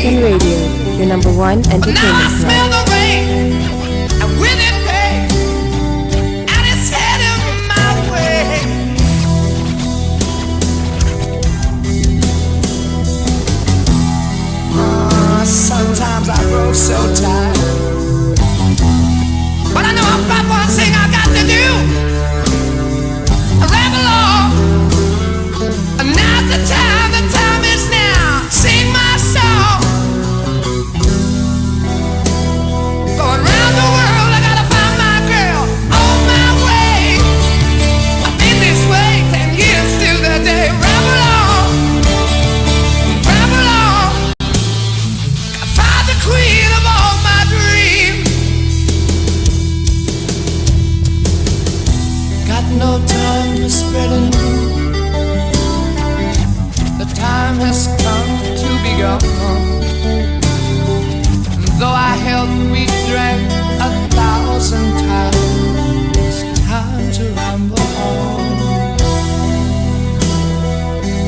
Weekend Radio, your number one entertainment now I smell club. the rain, and with it pain, and it's heading my way. Sometimes I grow so tired, but I know I've got one thing I got to do. Ramble on, and now's the time is now. Sing my song. Going round the world, I gotta find my girl on my way. I've been this way 10 years to the day. Ramble on, ramble on. I find the queen of all my dreams. Got no time for spreading news. The time has come to be gone. Though I held we drank 1,000 times, it's time to ramble on.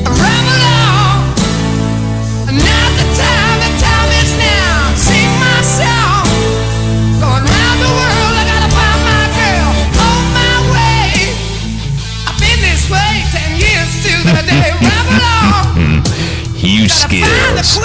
Ramble on. Now's the time is now. Sing my song. Going round the world, I gotta find my girl on my way. I've been this way 10 years to the day. Ramble on. Hueskillz.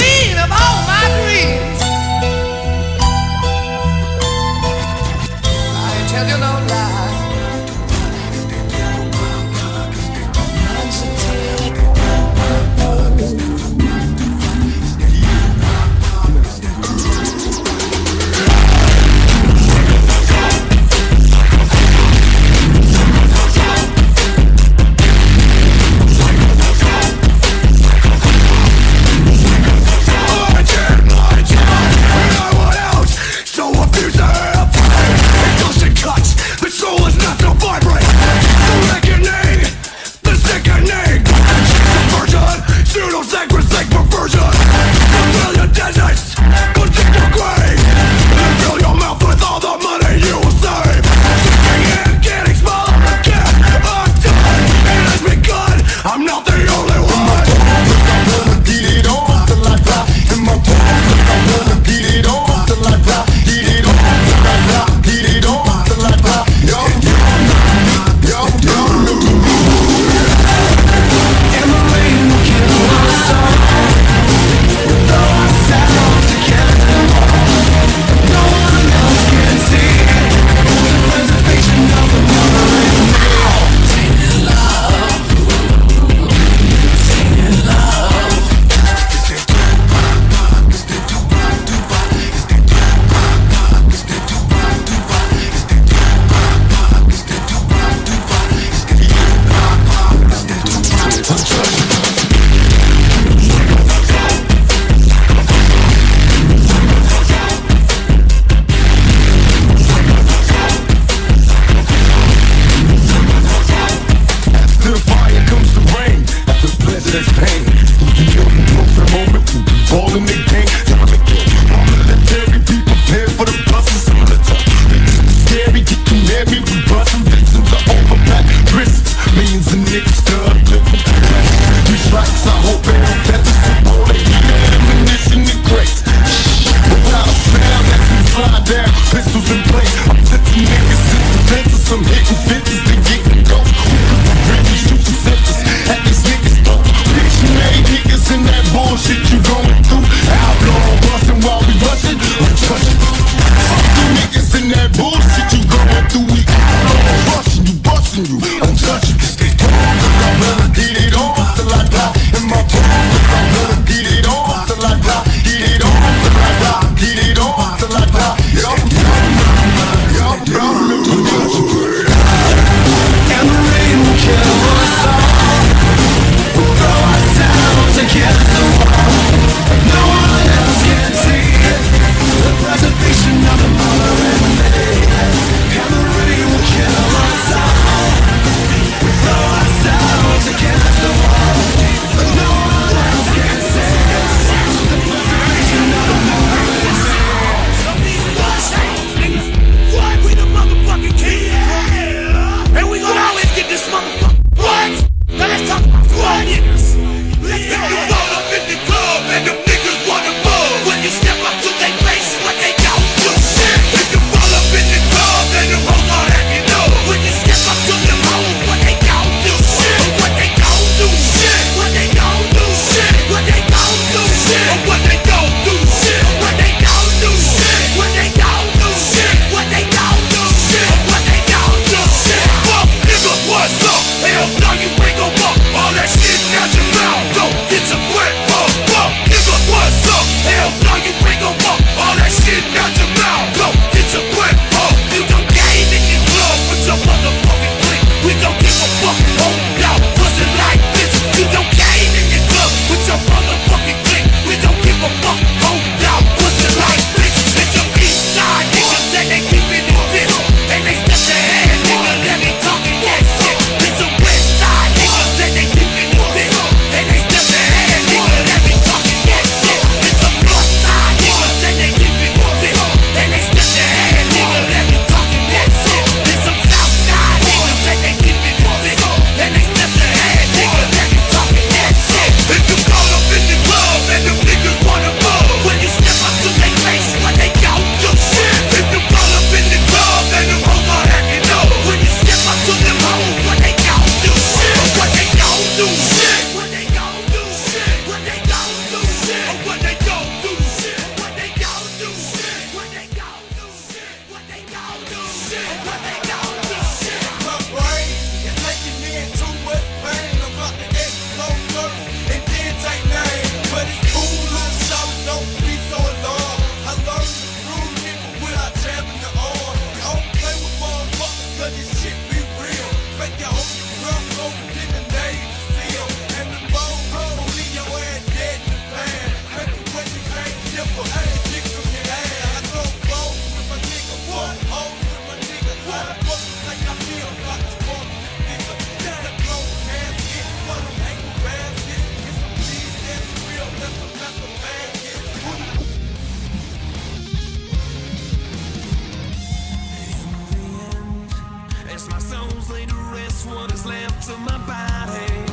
is left of my body,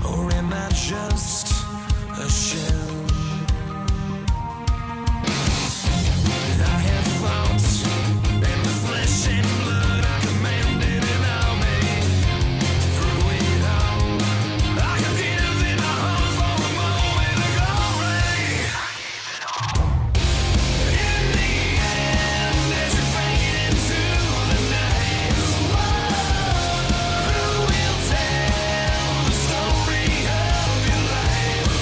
or am I just a shell? I have thoughts, and the flesh and blood I commanded in all me. Through it all, I have given my heart for a moment of glory. In the end, as you fade into the night, who will tell the story of your life?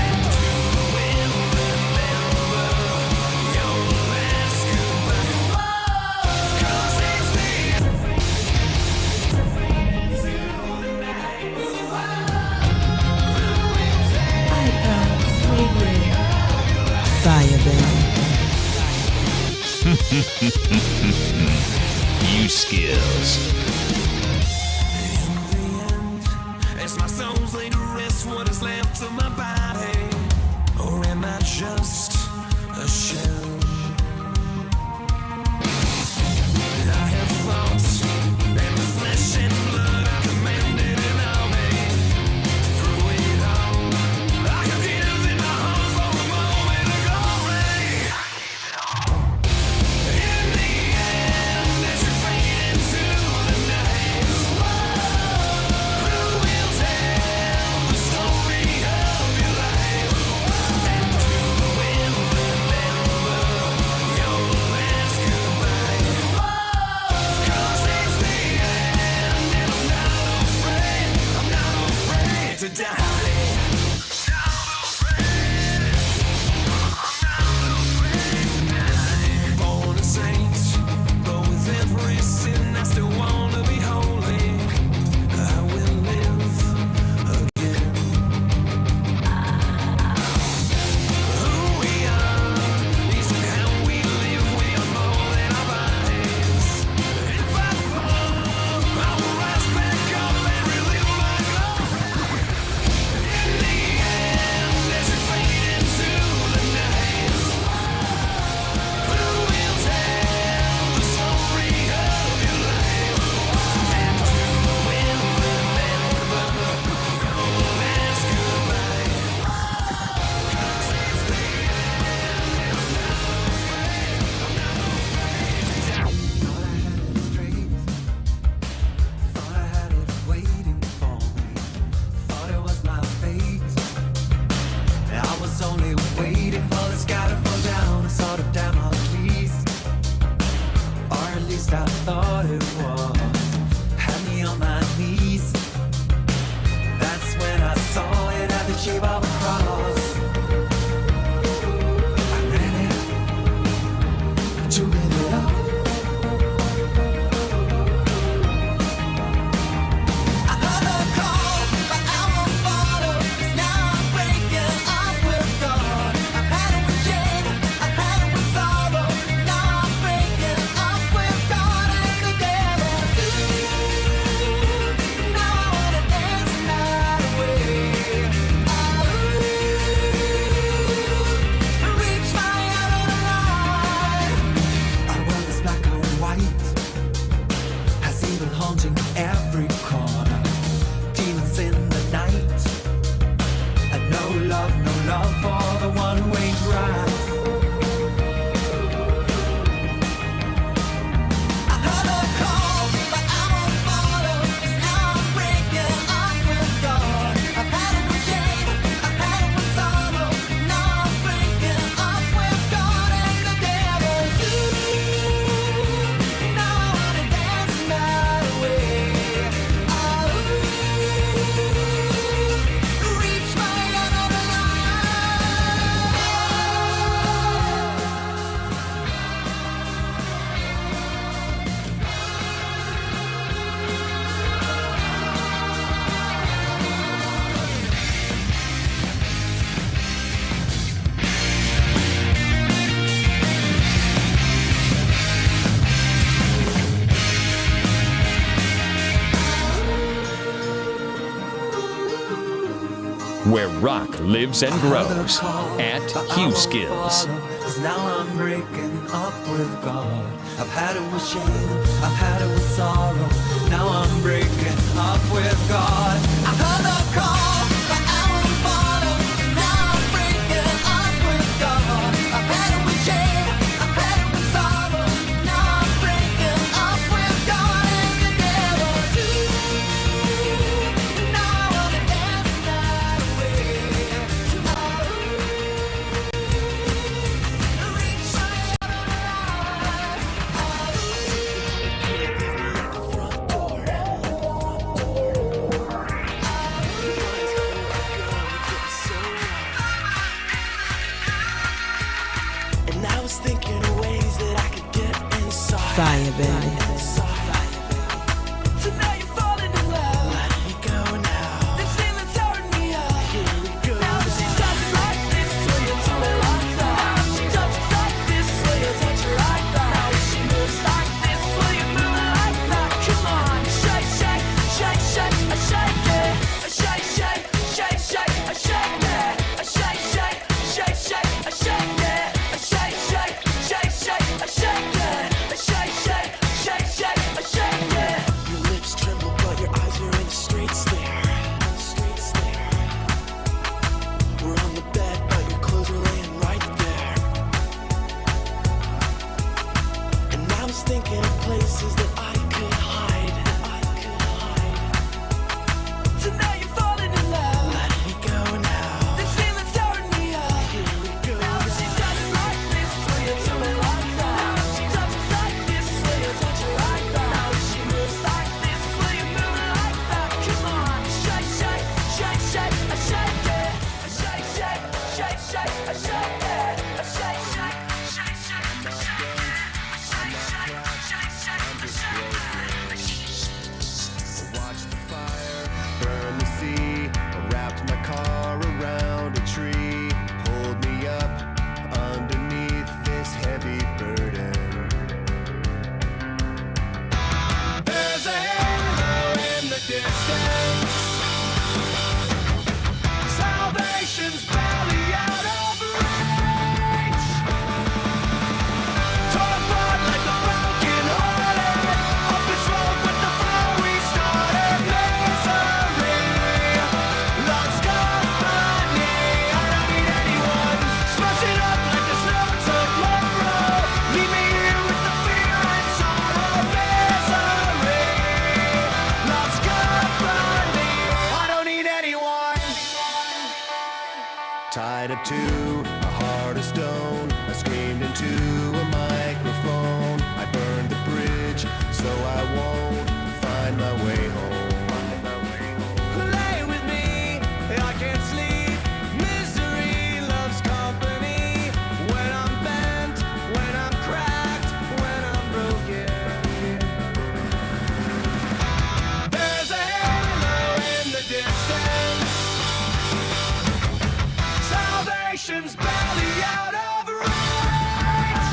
And who will remember your last goodbye? 'Cause it's the Fire, baby. Hueskillz. In the end, as my soul's laid to rest, what is left of my body, or am I just a shell? I have thoughts, and the flesh and blood I commanded in all me. Through it all, I have given my heart for a moment of glory. In the end, as you fade into the night, who will tell the story of your life? And who will remember your last goodbye? 'Cause it's the end, and I'm not afraid to die. Born a saint, but with every sin I still want to be holy. I will live again. Who we are isn't how we live. We are more than our bodies. If I fall, I will rise back up and relive my glory. In the end, as you fade into the night, who will tell the story of your life? And who will remember your last goodbye? 'Cause it's the end, and I'm not afraid to die. Thought I had it straight, thought I had it waiting for me, thought it was my fate. I was only waiting for the sky to fall down and sort of damn our please. Or at least I thought it was. Had me on my knees. That's when I saw it at the shape of a cross. I ran it to rid it up. I heard the call, but I won't follow. 'Cause now I'm breaking up with God. I've had it with shame, I've had it with sorrow. Now I'm breaking up with God and the devil too. Now I wanna dance the night away. Reach my out on the line. Our world is black and white, has evil haunting every corner. Demons in the night, and no love for the one who ain't right. I heard a call, but I won't follow. 'Cause now I'm breaking up with God. I've had it with shame, I've had it with sorrow. Now I'm breaking up with God and the devil too. Now I wanna dance the night away. Reach my end on the Where rock lives and grows at Hueskillz. 'cause now I'm breaking up with God. I've had it with shame, I've had it with sorrow. Now I'm breaking up with God. I heard the call, but I won't follow. Now I'm breaking up with God. I've had it with shame, I've had it with sorrow. Now I'm breaking up with God and the devil too. Now I wanna dance the night away. And I was thinking of ways that I could get inside. Fire, baby. So now you're falling in love. Let me go now. This feeling's tearing me up. Here we go. Now she does it like this, so you do it like that. Now she touches like this, so you touch her like that. Now she moves like this, so you move it like that. Come on, shake, shake, shake, shake, I shake it. I shake, shake, shake, shake, I shake it. I shake, shake, shake, shake, I shake it. I shake, shake, shake, shake, I shake it. I shake, shake, shake, shake, I shake it. Your lips tremble, but your eyes are in a straight stare. Straight stare. We're on the bed, but your clothes are laying right there. And I was thinking of places that I could hide. So now you're falling in love. Let me go now. This feeling's tearing me up. Here we go. Now she does it like this, so you do it like that. Now she touches like this, so you touch her like that. Now she moves like this, so you move it like that. Come on, shake, shake, shake, shake, I shake it. I shake, shake, shake, shake, I shake it. I shake, shake, shake, shake, I shake it. I shake, shake, shake, shake, I shake it. Watched the fire burn the sea. I wrapped my car around a tree. Hold me up underneath this heavy burden. There's a halo in the distance. Salvation's barely out of reach. Torn apart like the broken hearted. Up this road with the flow we started. Misery, love's company. I don't need anyone. Smash it up like there's no tomorrow. Leave me here with the fear and sorrow. Misery, love's company. I don't need anyone. Tied up to a heart of stone, I screamed into a microphone. I burned the bridge so I won't find my way home. Lay with me, I can't sleep. Misery loves company. When I'm bent, when I'm cracked, when I'm broken. There's a halo in the distance. Salvation's barely out of reach.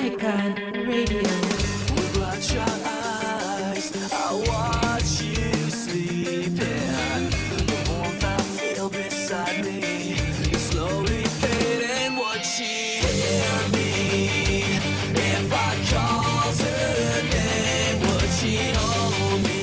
Icon Radio. Watch your eyes, I watch you sleeping. The warmth I feel beside me is slowly fading. Would she hear me if I called her name? Would she hold me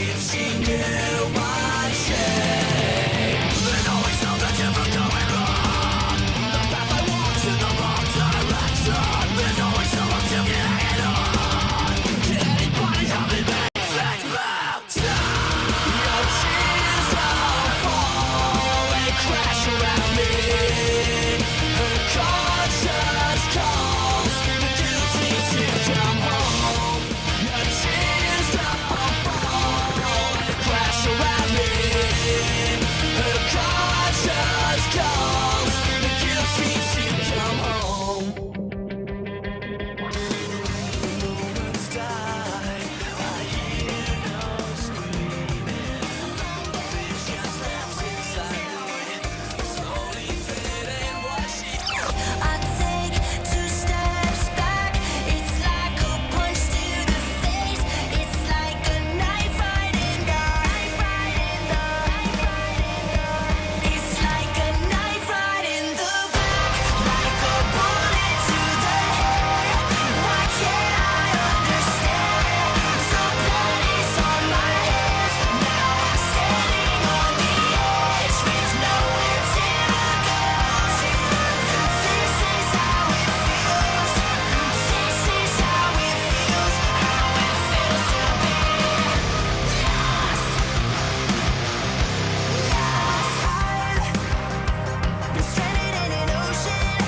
if she knew my shame? There's always something different going wrong. The path I walk's in the wrong direction. There's always someone still getting it on. Can anybody help me make things better? Your tears don't fall and crash around me. Her conscience calls the guilty to come home. Your tears don't fall and crash around me. Her conscience calls the guilty to come home. Moments die, I hear no screaming. Visions left inside me, slowly fading. What she I take 2 steps back. It's like a punch to the face. It's like a knife right in the. It's like a knife right in the back, like a bullet to the head. Why can't I understand? The blood is on my hands. Now I'm standing on the edge with nowhere to go to. This is how it feels. This is how it feels. How it feels to be lost. Been stranded in an ocean,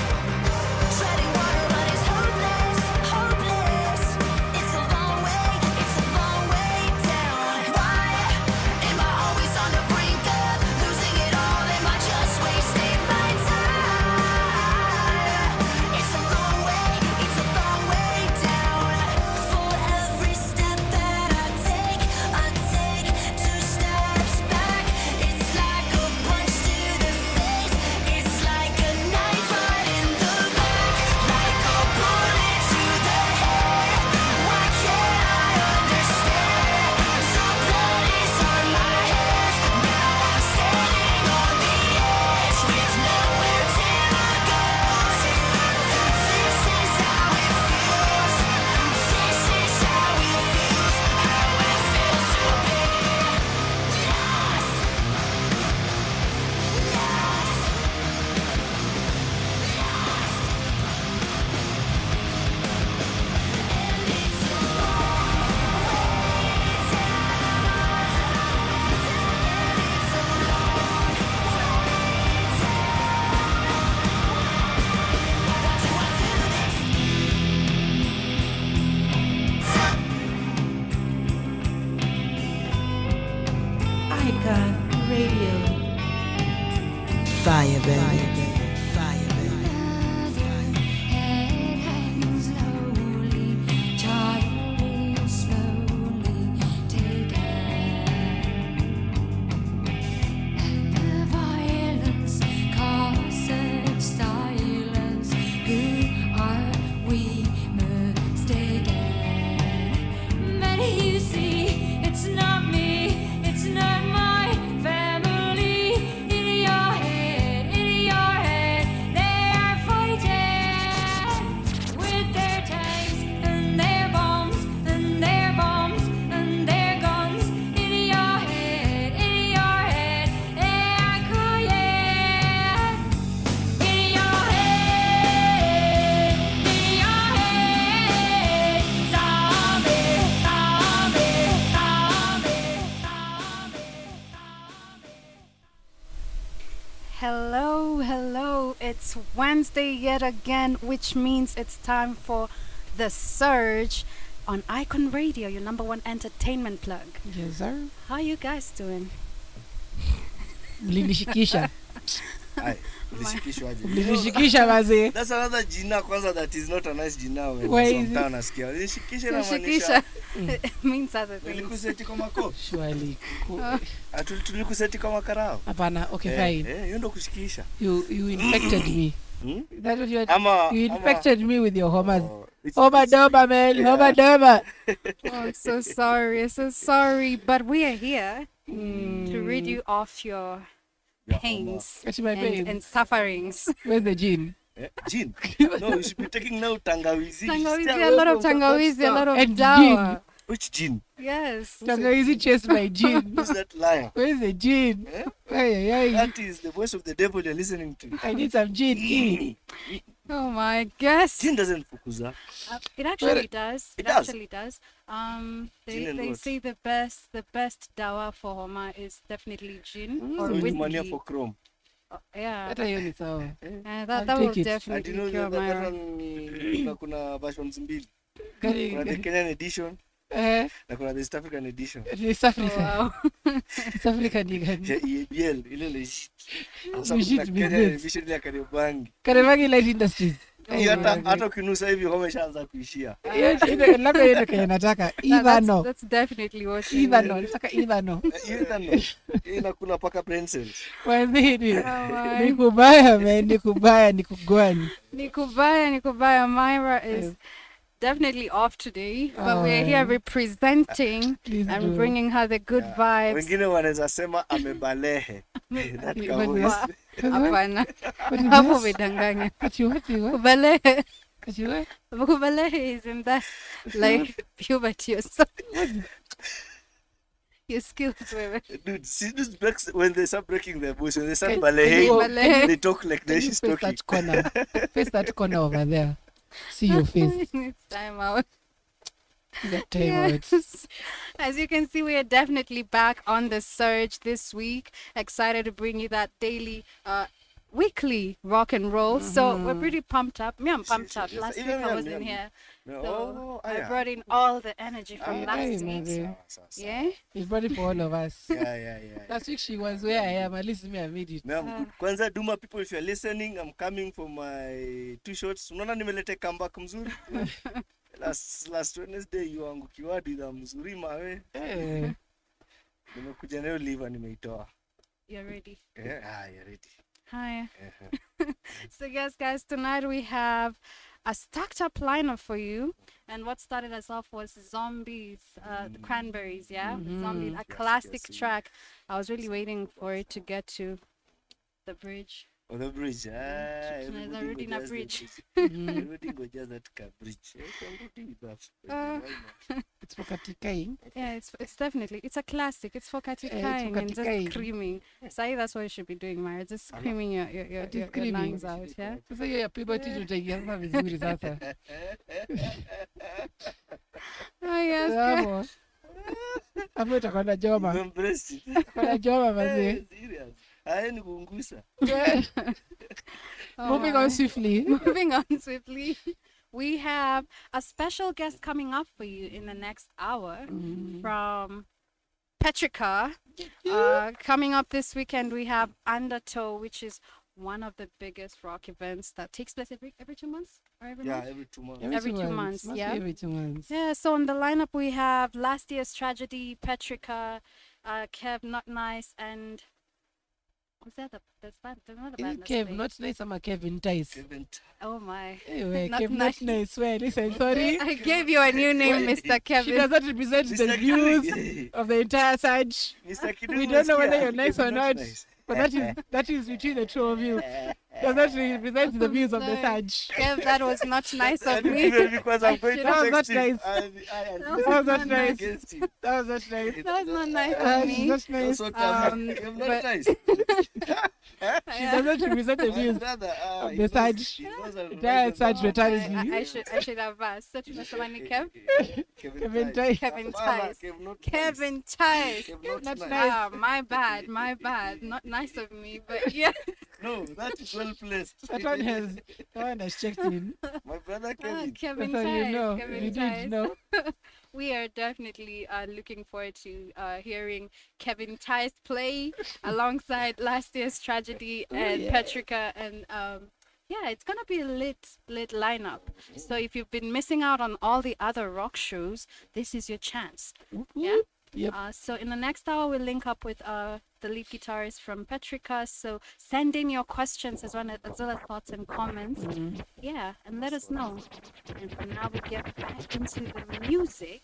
treading water, but it's hopeless, hopeless. It's a long way down. Why am I always on the brink of losing it all? Am I just wasting my time? It's a long way down. For every step that I take 2 steps back. It's like a punch to the face. It's like a knife right in the back, like a bullet to the head. Why can't I understand? The blood is on my hands. Now I'm standing on the edge with nowhere to go to. This is how it feels. This is how it feels. How it feels to be lost. Icon Radio. Fire, baby. Fire, baby. Head hangs slowly, child is slowly taken, and the violence causes silence. Who are we mistaken? But you see, it's not me, it's not my family. In your head, they are fighting with their tanks and their bombs and their bombs and their guns. In your head, they are crying. In your head, zombie, zombie, zombie, zombie. Hello. It's Wednesday yet again, which means it's time for The Surge on Icon Radio, your number 1 entertainment plug. Yes, sir. How you guys doing? Mlinishikisha. Aye, ulishikishwaje? Mlinishikisha mazee. That's another jina kwanza that is not a nice jina when Why is sometimes nasikia. Ulishikisha na Kushikisha maanisha. means other things. Ulikuseti kwa mako? Surely. Tulikuseti kwa makarao. Hapana, okay, fine. Hiyo ndo kushikisha. You infected me. That was your. Ama- You ama- infected me with your homers. Oh, it's- Homa doma, man. Homa doma. Oh, I'm so sorry. I'm so sorry. But we are here to rid you of your pains That's my pain. and sufferings. Where's the gene? Gin. No, you should be taking now tangawizi. Tangawizi, Stay a away lot of from that tangawizi, a stuff. lot of And dawa. Which gin? Yes. Tangawizi chased my gene. Who's that liar? Where's the gene? Eh? Ay, ay, ay. That is the voice of the devil you're listening to. I need some gene. Oh my gosh. Gin doesn't fukuza. It actually does. It It does? actually does. Gin and They what? say the best dawa for homa is definitely gin or So it's money whiskey. for chrome. Yeah. Hata hiyo ni sawa. That I'll will take it. And you definitely know cure that my one, kuna versions mbili. Kari- Kuna the Kenyan edition Eh, na kuna the East African edition. East Africa. wow. East Africa ni gani? Ya EABL ile legit. Sasa Legit kuna Kenyan business. edition ya Kariobangi. Karevagi Light Industries. Hiyo hata ukinusa hivi homa ishaanza kuishia. Labda ile kenye nataka. Ivano. That's definitely what you Ivano. need. Nataka Ivano. Hiyo inakuna paka brain cells. Wazidi. my. Ni kubaya, man. Ni kubaya, ni kugwani. Nikubaya. Myra is definitely off today, but we're here representing Please and do. bringing her the good vibes. Wengine wanaweza sema amebalehe. That What counts. is- Hapana. what is Hapo this? umedanganya. What you what? Kubalehe. What you what? Kubalehe is in that like puberty or something. Your skills were Dude, see these breaks when they start breaking their voice, when they start Can- balehing, Balehe. they talk like Can they you she's face talking. that corner? Face that corner over there. See your face. It's time out. That time out. Yes. As you can see, we are definitely back on the surge this week. Excited to bring you that daily, weekly rock and roll. So we're pretty pumped up. Me, I'm pumped up. yes. Last week Even I me, wasn't me. here. No, So I yeah. brought in all the energy from Aye, last aye, week. man. Yeah. It's brought it for all of us. Yeah. Last week she was where I am. At least me, I made it. Me, I'm good. Kwanza Duma people, if you're listening, I'm coming for my 2 shots. Unaona nimeleta comeback mzuri. Last Wednesday you angukiwa dida mzuri mawe. Eh, Nimekuja nayo liver nimeitoa. You're ready. Yeah, you're ready. Hi. So yes, guys, tonight we have a stacked up lineup for you. And what started us off was Zombies, the Cranberries, yeah? Zombies, a classic track. I was really waiting for it to get to the bridge. On the bridge. There's already a bridge. Everybody go just that bridge. I'm good with that. Why not? it's for Katikai. Yeah, it's definitely, it's a classic. It's for Katikaing and Katikaing. just screaming. Sai, that's what you should be doing, Mara. Just screaming your lungs out, yeah? Sasa hiyo ya puberty tutaingia sasa vizuri sasa. Oh, yes. Hapo. Hapo itakuwa na You joma. embraced it. Itakuwa na joma mazee. Serious. Haya ni kuungusa. Oh, Moving my. on swiftly. Moving on swiftly, we have a special guest coming up for you in the next hour from Petrica. Coming up this weekend, we have Undertow, which is one of the biggest rock events that takes place every 2 months or every Yeah, month. every 2 months. Every 2 months, Must be yeah. Every 2 months. Yeah, so on the lineup we have Last Year's Tragedy, Petrica, Kev Not Nice, and who's that? There's another Is band. it Kev not nice ama Kevin Tice? Kevin Oh my. Anyway, Not Kev nice. not nice. Well, listen, sorry. I gave you a new name, Mr. She Kevin. does not represent the Mr. views Kiduli. of the entire Sage. Mr. Kiduli We don't know whether unasikia? you're nice or Kevin not, nice. but that is between the two of you. Does not represent the views of the Sorry. Sage. Kev, that was not nice of And me. even because I'm going to That was text not him, nice. I That was not nice. against him. That was not nice. That was not nice That of is me. not nice. Also, Kevin but- not nice. She does not represent the views Brother, of he the knows- Sage. he knows a Entire lot Sage about- fraternity. I should have asked. So tunasema ni Kev? Kevin Tice. Kevin Hapana, Tice. Kev not Kevin nice. Tice. Kev not Not nice. nice. Ah, my bad. Not nice of me, but yeah. No, that is well placed. That one has checked in. My brother Ah, Kevin. Kevin That's how you Tice. know. Kevin You Tice. did know. We are definitely looking forward to hearing Kevin Tice play alongside Last Year's Tragedy and Petrica, and yeah, it's gonna be a lit lineup. So if you've been missing out on all the other rock shows, this is your chance. Yeah. Yep. So in the next hour, we'll link up with the lead guitarist from Petrica. So send in your questions as well as thoughts and comments. Yeah, and let us know. And for now, we get back into the music.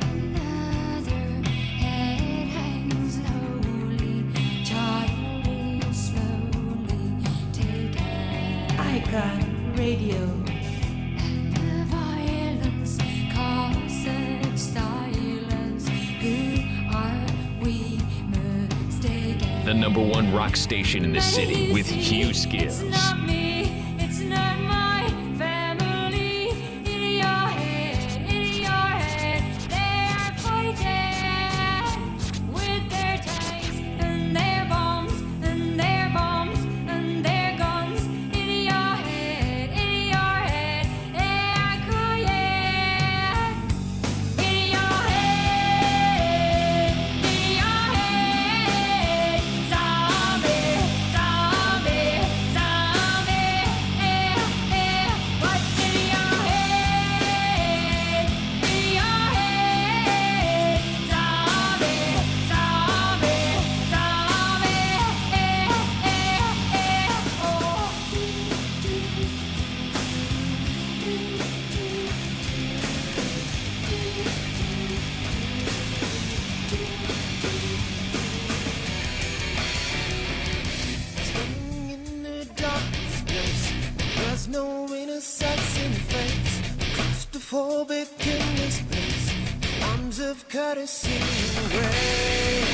Another head hangs lowly, child is slowly taken. I got radio. And the violence causes silence. Who are we mistaken? The number one rock station in the city with It's Hueskillz. not me, it's not my family. In your head, they are fighting with their tanks and their bombs and their bombs and their guns. In your head, they are crying. In your head, zombie, zombie, zombie. What's in your head? In your head, zombie, zombie, Standing in the darkest place, there's no innocence in face. Claustrophobic in this place, arms of courtesy and grace.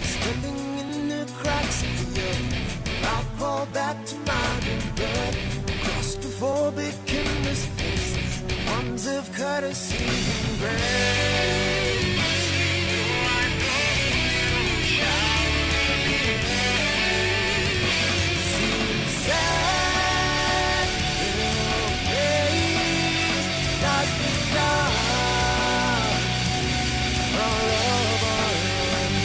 Standing in the cracks of the earth, I'll fall back to my blood. Claustrophobic in this place, arms of courtesy and grace. Seems sad, little place, lost in dark, all over and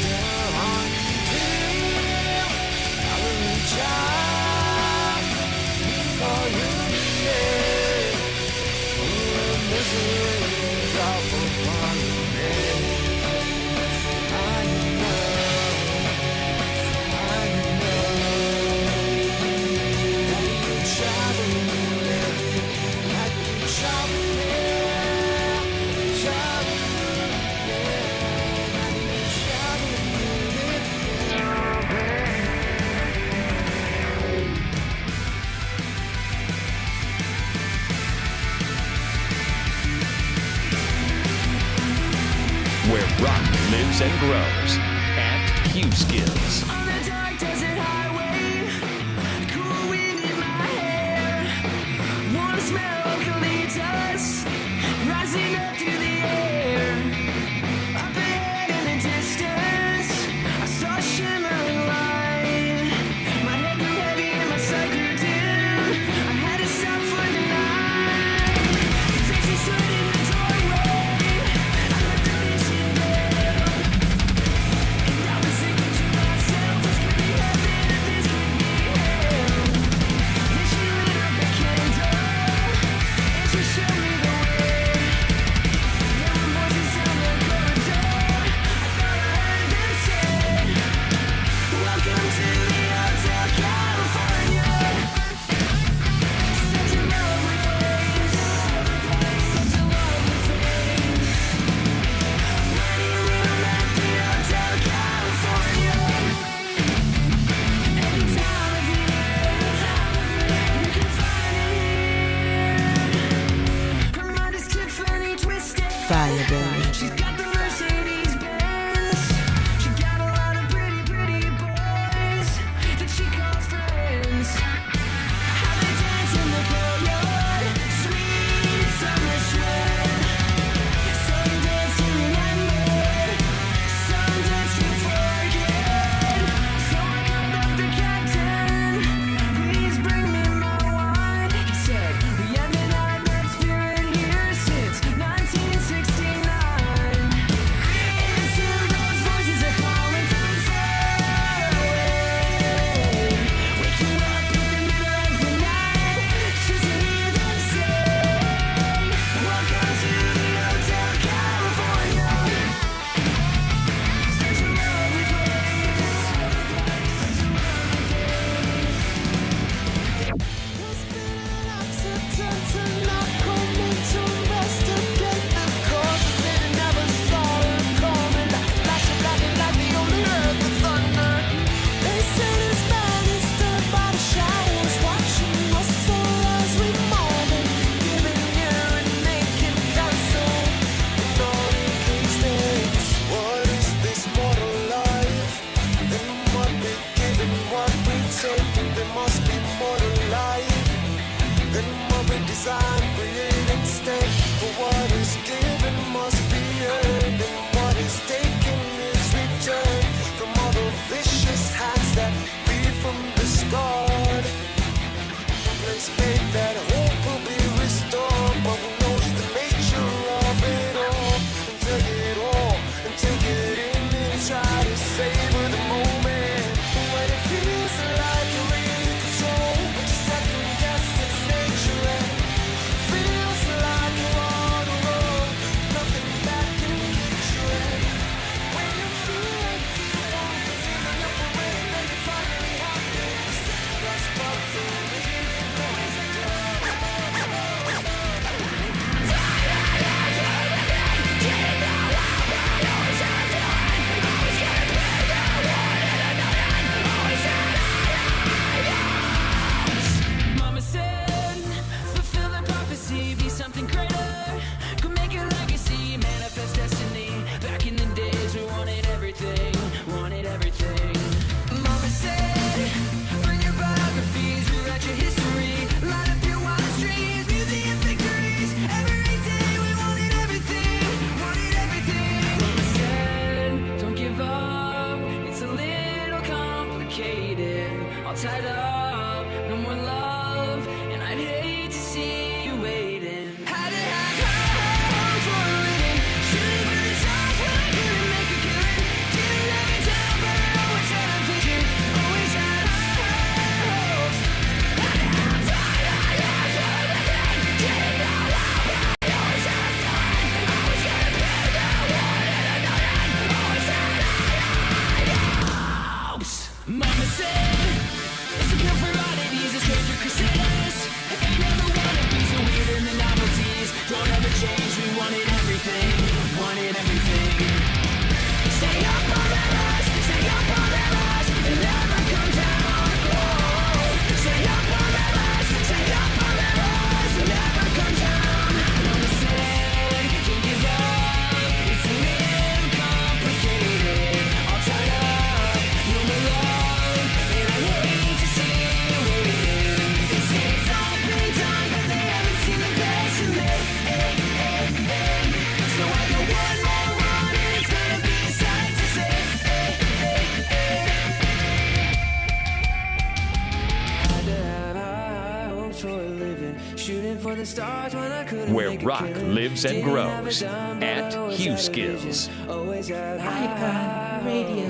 until I will reach out for you, yeah. Oh, misery, drop upon me. I know that you travel, that you travel, travel, that Where rock lives and grows at Hueskillz. On the dark desert highway, cool wind in my hair, warm smell of eucalyptus rising up through the air. Up ahead in the distance, I saw a shimmering light. My head grew heavy and my sight grew dim. I had to stop for the night. Tracy stood in the doorway. I let the vision build, and I was thinking to myself, the Hotel California. Such a lovely place, such a lovely face. Money room at the Hotel California. Any time of year, you can find it here. Her mind is Tiffany twisted. Fire, baby. She's got the Mercedes Benz. She got a lot of pretty, pretty boys that she calls friends. How they dance in the courtyard, sweet summer sweat. Some dance to remember, some dance to forget. So I called up the captain, please bring me my wine. He said, we haven't had that spirit here since 1969. And still those voices are calling from far away. Wake you up in the middle of the night just to hear them say, welcome to the Hotel California. Such a lovely place, such a lovely place. There's been an accident and not coming to investigate the cause. They say they never saw it coming. Like a flash of lightning, like they only heard the thunder. They say this man is stood by the showers, watching us all as we mourn, giving ear and making counsel. And all in case thinks, what is this mortal life? There must be given what we take, and there must be more to life. Then what we design, create instead. For what is given must be earned, and what is taken is returned from all the vicious hands that feed from discard. Place faith that hope will be restored, but who knows the nature of it all? And take it all, and take it in and try to savor the moment. When it feels like you're in control, but you second guess its nature, and feels like you're on the road, nothing that can get you in. When you feel like you won't believe up the way that you finally have this, that's what the real noise does. Mama said, fulfill the prophecy, be something greater. Go make your legacy, manifest destiny. Back in the days, we wanted everything, wanted everything. Mama said, bring your biographies, rewrite your history. Light up your wildest dreams, music and victories. Every day, we wanted everything, wanted everything. Mama said, don't give up, it's a little complicated. All tied up, no more love, and I'd hate to see you waiting. Had to have high for a living, shooting for the stars when I couldn't make a killing. Didn't have it down, but I always had a vision, always had high hopes. Had to have high for a living, didn't know how, but I always had fun. Always gonna be the one in a million, always had high hopes. Mama said, it's a pill for oddities, a stranger crusaders. Ain't never wanna be so weird in the novelties. Don't ever change, we wanted everything, wanted everything. Stay up forever, and never come down. Oh, stay up forever, and never come down. Mama said, don't give up, it's a little complicated. All tied up, no more love, and I hate to see you waiting. They say it's all been done, but they haven't seen the best in me. So I go one more run, and it's gonna be a sight to see. Had to have high hopes for a living, shooting for the stars when I couldn't Where make a rock killing. lives and Didn't have grows a dime, but at I always had a Hueskillz. vision, always had Icon Radio.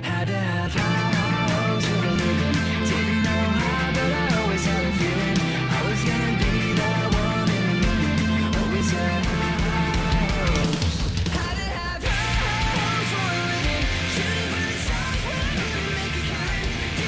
Had to have high hopes for a living. Didn't know how, but I always had a feeling I was gonna be that one in a million. Always had high hopes. Had to have high hopes for a living, shooting for the stars when I couldn't make a killing.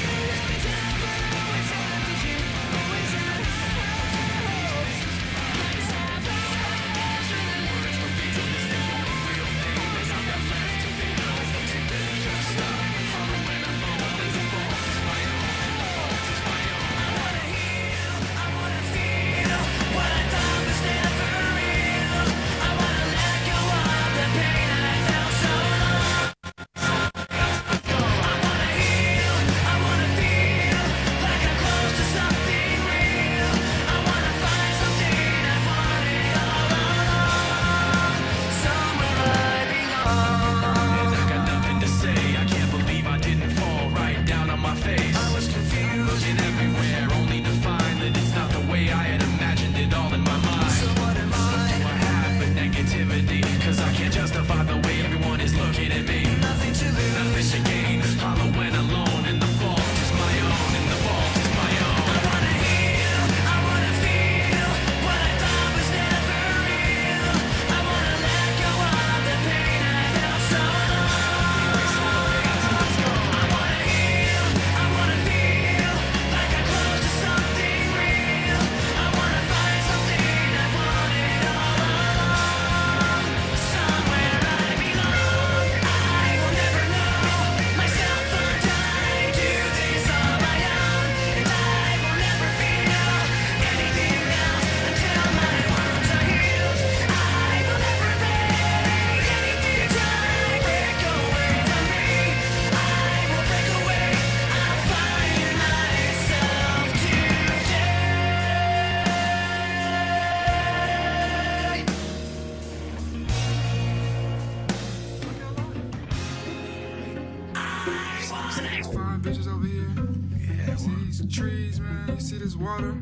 the trees, man. You see this water?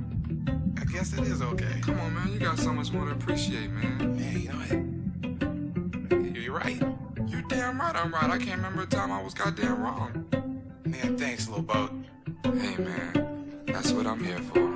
I guess it is okay. Come on, man. You got so much more to appreciate, man. Man, you know what? You're right. You damn right I'm right. I can't remember a time I was goddamn wrong. Man, thanks, little boat. Hey, man. That's what I'm here for.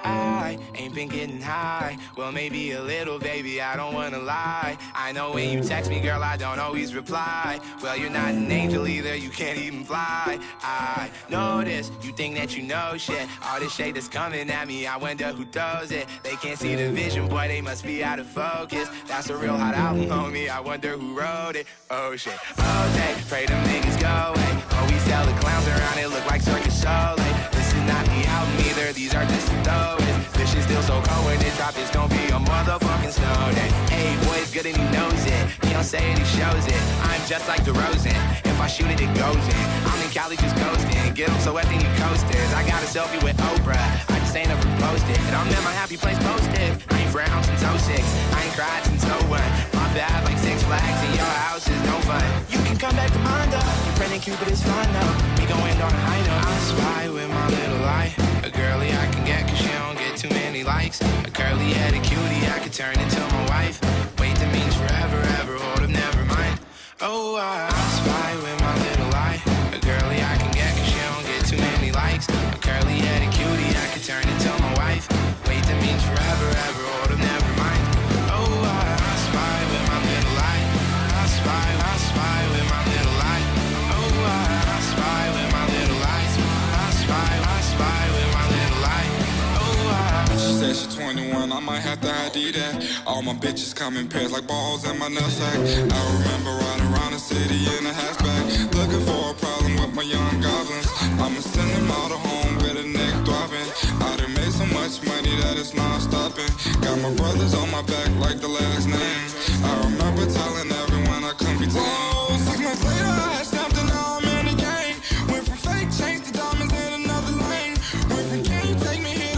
I ain't been getting high. Well, maybe a little, baby, I don't wanna lie. I know when you text me, girl, I don't always reply. Well, you're not an angel either, you can't even fly. I know this, you think that you know shit. All this shade that's coming at me, I wonder who does it. They can't see the vision, boy, they must be out of focus. That's a real hot album, homie, I wonder who wrote it. Oh shit, oh day, pray them niggas go away. Always tell the clowns around, it look like Circus Soleil. This is not the album either, these are just the throwaways. This shit's still so cold when it drop, it's gonna be a motherfucking snow day. Hey, boy, it's good and he knows it. He don't say it, he shows it. I'm just like DeRozan. If I shoot it, it goes in. I'm in Cali just coasting. Get him so wet, then he coasters. I got a selfie with Oprah. I just ain't never posted. And I'm in my happy place posted. I ain't frowned since 06. I ain't cried since 01. My bad like Six Flags and your house is no fun. You can come back to mine though. Your friend and Cupid is fun though. We gon' end on a high note. I spy with my little eye. A girlie I can get cause she don't get too many likes. A curly headed cutie I could turn into my wife. Wait, that means forever, ever. Hold up, never mind. Oh, I spy with my little eye. A girlie I can get cause she don't get too many likes. A curly headed cutie I could turn into my wife. Wait, that means forever, ever. Hold up, never mind. Oh, I spy with my little eye. I spy with my little eye. Oh, I spy with my little eye. I spy with my little eye. She said she 21, I might have to ID that. All my bitches come in pairs like balls in my nutsack. I remember riding around the city in a hatchback, looking for a problem with my young goblins. I'ma send them all to home with a neck throbbing. I done made so much money that it's non-stopping. Got my brothers on my back like the last name. I remember telling everyone I couldn't be tamed. Whoa, 6 months later I had stamped and now I'm in the game. Went from fake chains to diamonds in another lane. Went from can you take me here?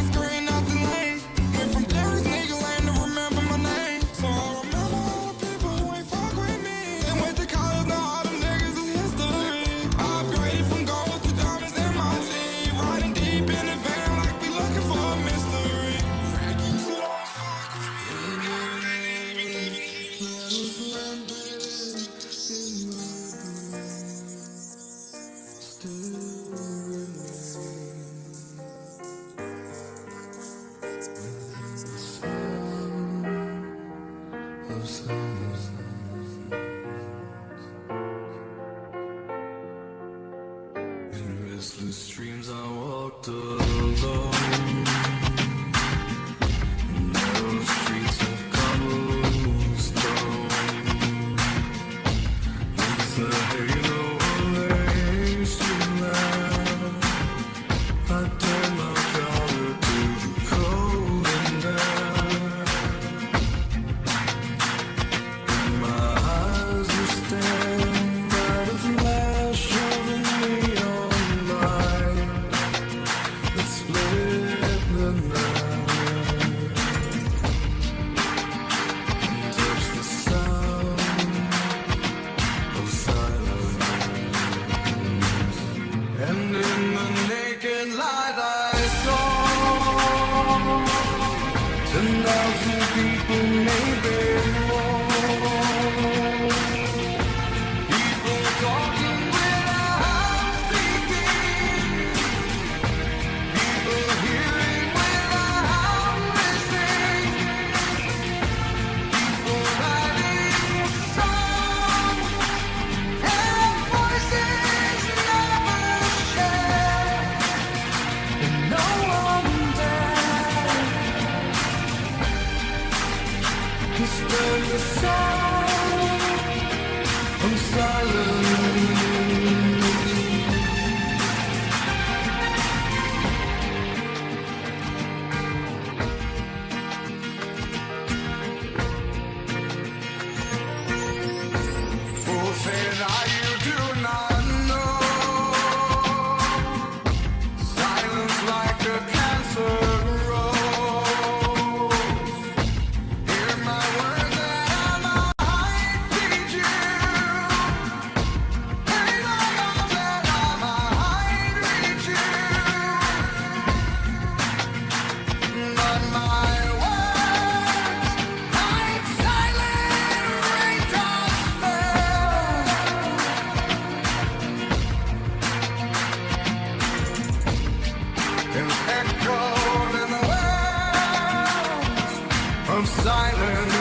silence.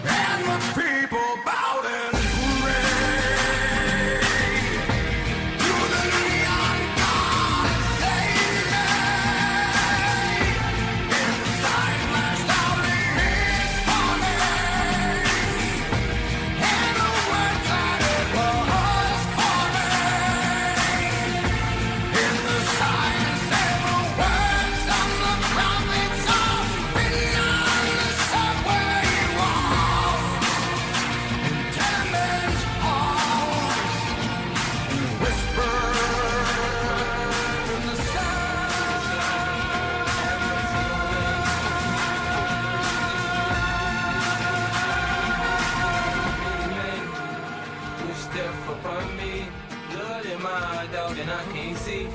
And the people bowed and prayed to the neon god they made. Inside flashed out his warning, and the words that it was forming. In the silence there were words on the prophets all beyond the subway walls, in tenement halls, whispered in the Wish death upon me, blood in my eye, dog, and I can't see.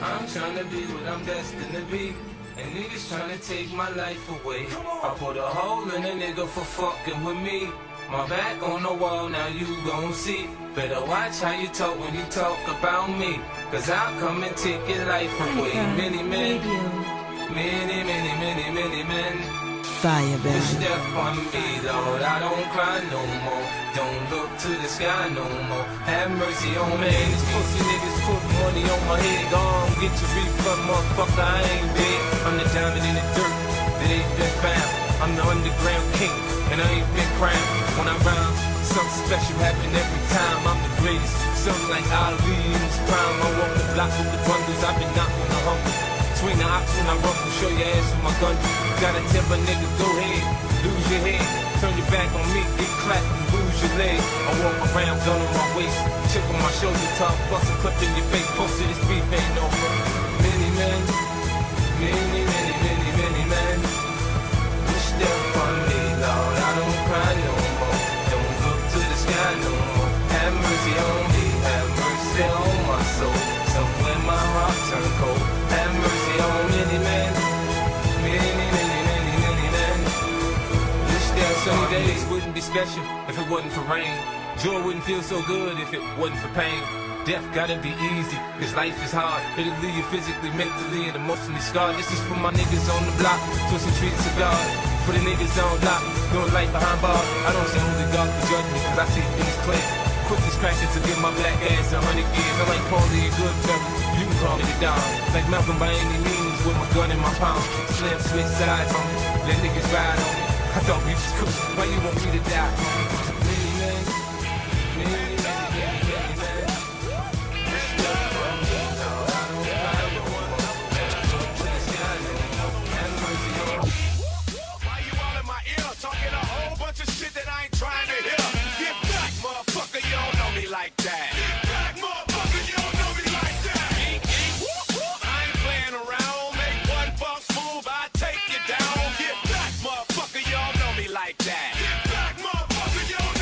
I'm trying to be what I'm destined to be, and niggas trying to take my life away. I put a hole in a nigga for fucking with me. My back on the wall, now you gon' see. Better watch how you talk when you talk about me, cause I'll come and take your life away. Many men, many men. Fire, Wish baby. death on me, Lord, I don't cry no more. Don't look to the sky no more. Have mercy on me. These pussy niggas put money on my head. Gone, get your refund, motherfucker, I ain't dead. I'm the diamond in the dirt that ain't been found. I'm the underground king, and I ain't been crowned. When I rhyme, something special happen every time. I'm the greatest, something like Ali in his prime. I walk the block with the bundles, I've been knocking the humble. Swing the ox when I rumble, show your ass with my gun. Gotta tell a nigga, go ahead, lose your head. Turn your back on me, get clapped and lose your leg. I walk around, gun on my waist, chip on my shoulder, top, bust a clip in your face. Posted this beef ain't no more. Many men, many men. Wish death on me, Lord, I don't cry no more. Don't look to the sky no more. Have mercy on me, have mercy on my soul. Somewhere my heart turned cold. Have mercy on many men, many men. Wish that sunny days wouldn't be special if it wasn't for rain. Joy wouldn't feel so good if it wasn't for pain. Death gotta be easy, cause life is hard. It'll leave you physically, mentally, and emotionally scarred. This is for my niggas on the block, twisting treats of God. For the niggas on lock, doing life behind bars. I don't see only God to judge me, cause I see things clear. Quickest cracking to give my black ass 100 years. I'm like Paulie and Goodfellas, you can call me the Don. Like Malcolm by any means, with my gun in my palm. Slam switch sides on me, let niggas ride on me. I thought we was cool, why you want me to die? Many men, many men. Wish death on me, Lord, I don't cry no more. Look to the sky no more. Have mercy on me. Why you all in my ear talking a whole bunch of shit that I ain't trying to hear? Get back, motherfucker, you don't know me like that. Get back, motherfucker, you don't know me like that. I ain't playing around. Make one false move, I take you down. Get back, motherfucker, you don't know me like that. Get back, motherfucker, you don't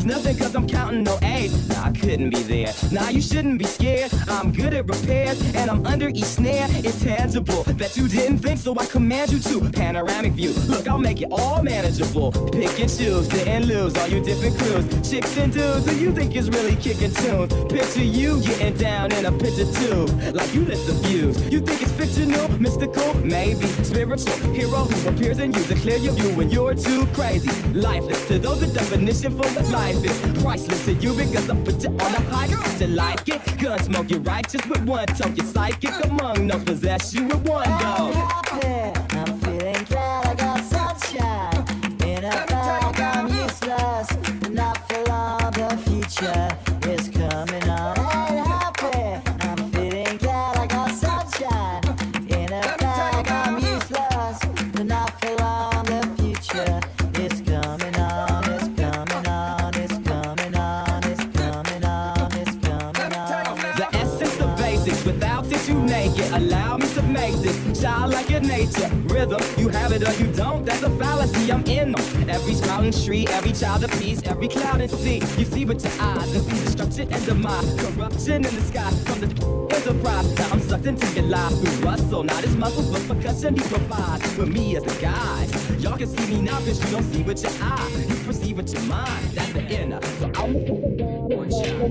nothing cause I'm counting no A's. Nah, I couldn't be there. Nah, you shouldn't be scared. I'm good at repairs and I'm under each snare. Intangible that you didn't think, so I command you to. Panoramic view. Look, I'll make it all manageable. Pick and choose, sit and lose all you different crews. Chicks and dudes who you think is really kicking tunes. Picture you getting down in a picture tube. Like you lit the views. You think it's fictional, mystical, maybe spiritual. Hero who appears in you to clear your view when you're too crazy. Lifeless to those, the definition for what life is. Priceless to you because I put you on a high. You like it. Gun smoke, you're righteous with one toe. You're psychic among no possess you with one go. I'm feeling glad I got sunshine in a bag. I'm useless, not for long. The future is coming on. Ain't happy. I'm feeling glad I got sunshine in a bag. I'm useless, but not for long. The future is coming on. It's coming on. It's coming on. It's coming on. It's coming on. The essence, the basics. Without it, you naked. Allow me to make this child like your nature. Rhythm, you have it or you don't. That's a fallacy. I'm in them. Every sprouting tree, every child of peace, every cloud and sea. You see with your eyes and see destruction and demise. Corruption in the sky from the enterprise. Now I'm sucked into your life through Russell. Not his muscles, but percussion he provides. With me as the guide. Y'all can see me now, cause you don't see with your eye. You perceive with your mind. That's the inner. So I One shot,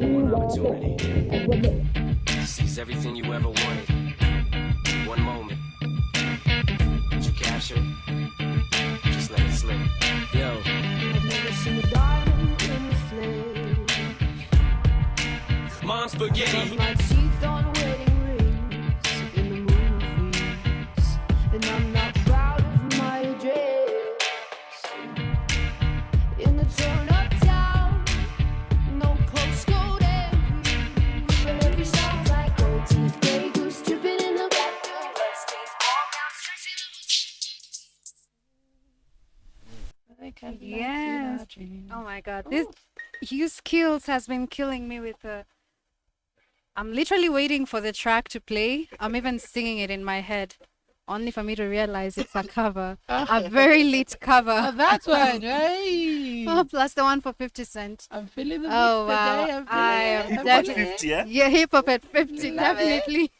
one opportunity. Seize everything you ever wanted. One moment. Did you capture it? Just let it slip. Yo. I've never seen a diamond in the flesh. Mom spaghetti. My teeth on wedding rings in the movies, and I'm not proud of my address. In the turn-up town, no postcode every, but every song's like gold teeth, gray goose dripping in the bathroom, bloodstains all down, stretching. Yes. Oh my God. This Hueskillz has been killing me with the. I'm literally waiting for the track to play. I'm even singing it in my head, only for me to realize it's a cover, a very lit cover. That's one, right? Oh, plus the one for 50 Cent. I'm feeling the beats Oh today. wow! I'm I am feeling it. definitely 50, yeah? yeah, hip hop at 50, Love it. definitely.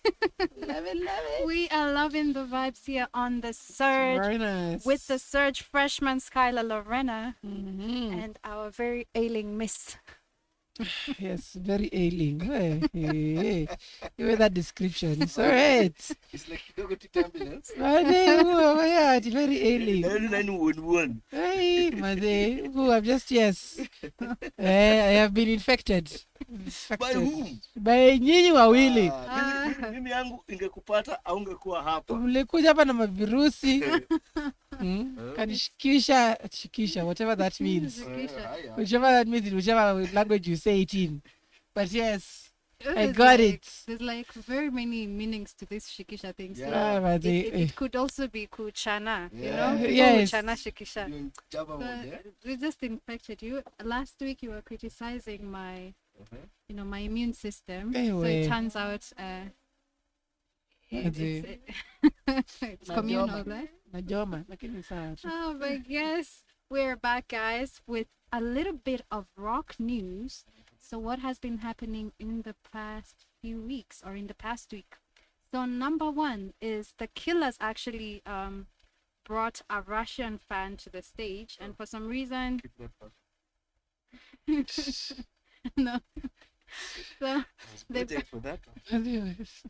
Love it, love it. We are loving the vibes here on the Surge Very nice. with the Surge freshman Skylar, Lorena, Mhm. and our very ailing Miss. Yes, very ailing. Hey, hey, hey. That description. It's all right. It's like kidogo to ambulance. Yeah, it's very ailing. 911. Hey, Mother. I'm just, yes. I have been infected. By whom? By nyinyi wawili. Mimi yangu ingekupata au ungekuwa hapa. Mlikuja hapa na mavirusi. Kanishikisha, whatever that means. Whichever that means, in whichever language you say it in. But yes, I got it. There's like very many meanings to this shikisha thing. So Yeah, but it could also be kuchana, you know? Yes. Kuchana shikisha. You're in Java So mode, yeah? we just infected you. Last week you were criticizing my, you know, my immune system. So Anyway. it turns out Mother. it's communal, right? Najoma, lakini sawa tu. Oh, but yes, we're back, guys, with a little bit of rock news. So, what has been happening in the past few weeks or in the past week? So, number one is the Killers actually brought a Russian fan to the stage, and for some reason, no. So, they, Waiting for that one. Anyways.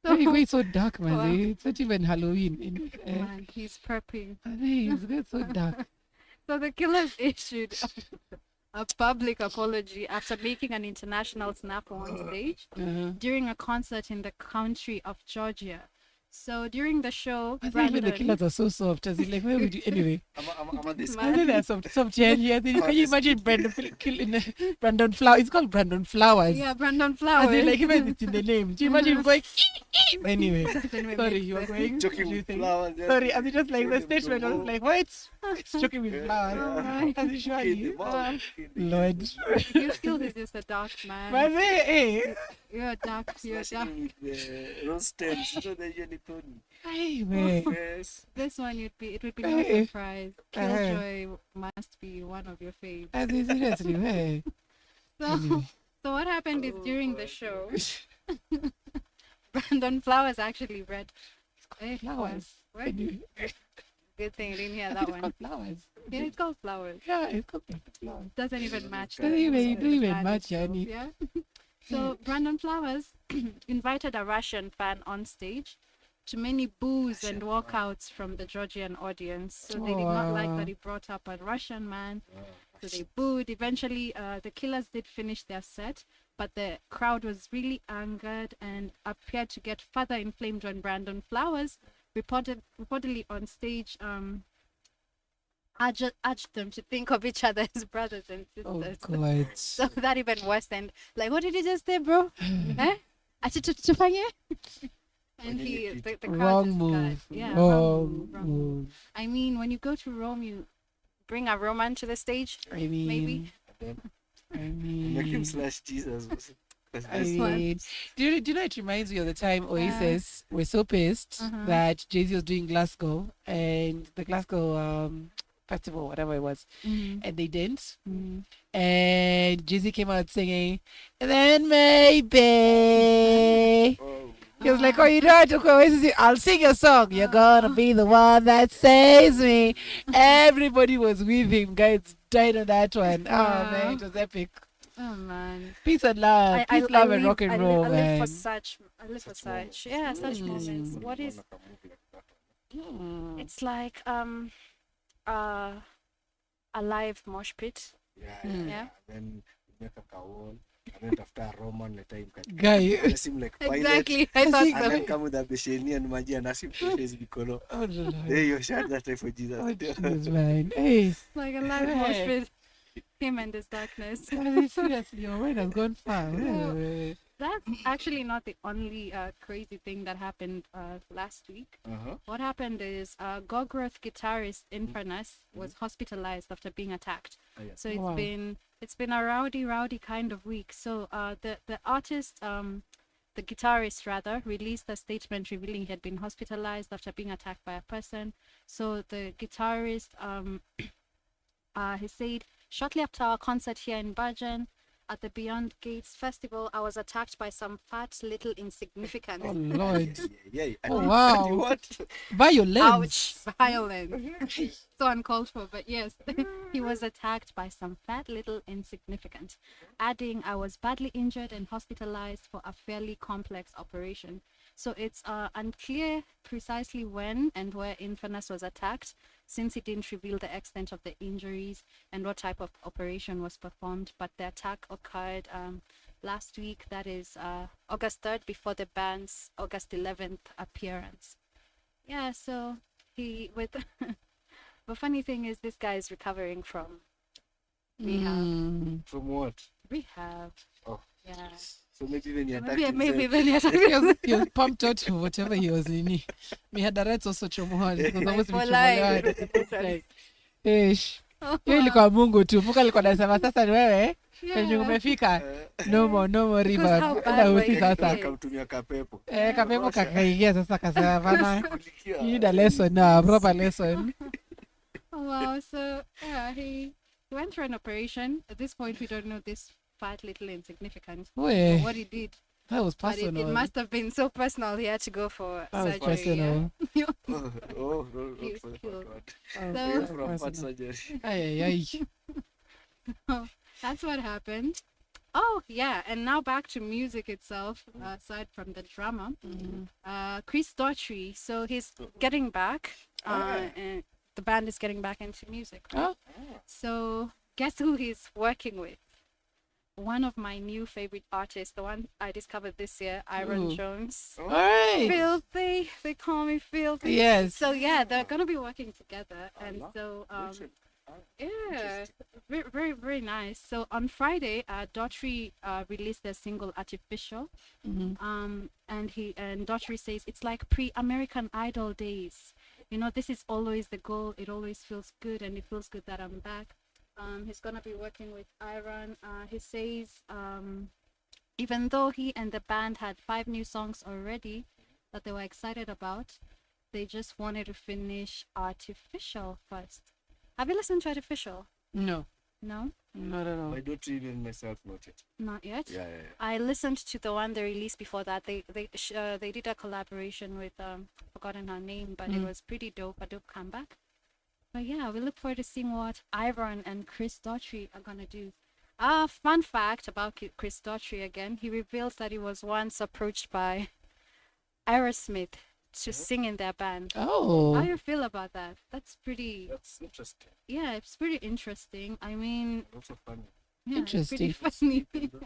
Why are you going so dark, man? Wow. It's not even Halloween. man, he's prepping. It's going so dark. So the Killers issued a public apology after making an international snap on stage during a concert in the country of Georgia. So during the show, I think even the Brandon- Killers are so soft. As in, like, where would you anyway? I'm this. Man. I think they're soft change. Can you imagine Brandon Flowers? It's called Brandon Flowers. Yeah, Brandon As Flowers. in, like, even it's in the name. Do you imagine going? Anyway, Anyway, sorry, you were going. Joking do you with think? flowers. yeah. Sorry, as it just like the Let them statement go. was like, what? It's joking with flowers. Alright. As it Kill surely. them all. Kill them. Lord. Hueskillz is just a dark man. But hey, You're dark. You're dark. Smashing with the rose stems. You know, they usually Tony. Hey, man. Yes. This one it would be no Hey. surprise. Uh-huh. Killjoy must be one of your faves. I think seriously, hey. So, so what happened is during the show, Brandon Flowers actually read. Flowers. What? Good thing I didn't hear that one. Flowers. Yeah, it's called Flowers. Yeah, it's called flowers. Doesn't even match. Doesn't even- the don't even band match, itself, Yani. Yeah. So Brandon Flowers invited a Russian fan on stage to many boos and walkouts from the Georgian audience. So they did not like that he brought up a Russian man. So they booed. Eventually, the Killers did finish their set, but the crowd was really angered and appeared to get further inflamed when Brandon Flowers reportedly on stage urged them to think of each other as brothers and Oh, sisters. God. So that even worsened. Like, what did you just say, bro? Eh? Achitufanye? And the crowd Wrong just move. got, yeah, Wrong wrong move. move. I mean, when you go to Rome, you bring a Roman to the stage. I mean, Maybe. I Make him mean, slash Jesus. I mean, do you know it reminds me of the time Oasis were so pissed that Jay-Z was doing Glasgow and the Glasgow festival, whatever it was, and they didn't. And Jay-Z came out singing, and then maybe. He was like, oh, you know how to go Oasis? I'll sing your song. You're gonna be the one that saves me. Everybody was with him. Guys died on that one. Oh, man, it was epic. Oh man. Peace and love. Peace, love, and rock and roll, I live man. for such. I live for such. Yeah, such moments. What is? It's like a live mosh pit. Yeah. Then make a kawon. And then after a Roman, let him cut. Guy. Seem like pilot. Exactly. I thought And then so. come with a besheni and maji and ask him to face Bikolo. Oh, no, no. Hey, you shot that time for Jesus. Oh, Jesus, man. Hey. Like a live mosh Hey. pit. Him and his darkness. I mean, seriously, your mind has gone far. Hey. That's actually not the only crazy thing that happened last week. What happened is Gogrowth guitarist Infernus was hospitalized after being attacked. So it's been a rowdy kind of week. So the artist, the guitarist rather, released a statement revealing he had been hospitalized after being attacked by a person. So the guitarist, he said, shortly after our concert here in Bergen, at the Beyond Gates Festival, I was attacked by some fat little insignificant. Oh, Lord. Yeah. Oh, wow. What? Violence. Ouch, violence. So uncalled for, but yes, he was attacked by some fat little insignificant. Adding, I was badly injured and hospitalized for a fairly complex operation. So it's unclear precisely when and where Infernus was attacked, since he didn't reveal the extent of the injuries and what type of operation was performed. But the attack occurred last week, that is August 3rd, before the band's August 11th appearance. Yeah, so he with the funny thing is this guy is recovering from rehab. From what? Rehab. Oh. Yeah. So maybe when he attacked Maybe himself. when he attacked He was pumped out for whatever he was in. Me had the rights also chomoa. It was supposed to be For life. chomoa. Ish. Hiyo ilikuwa Mungu tu. Mungu alikuwa anasema sasa ni wewe. Penye umefika. No more river. how bad Enda were usi you? sasa. Akamtumia kapepo. Kapepo kakaingia sasa kasema bana. You need a lesson now, a proper lesson. Oh, wow. So yeah, he went through an operation. At this point, we don't know this fat little insignificant. Wait. Or what he did. That was But personal. it must have been so personal. He had to go for That was surgery. personal. Yeah. Oh, no, He not was for the killed. fat one. That So- was From fat personal. surgery. Ay. That's what happened. Oh yeah, and now back to music itself. Aside from the drama, Chris Daughtry. So he's getting back, and the band is getting back into music. Oh. So guess who he's working with? One of my new favorite artists, the one I discovered this year, Iron Ooh. Jones. All right. Filthy, they call me Filthy. Yes. So yeah, they're gonna be working together, and so yeah, very very nice. So on Friday, Daughtry released their single "Artificial," and Daughtry says it's like pre-American Idol days. You know, this is always the goal. It always feels good, and it feels good that I'm back. He's gonna be working with Iron. He says even though he and the band had 5 new songs already, that they were excited about. They just wanted to finish Artificial first. Have you listened to Artificial? No, No, not at all. My daughter even myself not yet. not yet. Yeah. I listened to the one they released before that. They did a collaboration with forgotten her name, but it was pretty dope. A dope comeback. But yeah, we look forward to seeing what Ivan and Chris Daughtry are gonna do. Fun fact about Chris Daughtry again. He revealed that he was once approached by Aerosmith to sing in their band. Oh, How do you feel about that? That's pretty. That's interesting. Yeah, it's pretty interesting. I mean, Also funny. yeah, it's pretty Interesting. funny.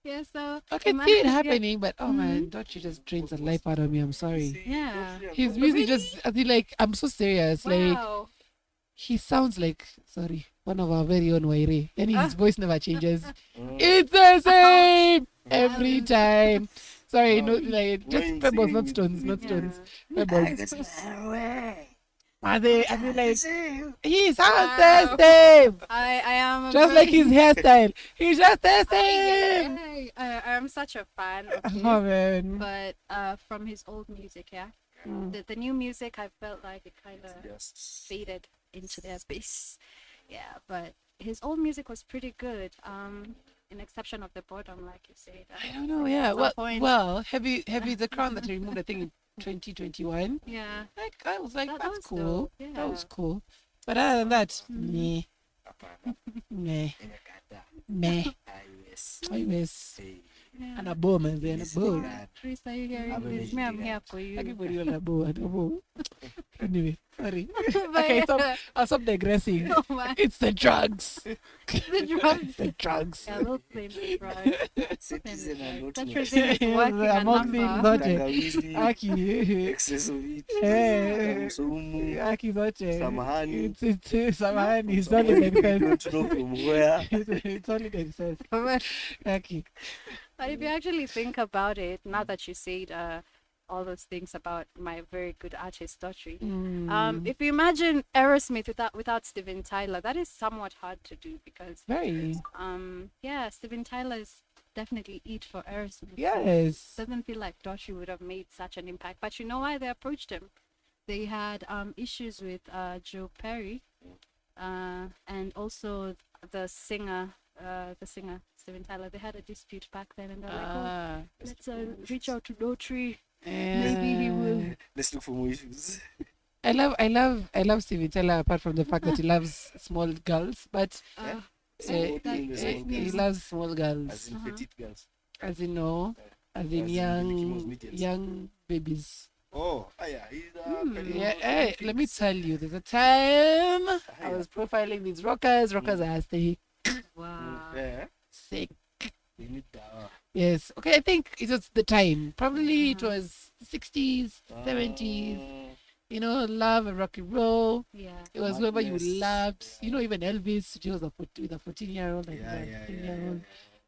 Yeah, so I can see it happening, but oh man, Dotchi just drains the life out of me. I'm sorry. Yeah. His music just, I feel like, I'm so serious. Like, Wow. he sounds like, sorry, one of our very own Wairi. And his voice never changes. It's the same every time. Sorry, no, like, just pebbles, not stones, not stones. Pebbles. I feel like he sounds the same. I am Just like his hairstyle. He's just the same. I am such a fan of his, Oh man. but from his old music, yeah. The new music, I felt like it kind of faded into their space. Yeah, but his old music was pretty good. In exception of the bottom, like you said. I don't know, yeah. Well, heavy the crown that he removed, I think in 2021. Yeah. Like I was like, That that's was cool. dope, yeah. That was cool. But other than that, meh. Meh. Meh. I miss. Yeah. And a bow, man, then a bow. Chris, are you hearing this? Me, I'm here for you. I give you a bow and a bow. Anyway, sorry. But Okay, yeah. I'll stop digressing. Oh my. It's the drugs. The drugs. The drugs. Yeah, those things, right. Citizen and not That me. regime is working a Among things, number. zote. Tangawizi, Aki. excess of it. Eh. Saumu. Aki zote. Samahani. It's samahani. It's only You because don't know from where. it's only the excess. Aki. But if you actually think about it, now that you said all those things about my very good artist Daughtry, if you imagine Aerosmith without Steven Tyler, that is somewhat hard to do because Very. yeah, Steven Tyler is definitely it for Aerosmith. Yes. Doesn't feel like Daughtry would have made such an impact. But you know why they approached him? They had issues with Joe Perry, and also the singer Steven Tyler. They had a dispute back then, and they're like, oh, let's reach out to Daughtry. Maybe he will. Let's look for more issues. I love Stevie Tyler apart from the fact that he loves small girls, but he loves small girls. As in petite girls. As in no, as in As in Mickey Mouse mediums. young babies. Oh, yeah. He's Yeah, hey, let me tell you, there's a time I was profiling these rockers. Rockers are sick. Wow. Yeah. Sick. They need that. Yes. Okay, I think it was the time. Probably it was 60s, 70s. You know, love and rock and roll. Yeah. It was whoever you Madness. loved. You know, even Elvis, he was with a 14-year-old. Like Yeah. 15-year-old.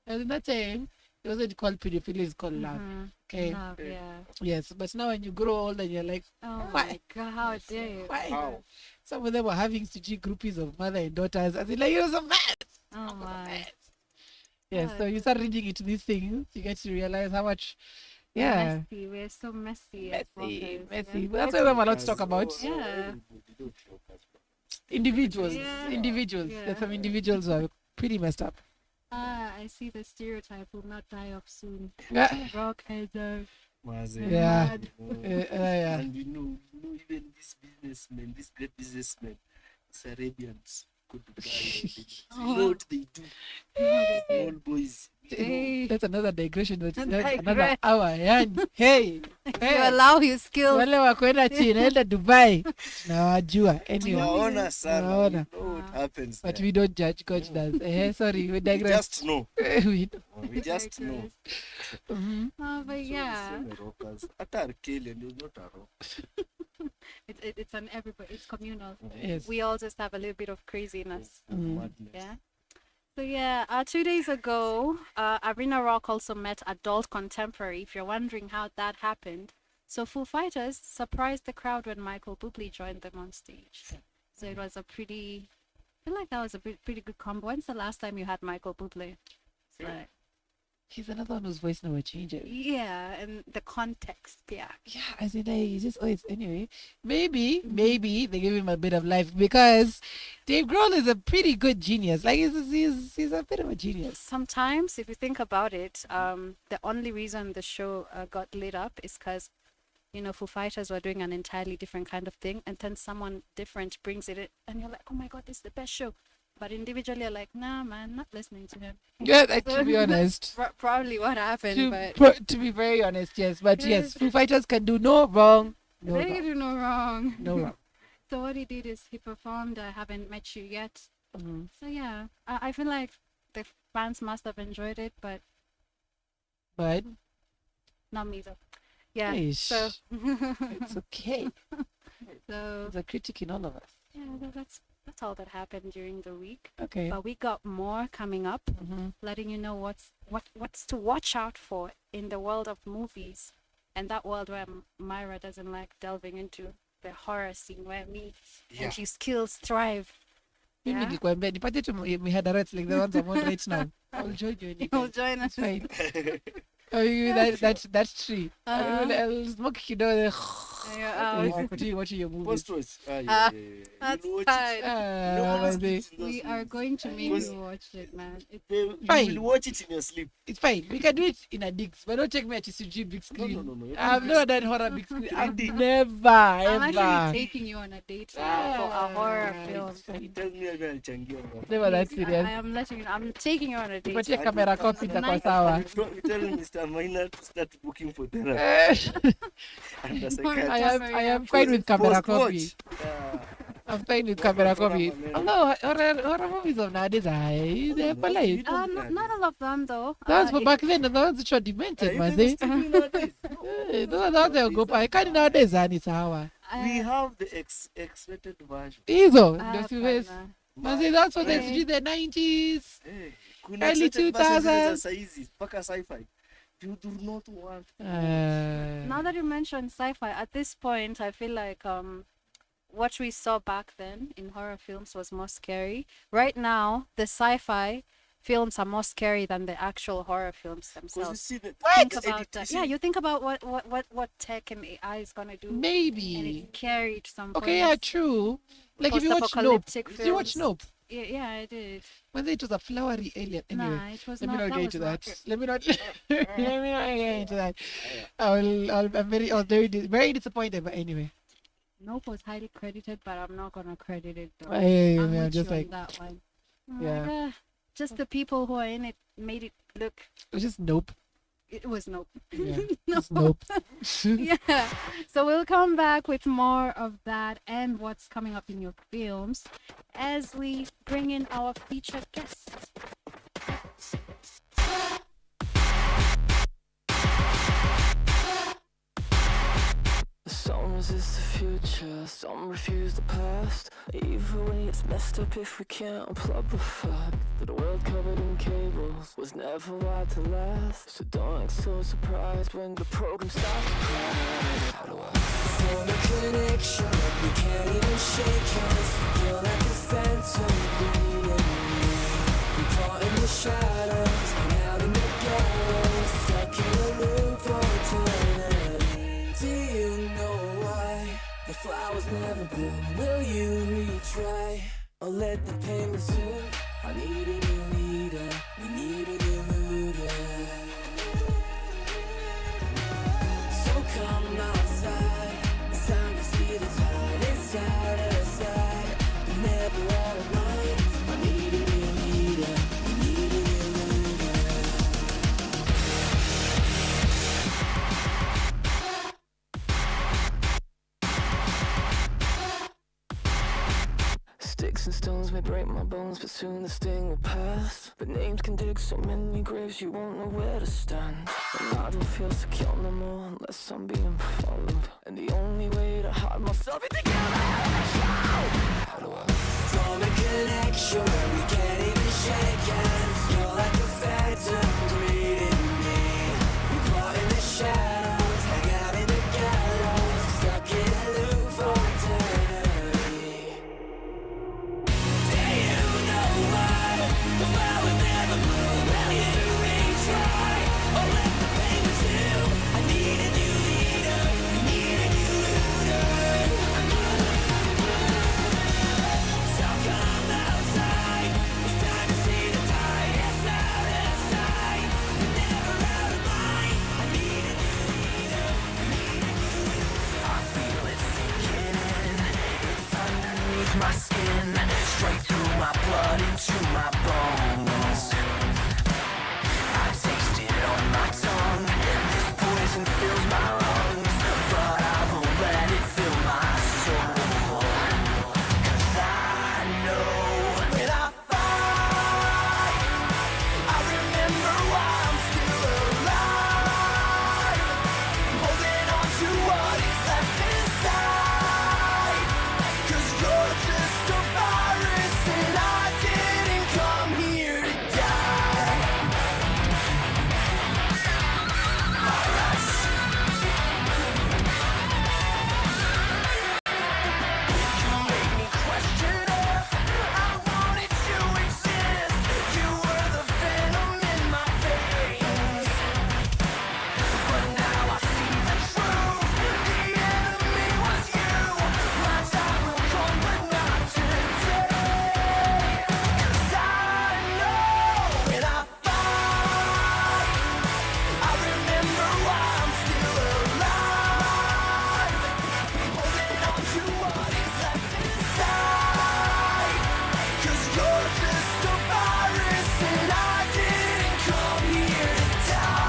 And in that time, it wasn't called pedophilia, it's called love. Okay. Love, yeah. Yes, but now when you grow old and you're like, Oh why? my God, how dare you? Why? How? Some of them were having CG groupies of mother and daughters. I was like, it was a mess. Oh my. Yes, so you start reading into these things, you get to realize how much, yeah, Messy. We're so messy. as messy. rockers, But yeah. that's why we have a lot to talk about. Yeah. Individuals. Yeah. Individuals. Yeah. There's some individuals who are pretty messed up. I see the stereotype will not die off soon. Yeah. Rockheads are Yeah. mad. Yeah. And even this businessman, this great businessman, it's Arabians. Go to Dubai. You know what they do? Small boys. Hey, That's another digression. That's Digress. another hour. Yani. Hey. you Hey. allow your skills. Wale wa kwenda China, enda Dubai. Nawajua. Anyway. Tunaona sana. Tunaona. We know what happens But there. we don't judge. God does. Sorry, we We digress. just know. We don't. We just know. But yeah, So the rockers. Hata R. Kelly, and he's not a rock. it's an everybody. It's communal. Yes. We all just have a little bit of craziness. Madness. Yeah. So yeah, 2 days ago, Arena Rock also met Adult Contemporary. If you're wondering how that happened, so Foo Fighters surprised the crowd when Michael Bublé joined them on stage. So it was I feel like that was a pretty good combo. When's the last time you had Michael Bublé? It's like He's another one whose voice never changes. Yeah, and the context. Yeah. Yeah, as in he's just always anyway. Maybe they give him a bit of life because Dave Grohl is a pretty good genius. Like he's a bit of a genius. Sometimes, if you think about it, the only reason the show got lit up is because, you know, Foo Fighters were doing an entirely different kind of thing, and then someone different brings it in, and you're like, oh my god, this is the best show. But individually, you're like, nah, man, not listening to him. Yeah, like, to be honest. Probably what happened, but To be very honest, yes. But yes, Foo Fighters can do no wrong. No they wrong. do no wrong. No wrong. So what he did is he performed I Haven't Met You Yet. Mhm. So yeah, I feel like the fans must have enjoyed it, but But not me though. Yeah. Eish. So it's okay. so There's a critic in all of us. yeah, that's all that happened during the week. Okay. But we got more coming up, letting you know what's to watch out for in the world of movies, and that world where Myra doesn't like delving into the horror scene where me and Hueskillz thrive. Mimi Yeah. nilikwambia nipate tu mihadarati like the ones I'm on right now. I'll join you. You'll join us. It's fine. Oh, you mean that's tree. I'll smoke kidogo. Continue watching your movies. Post-watch. That's You'll watch fine. it. We are going to make you watch it, man. You Fine. will watch it in your sleep. It's fine. We can do it in a digs, but don't take me at CG big screen. No. I've never done horror big screen. I've Indeed. never, I'm ever. actually taking you on a date for a horror film. It's fine. Tell me I'll changia. Never that I serious. am letting you. I'm taking you on a date. Tupatie kamera copy itakuwa Nice. sawa. You tell Mr. Minor to start booking for therapy. And the I psychiatrist. am fine with camera Post-watch. copy. I'm fine with camera copy. Although horror movies of nowadays, they're polite. Not all of them though. Those for back then, and the ones which were demented, man. Those are the ones that go. I can't nowadays, and it's our. We have the X-rated version. Hizo, Ah, ndio hapana. siwezi. Manze, that's what they did in the 90s. Kuna Early X-rated versions 2000s. za saizi, mpaka sci-fi. You do not want. Now that you mentioned sci-fi, at this point, I feel like what we saw back then in horror films was more scary. Right now, the sci-fi films are more scary than the actual horror films Because you themselves. see the Think things about edit- that. you Yeah, see- you think about what tech and AI is gonna do, and Maybe. it carried some. Okay, yeah, points. true. Like if you watch Nope. Post-apocalyptic Did you watch films. Nope? Yeah, I did. Whether it was a flowery alien. Anyway, Nah, it was let me not. not That get was into not that. good. Let me not. let me not get into that. I was very disappointed. But anyway, Nope was highly credited, but I'm not gonna credit it though. I'm I'm with just you on like, that one. yeah. Just the people who are in it made it look. it's just Nope. It was Nope. Yeah, just Nope. Yeah. So we'll come back with more of that and what's coming up in your films as we bring in our featured guest. Some resist the future, some refuse the past. Either way, it's messed up if we can't unplug the fact that the world covered in cables was never wired to last. So don't act so surprised when the program starts to crash. How do I form a connection that we can't even shake hands? You're like a phantom bleeding me. We caught in the shadows, hung out in the gallows, stuck in a loop for eternity. Do you know why the flowers never bloom? Will you retry or let the pain resume? I need a new leader, we need a new leader. So come outside, it's time to see the tide. It's out of sight, but never out of mind. I need a new leader, we need a new leader. Sticks and stones may break my bones, but soon the sting will pass. But names can dig so many graves, you won't know where to stand. And I don't feel secure no more unless I'm being followed. And the only way to hide myself is to get out of the show. How do I form a connection where we can't even shake hands? You're like a phantom greeting me. We caught in the shadows, hang out in the gallows, stuck in a loop for eternity. Do you know why the flowers never bloom? Will you retry Oh, let the pain consume. I need a new leader. We need a new looter. So come outside. It's time to see the tide. It's out of sight. We're never out of mind. I need a new leader. I feel it sinking in. It's underneath my skin, straight through my blood into my bones. I taste it on my tongue. This poison fills my lungs, but I won't let it fill my soul. 'Cause I know when I fight, I remember why I'm still alive. I'm holding on to what is left inside. 'Cause you're just a virus and I didn't come here to die. Virus. You made me question if I wanted to exist. You were the venom in my veins. But now I see the truth. The enemy was you. My time will come, but not today. 'Cause I know when I fight, I remember why I'm still alive. Holding on to what is left inside. 'Cause you're just a virus and I didn't come here to die.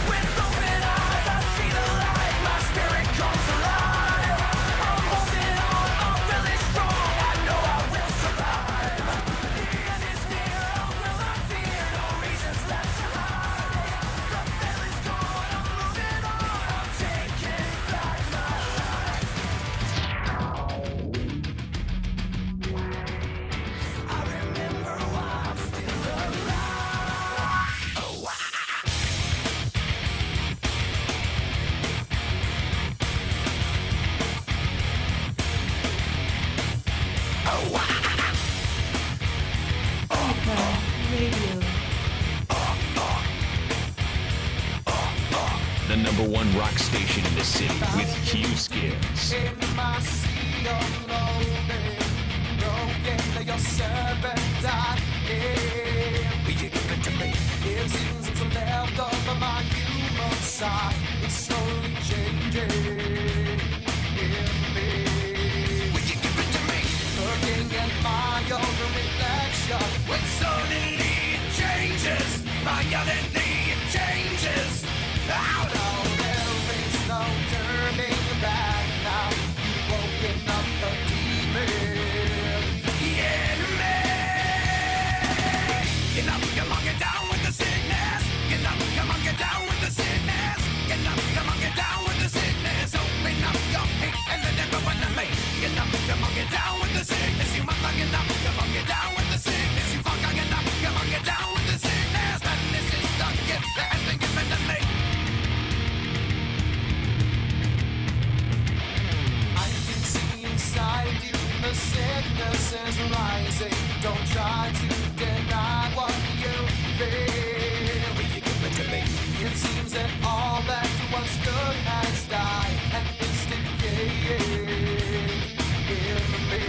With open eyes, I see the light. My spirit comes alive. I'm holding on, I'm really strong. I know I will survive. The end is near, I will not fear. No reasons left to hide. The veil is gone, I'm moving on. I'm taking back my life. I remember why I'm still alive. Oh, wow. Radio. The number one rock station in the city with Hueskillz. In my sea of lonely, broken, your servant died. Will you give it to me? It seems it's left over my human side. It's slowly changing in me. Will you give it to me? Looking at my own reflection, when suddenly it changes, violently it changes. Out of there is no turning back now. You've woken up the demon. Yeah, man. Get up, come on, get down with the sickness. Get up, come on, get down with the sickness. Get up, come on, get down with the sickness. Open up your hate and let everyone to me. Get up, come on, get down with the sickness. You must get up, come on, get down with the sickness. You fuck, get up, come on, get down with the sickness. And this is the gift that has been given to me. I can see inside you the sickness is rising. Don't try to deny what you feel. Will you give it to me? It seems that all that was good has died and is decaying in me.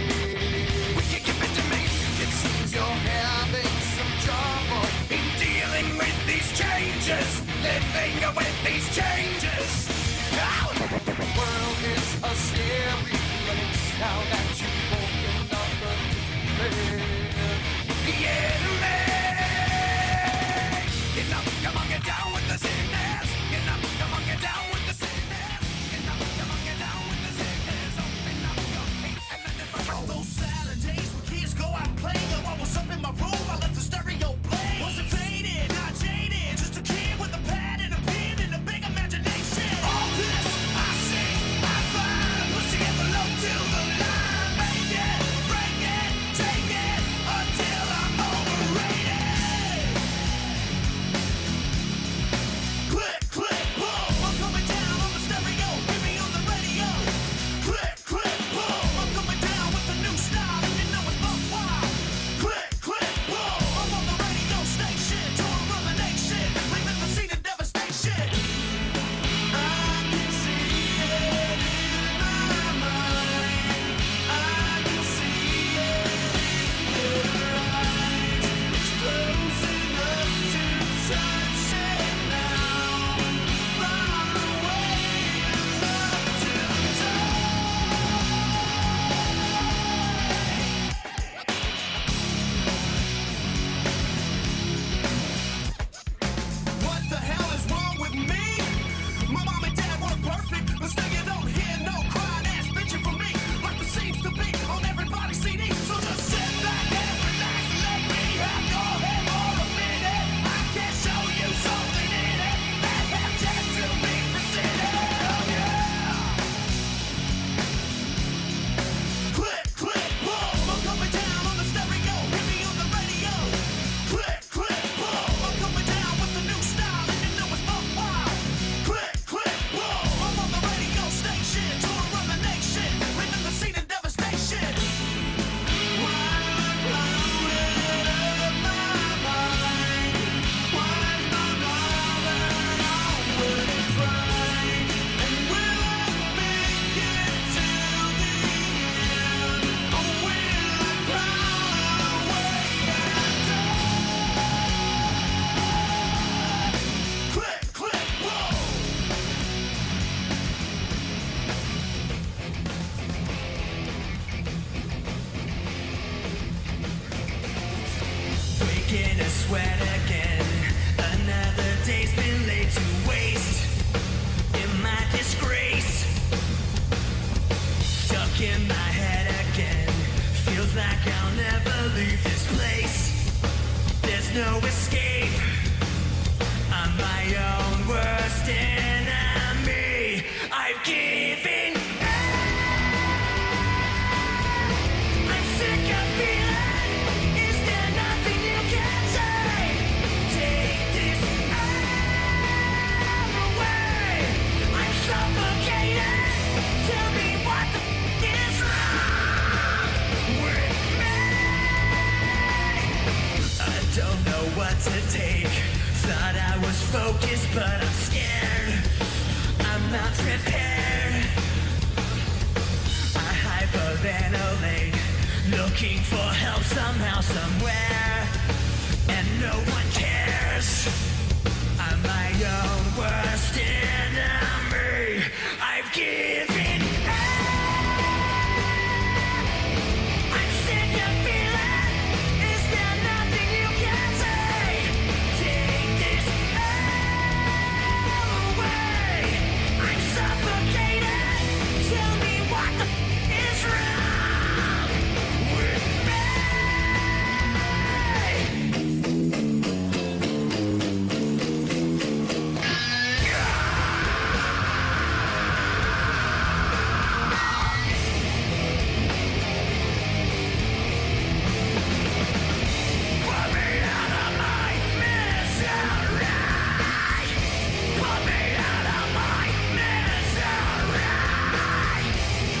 Will you give it to me? It seems you're having some trouble in dealing with these changes, living with these changes. Ow! The world is a scary place now that you've woken up the demon. Yeah, man. Get up, come on, get down with the sickness. Get up, come on, get down with the sickness. Get up, come on, get down with the sickness. Open up your hate and let it burn. All those Saturdays when kids go out and play, yo, I was up in my room, I let the stereo play. Wasn't faded, not jaded, just a kid with a pad and a pen and a big imagination. All this I see, I find, pushing it below to the line. breaking a sweat again. Another day's been laid to waste in my disgrace. Stuck in my head again. Feels like I'll never leave this place. There's no escape. I'm my own worst enemy. I've given up. I'm sick of feeling. Is there nothing you can say? Take this all away. I'm suffocating. Tell me what the is wrong with me. I don't know what to take. Thought I was focused, but I'm scared. I'm not prepared. I hyperventilate, looking for help somehow, somewhere, and no one cares. I'm my own worst enemy. I've given up. I'm sick of feeling. Is there nothing you can say? Take this all away. I'm suffocating. Tell me what the is wrong with me. Put me out of my misery. Put me out of my misery.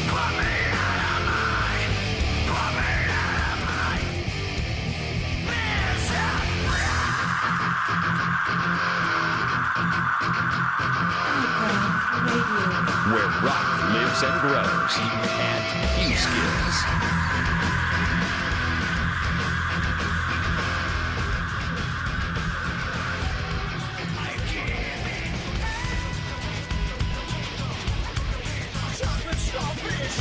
Put me out of my Where rock lives and grows. And Hueskillz. Chocolate starfish.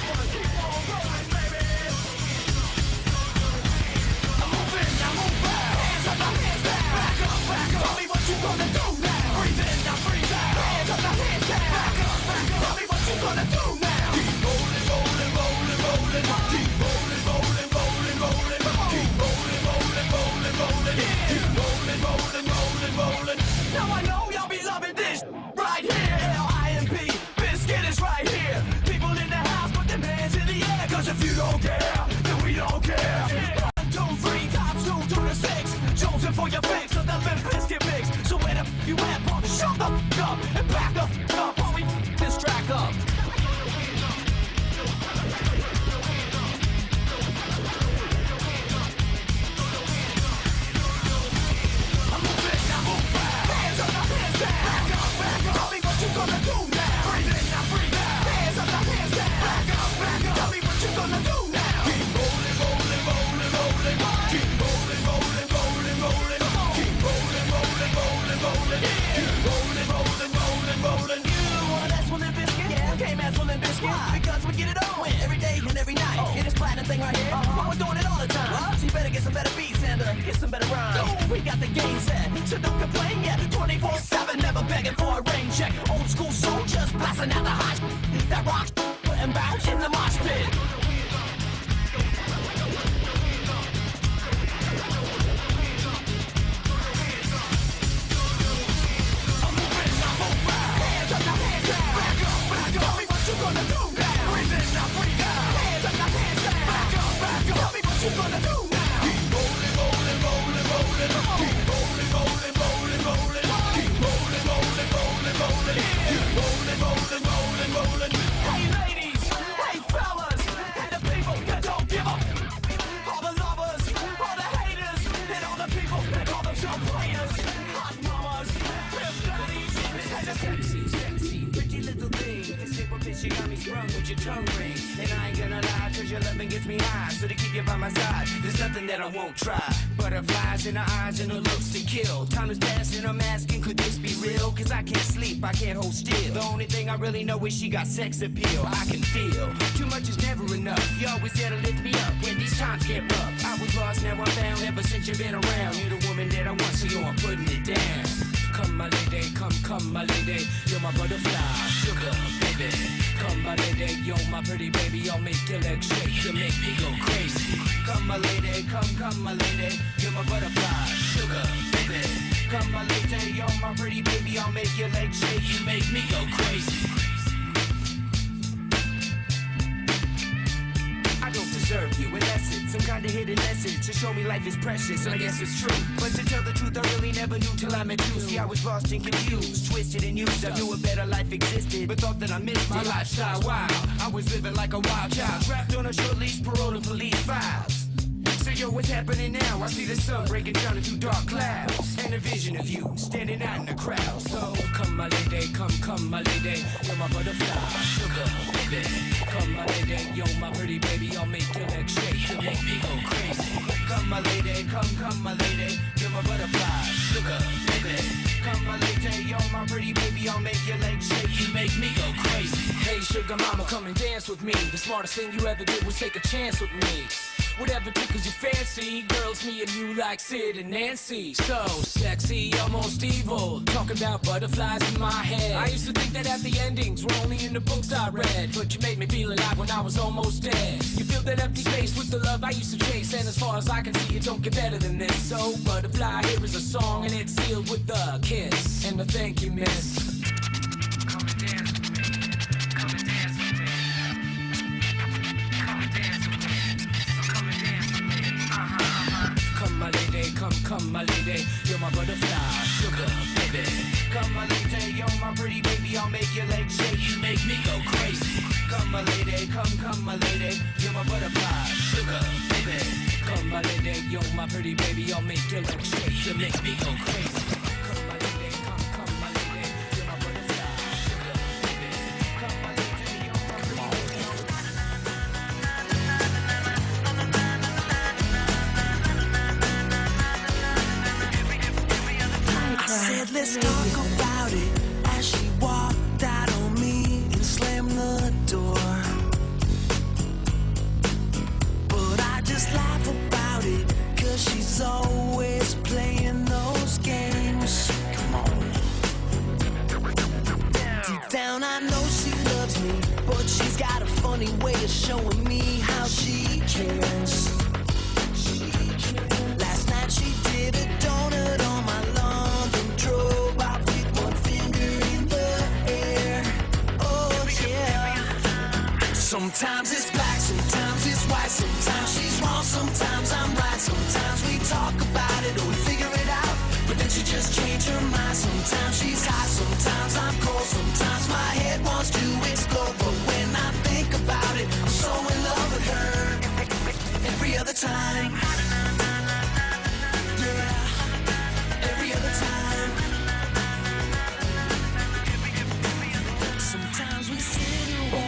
Wanna keep on rolling, baby. I'm moving, hands up, hands down. Back up, tell me what you gonna do now. Breathe in, now breathe out. Hands up, hands down. Back up, tell me what you gonna do now. Keep rolling, rolling, rolling, rolling. Keep rolling, rolling, rolling, rolling. Keep rolling, rolling, rolling, rolling. Keep rolling, rolling, rolling, rolling. Now I know y'all be loving this right here. L-I-M-P, Biscuit is right here. People in the house, put them hands in the air. Cause if you don't care, then we don't care. 1, 2, 3, times 2 to the 6. Jonesing for your fix of the Limp Biscuit mix. So where the you at, punk? Shut the up and back up while we this track up. I'm moving, now move back. Hands up, now hands down. Back up, tell me what you gonna do now. Breathe in, now breathe out. Hands up, now hands down. Back up, tell me what you gonna do now. Keep rolling, rolling, rolling, rolling. Keep rolling, rolling, rolling, rolling. Keep rolling, rolling, rolling, rolling. Keep rolling, rolling, rolling, rolling. You that's one Limp Biscuit? Yeah, okay, man's one Limp Biscuit. Because we get it on every day and every night. It is platinum thing right here. But we're doing it all the time. So you better get some better beats and get some better rhymes. We got the game set, so don't complain yet. 24/7, never begging for a rain check. Old school soldiers blasting out the hot that rock and bounce in the mosh pit. I'm moving, now move back. Hands up, now hands down. Back up, tell me what you gonna do now. Breathe in, now breathe out. Hands up, now hands down. Back up, tell me what you gonna do now. Keep rolling, rolling, rolling, rolling. Keep rolling, rolling, rolling, rolling. Keep rolling, rolling, rolling, rolling. Keep rolling, rolling, rolling, rolling. Hey ladies, hey fellas, She got me sprung with your tongue ring. And I ain't gonna lie, cause your loving gets me high. So to keep you by my side, there's nothing that I won't try. Butterflies in her eyes and her looks to kill. Time is passing, I'm asking, could this be real? Cause I can't sleep, I can't hold still. The only thing I really know is she got sex appeal. I can feel too much is never enough. You always there to lift me up when these times get rough. I was lost, now I'm found. Ever since you've been around, you're the woman that I want, so yo, I'm putting it down. Come my lady, come my lady, you're my butterfly, sugar baby. Come my lady, you're my pretty baby, I'll make your legs shake, you make me go crazy. Come my lady, come my lady, you're my butterfly, sugar baby. Come my lady, you're my pretty baby, I'll make your legs shake, you make me go crazy. I don't deserve you, unless it's some kind of hidden message to show me life is precious, and I guess it's true. But to tell the truth, I really never knew till I met you. See, I was lost and confused, twisted and used. I knew a better life existed, but thought that I missed my lifestyle wild. I was living like a wild child, trapped on a short leash, parole to police files. So yo, what's happening now? I see the sun breaking down into dark clouds, and a vision of you standing out in the crowd. So come my lady, come my lady, you're my butterfly, sugar baby. Come my lady, you're my pretty baby, I'll make your legs shake, you make me go crazy. Come my lady, come my lady, you're my butterfly, sugar baby. Come my lady, you're my pretty baby, I'll make your legs shake, you make me go crazy. Hey sugar mama, come and dance with me. The smartest thing you ever did was take a chance with me. Whatever tickles your fancy, girls, me and you like Sid and Nancy. So sexy, almost evil, talking about butterflies in my head. I used to think that happy endings were only in the books I read, but you made me feel alive when I was almost dead. You filled that empty space with the love I used to chase, and as far as I can see, it don't get better than this. So butterfly, here is a song, and it's sealed with a kiss and a thank you, miss. Come and dance with me. Come and dance with me. Come and dance with me. Come my lady, come my lady, you're my butterfly, sugar baby. Come my lady, you're my pretty baby, I'll make your legs shake, you make me go crazy. Come my lady, come my lady, you're my butterfly, sugar baby. Come my lady, you're my pretty baby, I'll make your legs shake, you make me go crazy. Come my lady, come my lady, you're my butterfly, sugar baby. Come my lady, you're my pretty baby. I said let's talk about it as she walked out on me and slammed the door. But I just laugh about it, cause she's always playing those games. Come on. Deep down I know she loves me, but she's got a funny way of showing me how she cares. Last night she did a donut on my lawn, then drove out with one finger in the air. Oh yeah. Sometimes it's black, sometimes it's white, sometimes she's wrong, sometimes I'm right. Sometimes we talk about it or we figure it out, but then she just changed her mind. Sometimes she's hot, sometimes I'm cold, sometimes my head wants to explode. But when I think about it, I'm so in love with her every other time. Yeah, every other time. Sometimes we sit and walk,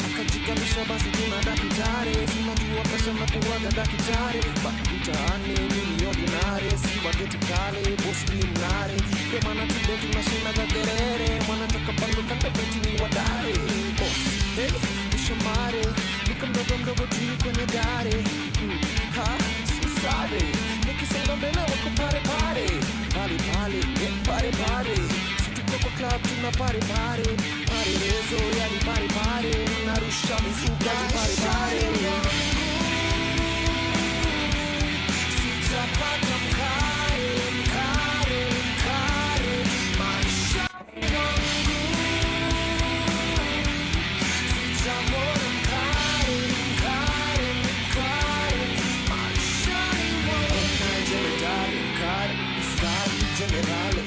akajikalisha basi tuna daktari, tunajua kesho na kuwaga daktari, bakutane mimi ordinary, si wageti kale, boss binary, kwa maana tude tunashinda gagerere, mwana toka pale kata beti ni wadare, boss, hey, ushamare, nika mdogo chini kwenye gari, ha, si sabe, nikisonga mbele wako pare, yeah, pare, kwa club tuna pare rezo yani pare narusha mizuka pare sitapata mkare maisha yangu sitamona mkare maisha yangu generale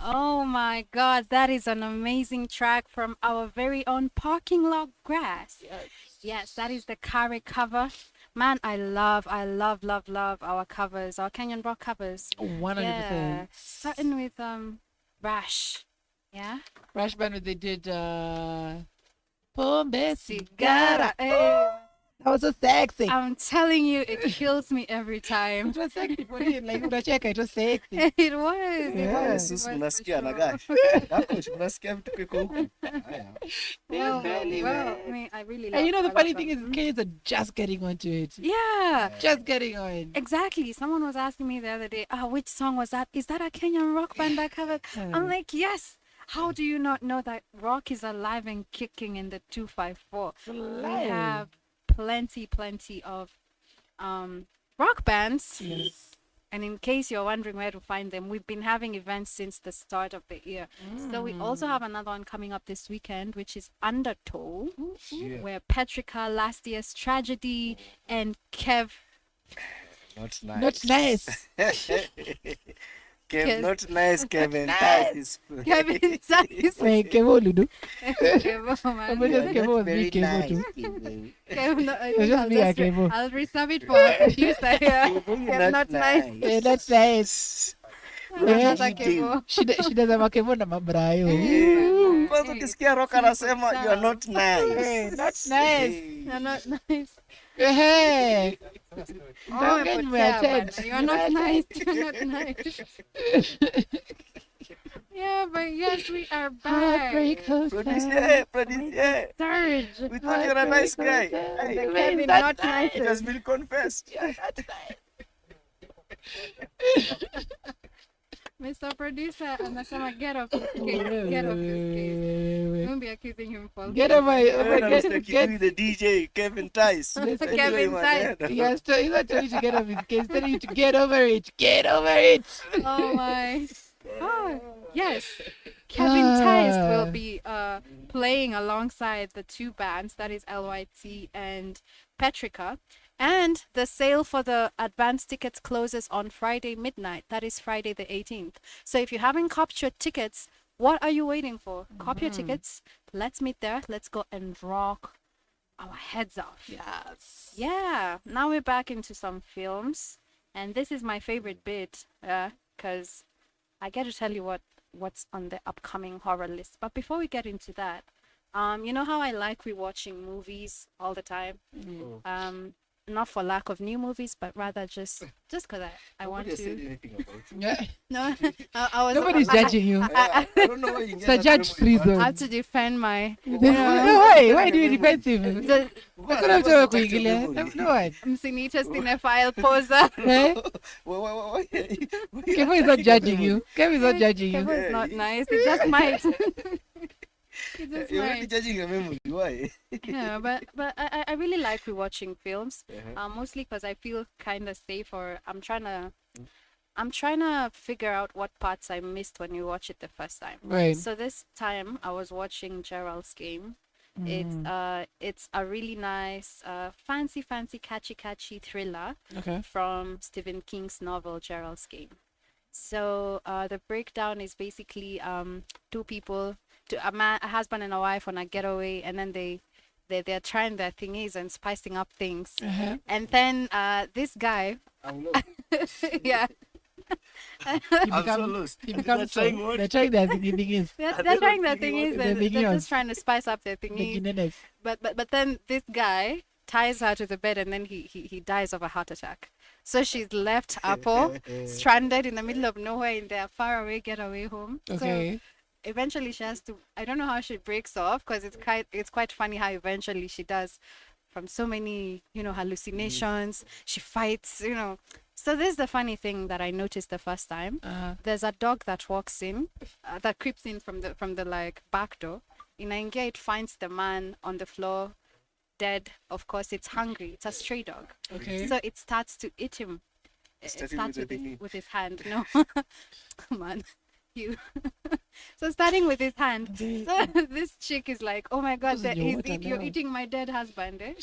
Oh my my God, that is an amazing track from our very own Parking Lot Grass. Yes, that is the Kare cover. Man, I love our covers, our Kenyan rock covers. 100%. Yeah, starting with Rash. Yeah. Rash Band, they did Pombe Cigara. Cigara. That was so sexy. I'm telling you, it kills me every time. It was sexy for you. Like, unacheka, it was sexy. It was. Yeah. Sus mnasikia na gash. Hapo mnasikia vitu kiko huku. Haya. Well, Really, well, man. I mean, I really love And you know, the all funny of thing is, them. kids are just getting onto it. Yeah. Just getting on. Exactly. Someone was asking me the other day, which song was that? Is that a Kenyan rock band that covered? I'm like, yes. How do you not know that rock is alive and kicking in the 254? We alive. have plenty of rock bands. Yes. And in case you're wondering where to find them, we've been having events since the start of the year. So we also have another one coming up this weekend, which is Undertow, where Petrica, Last Year's Tragedy, and Kev. Not nice. Not nice. Kev, not nice, Kevin. Kevin Tice. Hey, Kevo Ludu. Kevo, man. I'm just Kevo was Very me, Kevo nice, too. Kevo. Kev, no, I It's think just I'll me, just Kevo. I'll reserve it for our producer here. Kev, not nice. Yeah, that's nice. Another Kevo. She does have a Kevo na mabrayo. Kwanza ukisikia rock anasema you are not nice. Hey, not nice. You're not nice. Hey. Oh, Don't get but me yeah, attached. man, you're not nice. You're not nice. Yeah, but yes, we are back. Heartbreak Producer, Hotel. Surge. we thought you're a nice guy. And the Hey, Kevin, That's not nice. it has been confessed. Mr. Producer, anasema get off his case. Get off his case. Don't be accusing him falsely. Get over When I was get, like, get, you the DJ, Kevin Tice. Kevin Tice. He's not telling you to get off his case. He's telling you to get over it. Get over it. Oh my. Oh, yes. Kevin Tice will be playing alongside the two bands, that is LYT and Petrica. And the sale for the advance tickets closes on Friday midnight. That is Friday the 18th. So if you haven't copped your tickets, what are you waiting for? Cop your tickets. Let's meet there. Let's go and rock our heads off. Yes. Yeah. Now we're back into some films. And this is my favorite bit because I get to tell you what's on the upcoming horror list. But before we get into that, you know how I like rewatching movies all the time? Not for lack of new movies, but rather just because I want Nobody has said to. anything about it. Yeah. No, I was. Nobody's judging you. I don't know why you It's get a that judge-free memory, zone. I have to defend my. No, why do you defend him? The but- Hakuna mtu wa What's the kuingilia. memory? No one. Msinita cinephile poser. Eh? Why- Kevo is not judging you. Kevo is not judging you. Kevo is not nice. It just might. It just You're already might. judging your memory. Why? Yeah, but I really like rewatching films. Uh-huh. Mostly because I feel kind of safe, or I'm trying to figure out what parts I missed when you watch it the first time. Right. So this time I was watching Gerald's Game. It's a really nice, fancy, catchy thriller Okay. from Stephen King's novel Gerald's Game. So the breakdown is basically two people, a husband and a wife on a getaway, and then they're trying their thingies and spicing up things. Uh-huh. And then this guy, I'm lost. yeah, I'm so lost. He They're becomes trying what? They're trying their thingies. they're trying their thingies The and they're beginners. just trying to spice up their The thingies. Guineas. But then this guy ties her to the bed and then he dies of a heart attack. So she's left Apple stranded in the middle of nowhere in their faraway getaway home. Okay. So eventually she has to, I don't know how she breaks off because it's quite funny how eventually she does, from so many, hallucinations. She fights, So this is the funny thing that I noticed the first time. There's a dog that walks in, that creeps in from the like back door. In India, it finds the man on the floor, dead. Of course, it's hungry. It's a stray dog. Okay. So it starts to eat him. It Starting starts with the with thingy. with his hand. No, come on, you. So starting with his hand. So this chick is like, "Oh my God, This is your water you're now. eating my dead husband." Eh?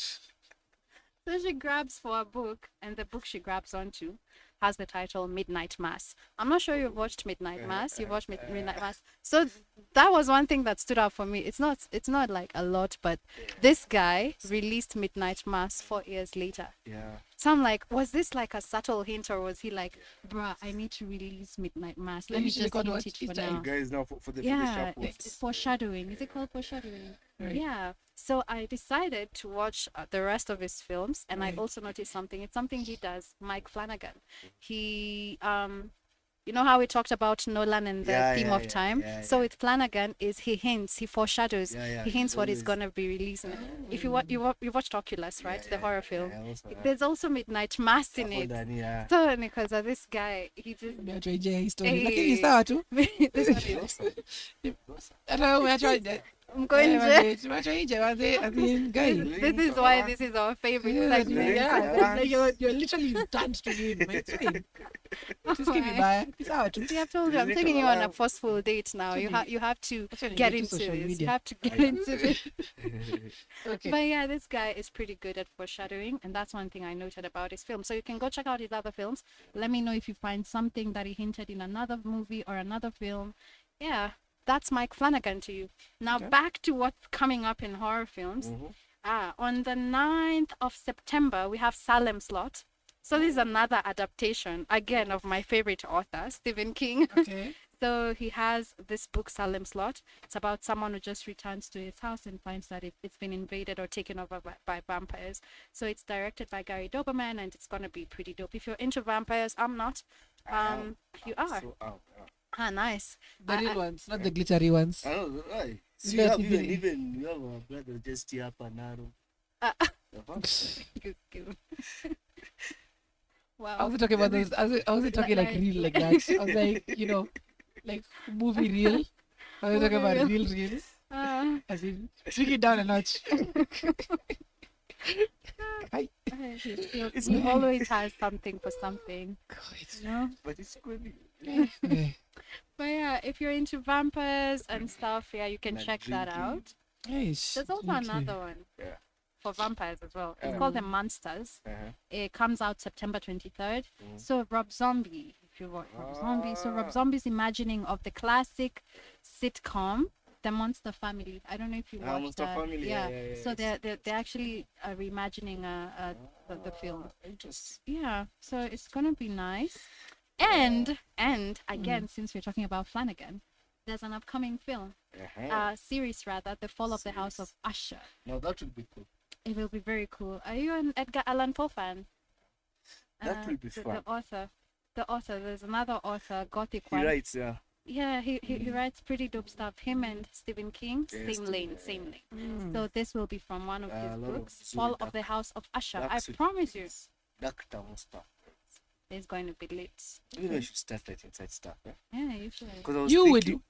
So she grabs for a book, and the book she grabs onto has the title Midnight Mass. I'm not sure you've watched Midnight Mass. You've watched Midnight Mass. So that was one thing that stood out for me. It's not like a lot, but this guy released Midnight Mass 4 years later. Yeah. So I'm like, was this like a subtle hint, or was he like, bruh, I need to release Midnight Mass. Let me usually just called hint what? it for Easter now. egg. Guys, now for the Yeah, sharp it's ones. foreshadowing. Is it called foreshadowing? Right. Yeah. So I decided to watch the rest of his films, and I also noticed something. It's something he does, Mike Flanagan. He, you know how we talked about Nolan and the theme of time? So with Flanagan, he hints, he foreshadows, he hints what is gonna be released. If you you watched Oculus, right? The horror film. There's also Midnight Mass in it. Yeah. So because of this guy, he just Umeachwa nje ya story. Hey. Lakini sawa tu. this one is Hata umeachwa nje. Mgonje. Umeachwa nje wazee, as in, guys. This is why this is our favorite segment. Yeah, you're literally stunned to him. It's fine. Just keep it by. It's sawa tu. See, I've told you, I'm taking you on a forceful date now. You have to Actually, get go to into social this. You media. have to get into this. Okay. But yeah, this guy is pretty good at foreshadowing, and that's one thing I noted about his film. So you can go check out his other films. Let me know if you find something that he hinted in another movie or another film. Yeah, that's Mike Flanagan to you. Now back to what's coming up in horror films. On the 9th of September, we have Salem Slot. So this is another adaptation, again, of my favorite author, Stephen King. Okay. So he has this book, Salem Slot. It's about someone who just returns to his house and finds that it's been invaded or taken over by vampires. So it's directed by Gary Doberman, and it's going to be pretty dope. If you're into vampires, I'm not. You are. So, Ah, nice. The real ones, not the glittery ones. I don't know. Right. So Let you have it be. even you have a brother just here up and narrow. Wow. I wasn't talking about those. I wasn't talking like real like that. I was like, like movie real. I was talking about real reels. As in, take it down a notch. He always has something for something. You know? But it's good. But yeah, if you're into vampires and stuff, yeah, you can Like check that drinking. out. Nice. There's also another one Yeah. for vampires as well. It's called The Monsters. Uh-huh. It comes out September 23rd. So Rob Zombie, if you watch Rob Zombie, so Rob Zombie's imagining of the classic sitcom, The Monster Family. I don't know if you watched Monster that. Family, yeah, So they're actually reimagining the film. Interesting. Yeah, so it's gonna be nice. And again, since we're talking about Flanagan, there's an upcoming film, series rather, The Fall of the House of Usher. Now that would be cool. It will be very cool. Are you an Edgar Allan Poe fan? That will be the fun. The author. There's another author, Gothic He one. writes, yeah. Yeah, he writes pretty dope stuff. Him and Stephen King, Yeah, same lane. So this will be from one of A his lot of books, Zulu Fall dark- of the House of Usher. dark I sweet promise you, Dr. Musta. it's going to be lit. Even though I should start writing inside stuff, yeah? Yeah, you should. Because I was You would thinking,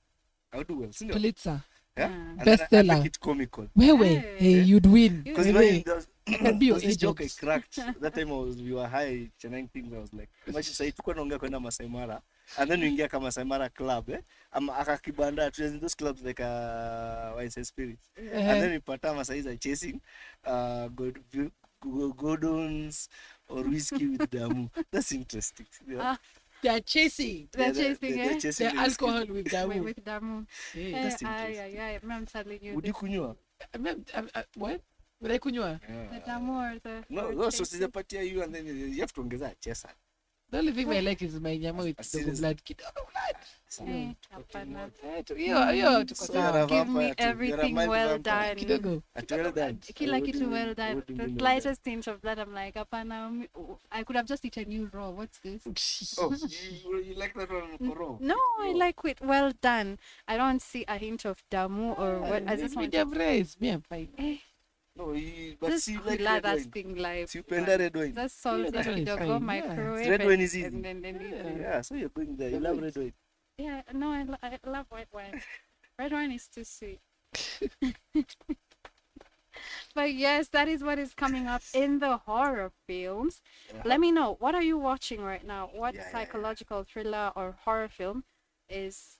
I would do well. See, no? Pulitzer. Yeah? Yeah. And then I Bestseller. make it comical. Hey, you'd win. Because Hey, there was, can be your this joke I agent. cracked. That time we were high chanting things. I was like, imagine say tuko naongea kwenda Masai Mara, and then we ingia kama Masai Mara club, akakibanda tu in those clubs like Wines and Spirits. And then we pata Masais are chasing Gordons or whiskey with Damu. That's interesting. Yeah. They're chasing. They're chasing, they're eh? chasing They're the whiskey. alcohol with Damu. With Damu. Hey, that's Yeah, I'm telling you. Would you kunywa? What? Would I kunywa? The Damu or the... No, so sijapatia you and then you have to ongeza chesa. The only thing I like is my nyama with double blood. Kidogo blood. Eh, hapana. Hiyo tuko So sawa. you're a Give me vampire too. You're a everything mild well vampire. done. Kidogo. Well done. Kila What do kitu you well mean? done. What do you The mean well slightest tinge of blood, I'm like, hapana, I could have just eaten you raw. What's this? done? Oh, you like that one for raw? No, I like it well done. I don't see a hint of Damu or what. I just want Medium rice. Me, I'm fine. No, but just see, you like kula red that wine. thing live. So you penda red wine. Just salt it that one is kidogo, fine, yeah. microwave. Red wine and- is easy. and then eat it. Yeah, so you're going there. You love red wine. Yeah, no, I love white wine. Red wine is too sweet. But yes, that is what is coming up in the horror films. Let me know, what are you watching right now? What psychological thriller or horror film is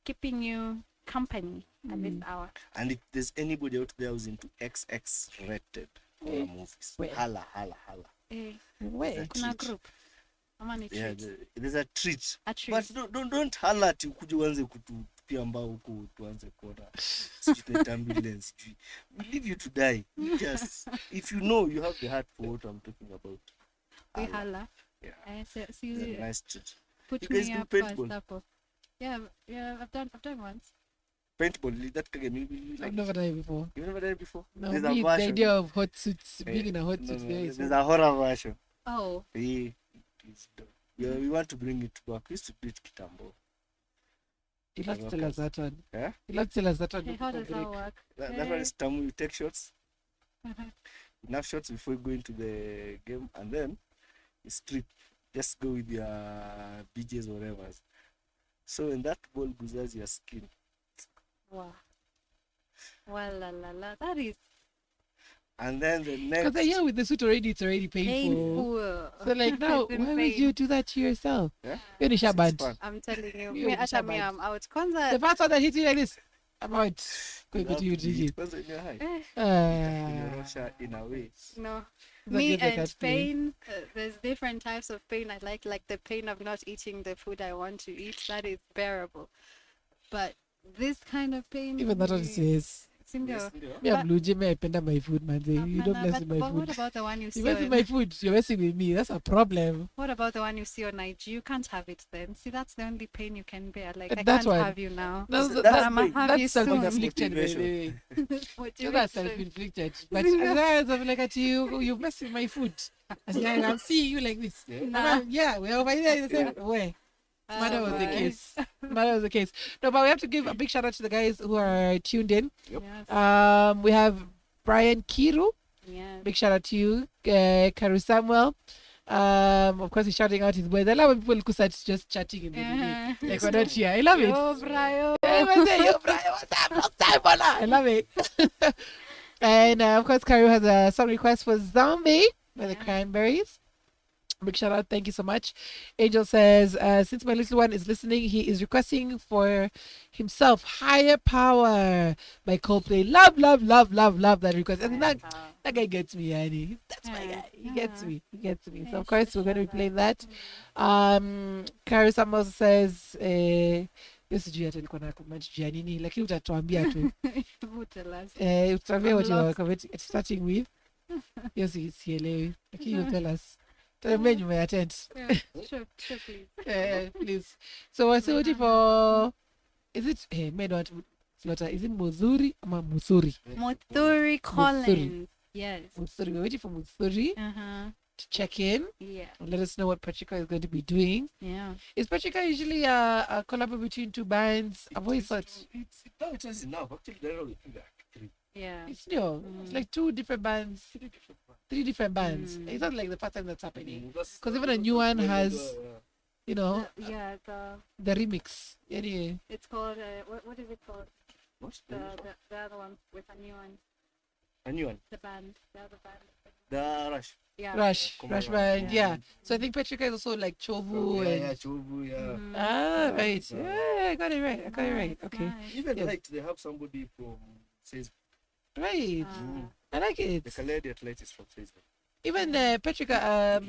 keeping you company at this hour? And if there's anybody out there who's into XX rated horror movies, Wait. holla. Eh, Wait. kuna group. Ama ni Yeah, treat. there's a treat. A treat. But don't holler ati ukuje uanze kutupia mbao huko tuanze kuona. Sijui tunaita ambulance, sijui. We leave you to die. You just, if you know you have the heart for what I'm talking about. We holler. holla. Yeah. So It's a nice treat. put You guys me do up for a paintball? supper. Yeah, I've done once. Paintball, that game you I've like. never done it before. You've never done it before? No, There's me, a the version. idea of hot suits, Eh, being in a hot no, suit no, there is there's a horror version. Oh, Yeah, it's dope. Yeah, we want to bring it back. We used to do it Kitambo. You'll have to tell us that one. Yeah? You'll have to tell us that one. hey, before how does break. that work? That one is Tamu. You take shots, Mhm. enough shots before you go into the game, and then you strip. Just go with your BJs or whatever. So when that ball goes your skin, Wow. Well, la. That is and then the Because next. yeah, with the suit already, it's already painful. painful. So like now, It's why would insane. you do that to yourself? Yeah? You're in a It's shabad. fun. I'm telling you. You Me, will be Asha, me, shabad. I'm out. The Kwanza, first one that hits you like this, I'm out. Going You have to you, to be- Gigi. because when you're high, eh, in Ah. Russia, in a way. no. That Me gives like and that feeling. pain, there's different types of pain I like the pain of not eating the food I want to eat. That is bearable. But this kind of pain, Even that one says, Sindio. me I'm blue Jimmy, I penda my food, man. You don't mess with my But what food. about the one you see You mess with on, my food, you're messing with me. That's a problem. what about the one you see on IG? You can't have it then. See, that's the only pain you can bear. Like, And I that can't one- have you now. That's, That's that's, I'ma have you that's soon. self-inflicted, by the Motivation. way. Motivation. That's self-inflicted. But as I'm like, at you mess with my food. I'm seeing you like this. Nah. Yeah, we're over there in the same way. That was the boy. case. That was the case. No, but we have to give a big shout out to the guys who are tuned in. Yes. We have Brian Kiru. Yes. Big shout out to you, Karu Samuel. Of course, he's shouting out his boys. I love when people who start just chatting in the beginning. Like we're not here. I love it. Yo, Brian. Hey, what's up, yo, Brian? What's up? Long time, Bola. I love it. And of course, Karu has a song request for Zombie by the Cranberries. Big shout out. Thank you so much. Angel says, since my little one is listening, he is requesting for himself Higher Power by Coldplay. Love that request. And that guy gets me, Annie. That's my guy. He gets me. So, of course, we're going to be playing that. Karu Samuel says, hiyo sijui hata nilikuwa na comment juu ya nini, lakini utatuambia tu. Tell us. Utatuambia what you I'm are lost. commenting, starting with. Hiyo sielewi, lakini you tell us. Tuambie nyuma ya tent. Yeah, sure, please. Please. So we're still waiting for, is it, hey, me don't slaughter, is it Muzuri or Musuri? Mothuri Collins. Yes. Musuri. We're waiting for Musuri to check in Yeah. and let us know what Patricia is going to be doing. Yeah. Is Patricia usually a collab between two bands? I've always thought No, it was enough. Actually, they're only like three. Yeah. it's new. It's like two different bands, three different bands. It's not like the first time that's happening. Because even a new one has, you know, Yeah, the remix. Yeah. it's called, what is it called? What? The other one with a new one. A new one. The other band. The Rush. Yeah. Rush Come on, band, yeah. Yeah. So I think Patricia is also like Chovu Yeah, and yeah, Chobu, yeah. ah, right. Yeah, I got it right. Okay, Nice. Even Yes. like they have somebody from Facebook. right. I like it. The Kaledi Athlete is from Facebook. Even Patricia,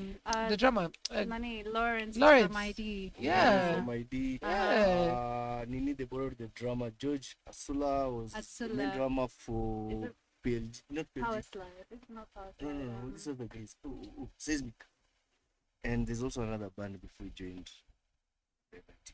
the drummer, Nani, Lawrence. Lawrence. From ID. yeah. From ID. Yeah. Nini, they borrowed the drummer. George Asula was the main Asula. drummer Is for it PLG. Not Power PLG. Slide. It's not Power No, Slide. these are the guys. Seismic. And there's also another band before he joined.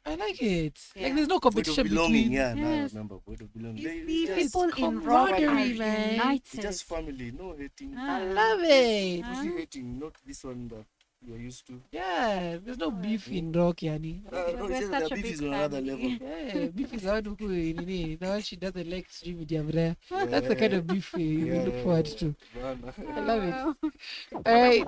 I like it. Yeah. Like there's no Void of competition Belonging, between. yeah, now I Yes. remember Void of Belonging. You They- see it's just- people in rock are camaraderie, man. it's united. just family, no hating. Ah. I love it. Mostly hating, not this one that you're used to. Yeah, there's no beef in rock, yani. No, it's We're just such the a beef big is on another family. level. Yeah, beef is out huku nini. The one she doesn't like stream medium rare. Yeah, That's the kind of beef we yeah, look forward yeah, to. man. I love it. All right.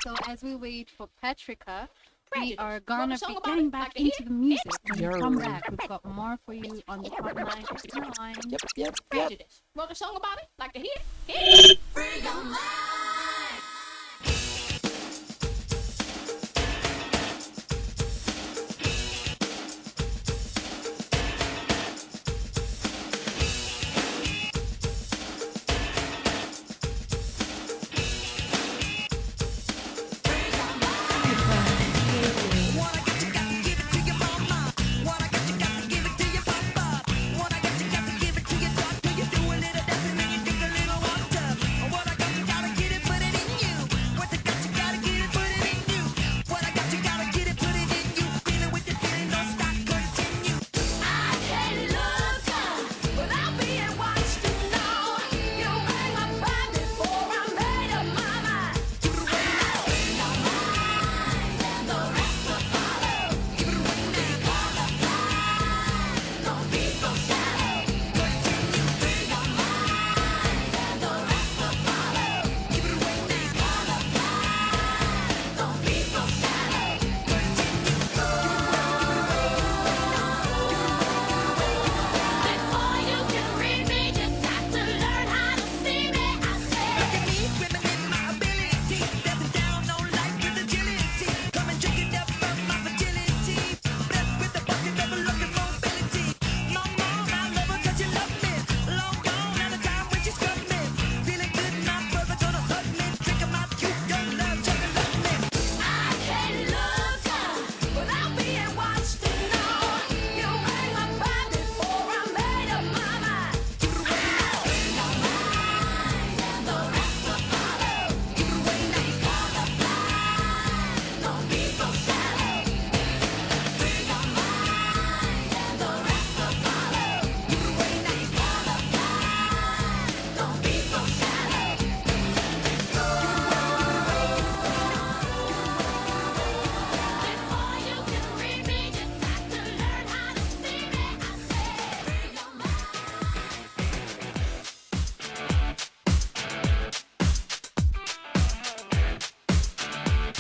So as we wait for Patricia, we are gonna be getting back into the music. When we come back, we've got more for you on the front line. Yep. Prejudice. Wrote a song about it? Like to hear? Hit it.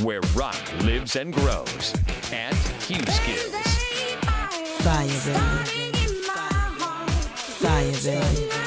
where rock lives and grows. At Hueskillz. Fire, baby. Fire, baby.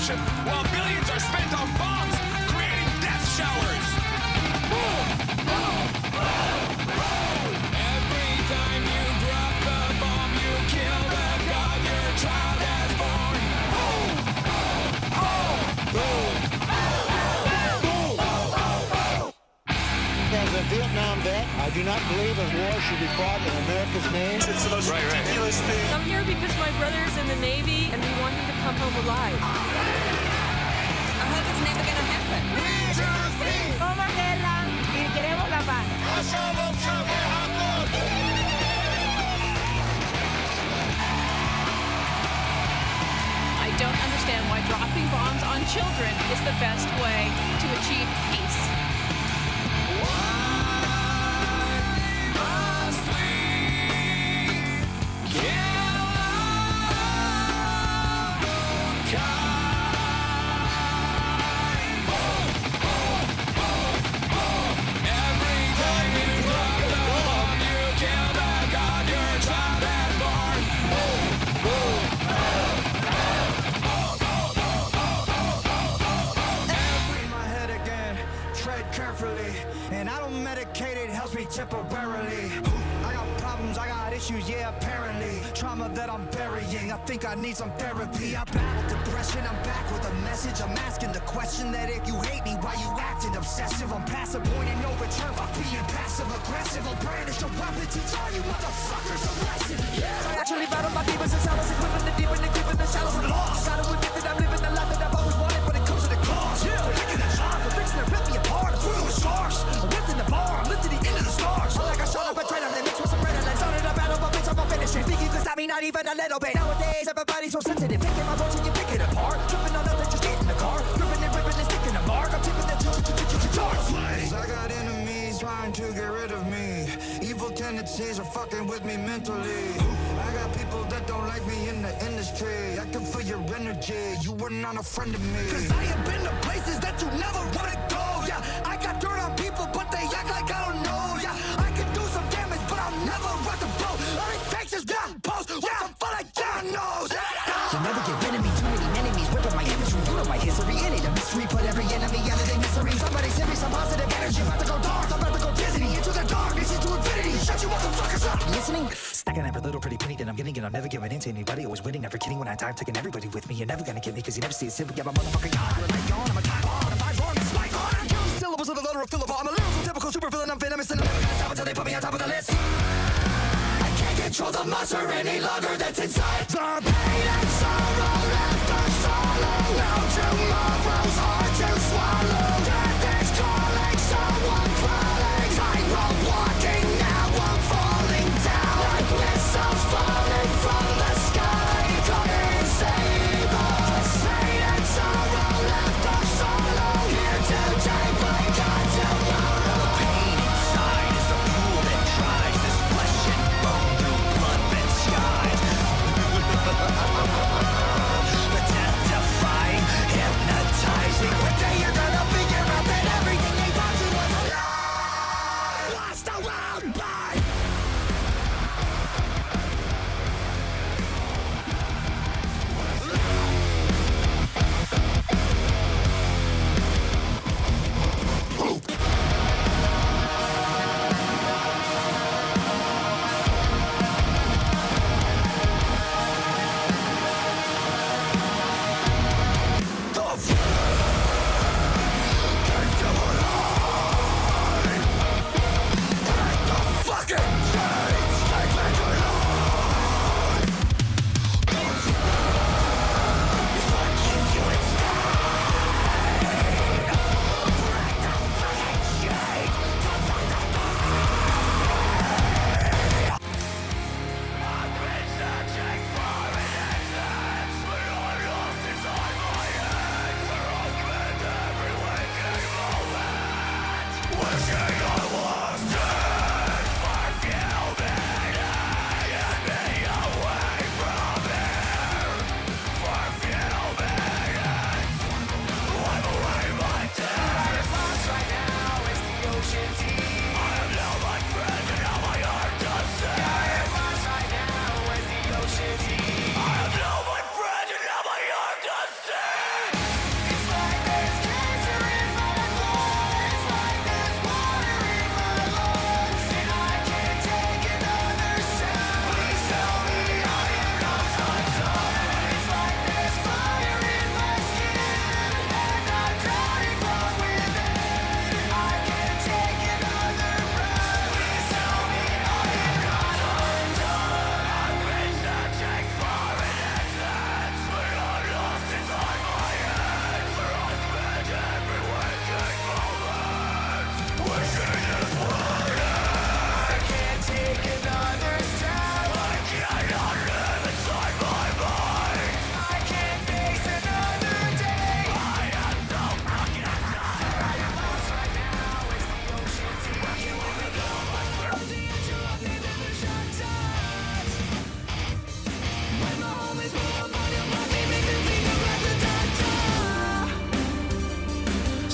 While billions are spent on bombs Vietnam vet. I do not believe that war should be fought in America's name. It's the most ridiculous thing. I'm here because my brother's in the Navy and we want him to come home alive. I hope it's never gonna happen. Somos guerra y queremos la paz. I don't understand why dropping bombs on children is the best way to achieve peace. And I don't medicate it, helps me temporarily. I got problems, I got issues, yeah, apparently. Trauma that I'm burying, I think I need some therapy. I battle depression, I'm back with a message. I'm asking the question that if you hate me, why you acting obsessive? I'm past the point and no return by being passive aggressive. I'll brandish a weapon, teach all you motherfuckers a lesson. Yeah. I actually battle my demons since I was equipping the deep and the creep in the shallows and lost. Gotta admit that I'm living the life that I've always wanted, but it comes to the cost. Yeah. They're licking the job, they're fixing to rip me apart. I'm swimming with sharks. I'm lifting the bar, I'm lifting the end of the stars. I'm like I shot up a trainer, they mix with some adrenaline. Started a battle, but bitch, I'm gonna finish it. Think you can stop me, not even a little bit. Nowadays, everybody's so sensitive. Picking my votes and you pick it apart. Tripping on nothing, just get in the car. Ripping and ripping and sticking the mark. I'm tipping the charge. I got enemies trying to get rid of me. Evil tendencies are fucking with me mentally. I got people that don't like me in the industry. I can feel your energy, you were not a friend of me. Cause I have been to places that you never wanna go. Yeah, I got dirt on people, but they act like I don't know. Yeah, I can do some damage, but I'll never rock the boat. All it takes is one post, with some fun like down nose. You'll never get rid of me, too many enemies whipping my imagery. You know my history, in it a mystery. Put every enemy out of their misery. Somebody send me some positive energy. I'm about to go dark, I'm about to go dizzy. Into the darkness, into infinity. Shut you motherfuckers up. Listening? Stacking every little pretty penny that I'm getting, and I'm never giving in to anybody. Always winning, never kidding. When I die, I'm taking everybody with me. You're never gonna get me, cause you never see it simple. Yeah, my motherfucking God, you're a night gone. I'm a time bomb, I'm vibe on, it's like on. I'm counting syllables of the letter of Philip. I'm a lyrical, typical super villain. I'm venomous, and I'm never gonna stop until they put me on top of the list. I can't control the monster any longer that's inside. The pain and sorrow left us alone. Now tomorrow's hard to swallow. Death is calling, someone crawling. Tightrope walking, now I'm falling down. Like missiles falling from the sky. Come and save us. Pain and sorrow left us alone. Here today, but gone tomorrow. The pain inside is the pool that drives this flesh and bone through blood red skies. The death-defying, hypnotizing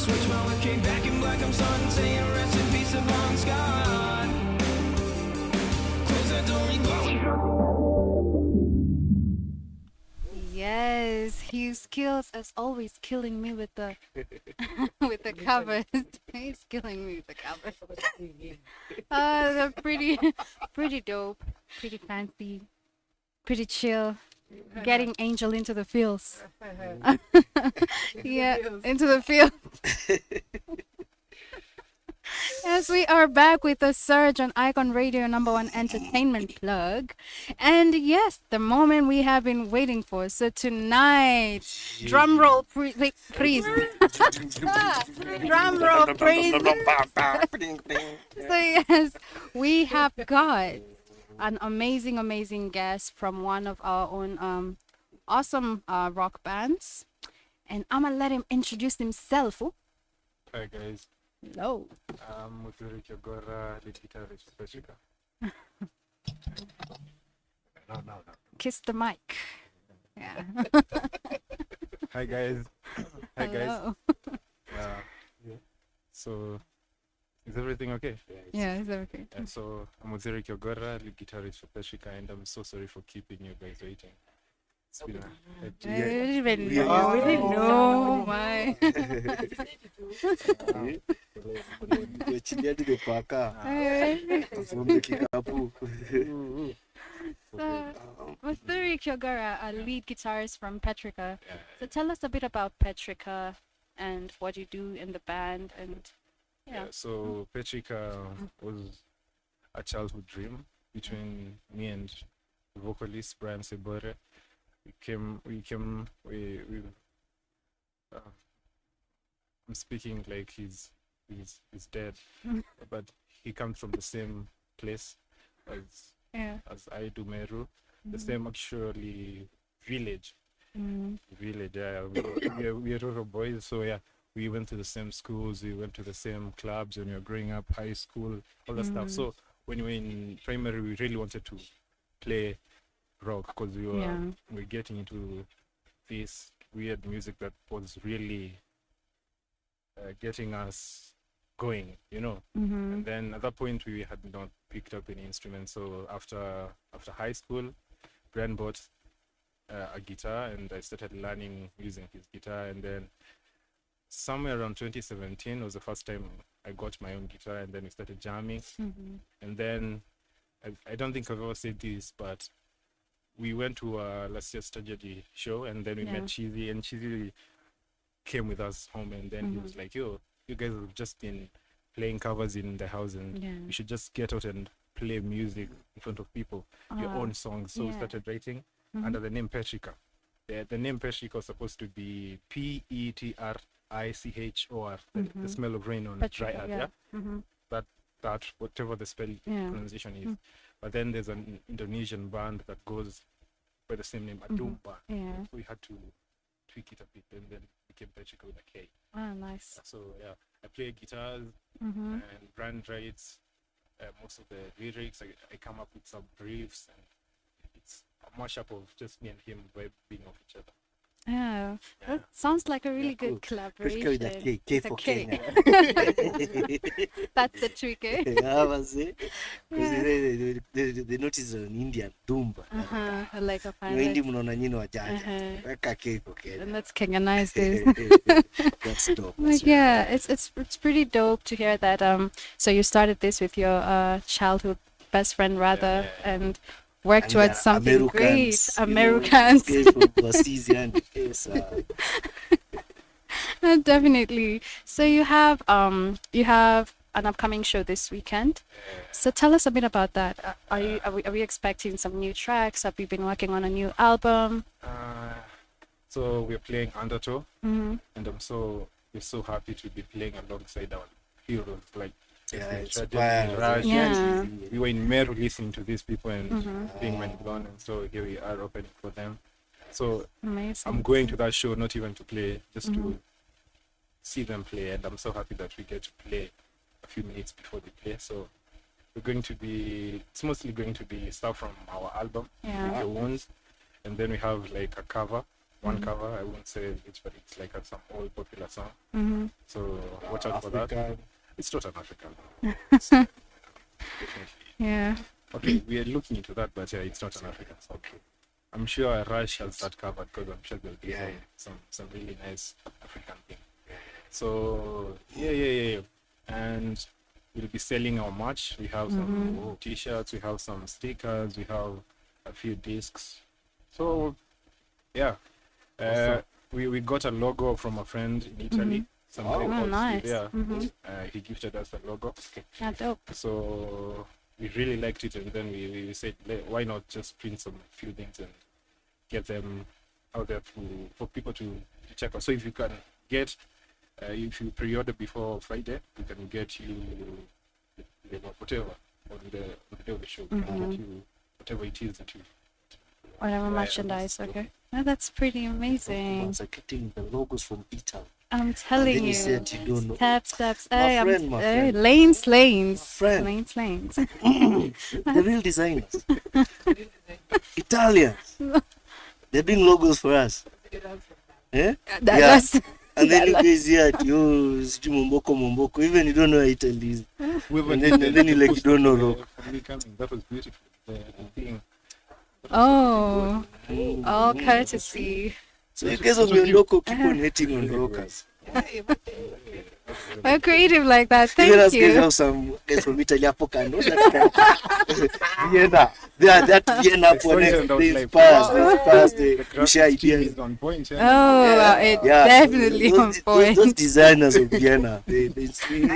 Switch my life, came back in black, I'm starting saying rest in peace of Bon Scott. Close that door, we Yes, Hueskillz as always killing me with the with the covers. He's killing me with the covers. They're pretty dope, pretty fancy, pretty chill. Getting Angel into the fields. Yeah, into the field. Yes, we are back with the Surge on Icon Radio, #1 entertainment plug. And yes, the moment we have been waiting for. So tonight, drum roll, please. Drum roll, please. So yes, we have got an amazing guest from one of our own awesome rock bands. And I'm gonna let him introduce himself. Hi guys. Hello. I'm Hueskillz, lead guitarist for Petrika. No. Kiss the mic. Yeah. Hi guys. Hi guys. Hello. Yeah. So, is everything okay? Yeah, it's okay. So, I'm Hueskillz, lead guitarist for Petrika, and I'm so sorry for keeping you guys waiting. It's been We didn't know why. Hueskillz, a lead guitarist from Petrika. So tell us a bit about Petrika and what you do in the band and so Petrika was a childhood dream between me and the vocalist Brian Sebore. I'm speaking like he's dead, but he comes from the same place as I do, Meru, the same actually village. Village, yeah. We are rural boys, so yeah, we went to the same schools, we went to the same clubs when we were growing up, high school, all that stuff. So when we were in primary, we really wanted to play rock because we were getting into this weird music that was really getting us going, and then at that point we had not picked up any instruments. So after high school, Brian bought a guitar and I started learning using his guitar, and then somewhere around 2017 was the first time I got my own guitar, and then we started jamming. And then I don't think I've ever said this, but we went to a last year's tragedy show, and then we met Cheesy, and Cheesy came with us home, and then he was like, yo, you guys have just been playing covers in the house, and you should just get out and play music in front of people, your own songs. So we started writing under the name Petrika. The name Petrika was supposed to be Petrichor, the smell of rain on dry earth, that whatever the spell pronunciation is. But then there's an Indonesian band that goes by the same name, Adumpa. So we had to tweak it a bit, and then it became Petrika with a K. Ah, nice. So yeah, I play guitars, and Brand writes most of the lyrics. I come up with some briefs, and it's a mashup of just me and him vibing off each other. Oh, that sounds like a really good collaboration. With a K for Kenya. That's the trick, eh? The notice an Indian Dumba. Like a Wendi pilot. mnaona nyinyi wajanja. Weka K for Kenya. And let's Kenyanize this. That's dope. Like, yeah, it's pretty dope to hear that. So you started this with your childhood best friend, rather, and work towards something great. Americans. Definitely. So you have an upcoming show this weekend. So tell us a bit about that. Are we expecting some new tracks? Have you been working on a new album? So we're playing Undertow, and we're so happy to be playing alongside our heroes like Rush. We were in Meru listening to these people and being mind blown, and so here we are opening for them. So amazing. I'm going to that show not even to play, just to see them play, and I'm so happy that we get to play a few minutes before they play. So it's mostly going to be stuff from our album, Your Wounds, and then we have like a cover one cover. I won't say which, but it's like some old popular song. Mm-hmm. So watch out for that. It's not an African. Definitely. Yeah. Okay, we are looking into that, but yeah, it's not an African song. I'm sure Rush has that covered because I'm sure there'll be some really nice African thing. So yeah. And we'll be selling our merch. We have some t-shirts, we have some stickers, we have a few discs. So yeah, we got a logo from a friend in Italy. Somebody called nice. Steve, he gifted us the logo. Yeah, dope. So we really liked it, and then we said, why not just print some few things and get them out there for people to check out. So if you can get, if you pre-order before Friday, we can get you whatever on the day of the show. We can get you whatever it is that you. Whatever merchandise, okay. Oh, that's pretty amazing. It's like getting the logos from Italy. I'm telling then you. He said you don't know. Steps. My Hey, friend. lanes. Friend. Lanes. The real designers. Italians. They're doing logos for us. Eh? That's and then you guys here at Momboko. Even you don't know where Italy is. And then you like you don't know. That was beautiful. The thing. Oh, all courtesy. So you guys of Yondoko keep on hating on rockers. We're creative like that. Thank Even us you. guys have some guys from Italy. Vienna. They are that Vienna for next days past. We share ideas. On point, It's definitely on point. Those designers of Vienna, they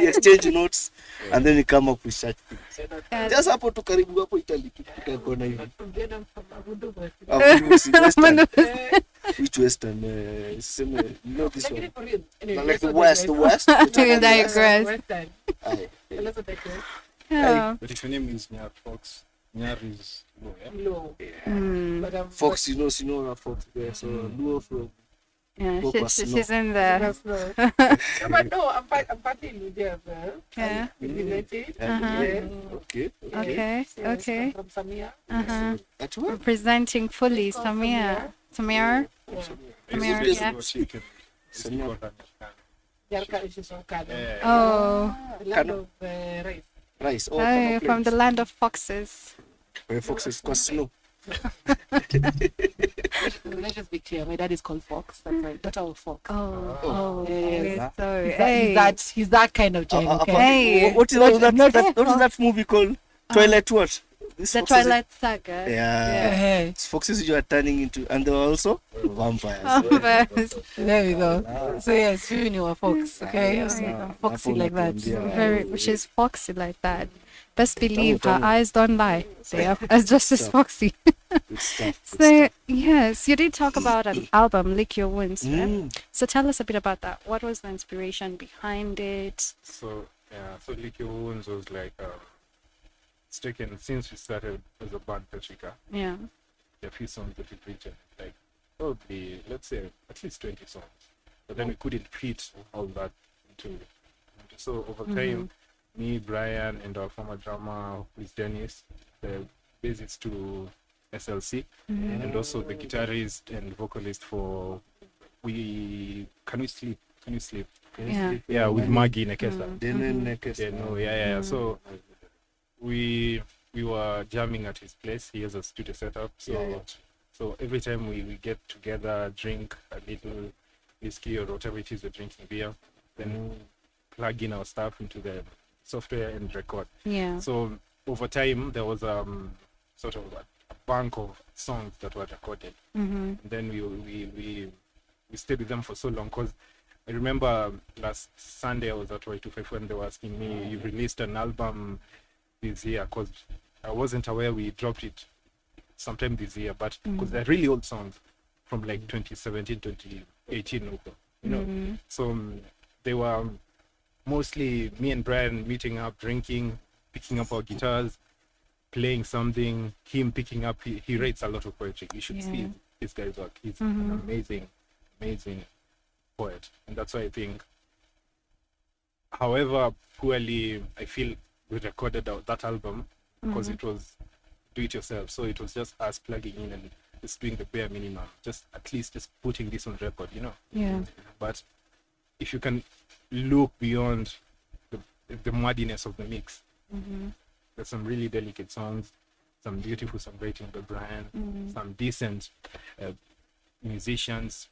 exchange notes and then they come up with such things. Just hapo tu karibu hapo Italy kona hivi. Which Western? You know this one? Like the West. You digress. Yeah. But if your name is Nyar Fox, Nyar is low, Fox, you know Fox there. So duo from. Yeah, she's in there. But no, I'm partly Ludia. Yeah. Okay. From Samia. Representing fully Samir. Yeah. Yarka is from Kano. Oh. The land of rice. Oh, from the land of foxes. Where foxes cause snow. Let's just be clear. My dad is called Fox. That's my daughter of Fox. Yeah. Sorry. He's that kind of Jane. Okay. Hey. What is that movie called? Twilight what? The Twilight Saga. Yeah. Foxes you are turning into, and they were also vampires. There we go. So yes, you knew a fox. Okay. Foxy like that. She's foxy like that. Best believe her eyes don't lie. They are just as foxy. So yes, you did talk about an album, Lick Your Wounds. Right? So tell us a bit about that. What was the inspiration behind it? So Lick Your Wounds was like it's taken since we started as a band Petrica. Yeah. There are a few songs that we've written, like probably let's say at least 20 songs. But then we couldn't fit all that into. So over time, me, Brian, and our former drummer, who is Dennis, the bassist to SLC, and also the guitarist and vocalist for Can We Sleep? Yeah, with Maggie Nekesa. So we were jamming at his place. He has a studio setup. So every time we get together, drink a little whiskey or whatever it is we're drinking, beer, then plug in our stuff into the software and record. Yeah. So over time there was sort of a bank of songs that were recorded. And then we stayed with them for so long, because I remember last Sunday I was at Y25 when they were asking me, you released an album this year, because I wasn't aware we dropped it sometime this year, but because they're really old songs from like 2017, 2018, you know. So they were mostly me and Brian meeting up, drinking, picking up our guitars, playing something, him picking up, he writes a lot of poetry. You should see this guy's work. He's an amazing poet. And that's why I think, however poorly I feel we recorded that album, because it was do it yourself. So it was just us plugging in and just doing the bare minimum, just at least just putting this on record, you know. Yeah. But if you can look beyond the muddiness of the mix, there's some really delicate songs, some beautiful songwriting by Brian, some decent musicians,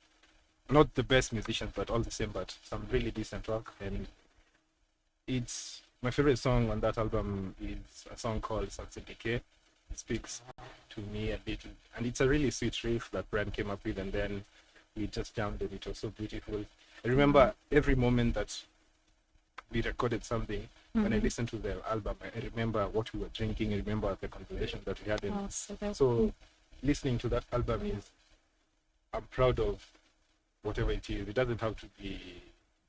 not the best musicians, but all the same, but some really decent rock. And it's my favorite song on that album is a song called Sunset Decay. It speaks to me a little, and it's a really sweet riff that Brian came up with, and then we just jammed it. It was so beautiful. I remember every moment that we recorded something. When I listened to the album, I remember what we were drinking. I remember the conversation that we had. And so listening to that album is, I'm proud of whatever it is. It doesn't have to be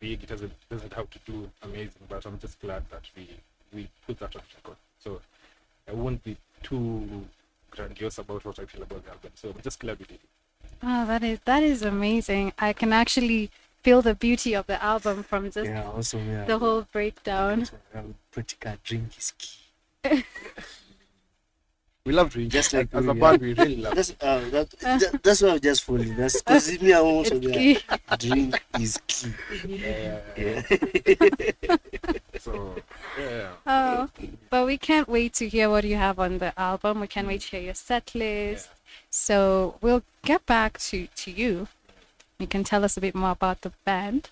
big. It doesn't have to do amazing. But I'm just glad that we put that on record. So I won't be too grandiose about what I feel about the album. So I'm just glad we did it. Oh, that is amazing. I can actually feel the beauty of the album from just the whole breakdown. Practical drink is key. We love drinking. Just like as a band, we really love it. That's why I'm just following. That's because me, I want to be drink is key. Yeah. So, yeah. Oh, but we can't wait to hear what you have on the album. We can't wait to hear your set list. So we'll get back to you. You can tell us a bit more about the band.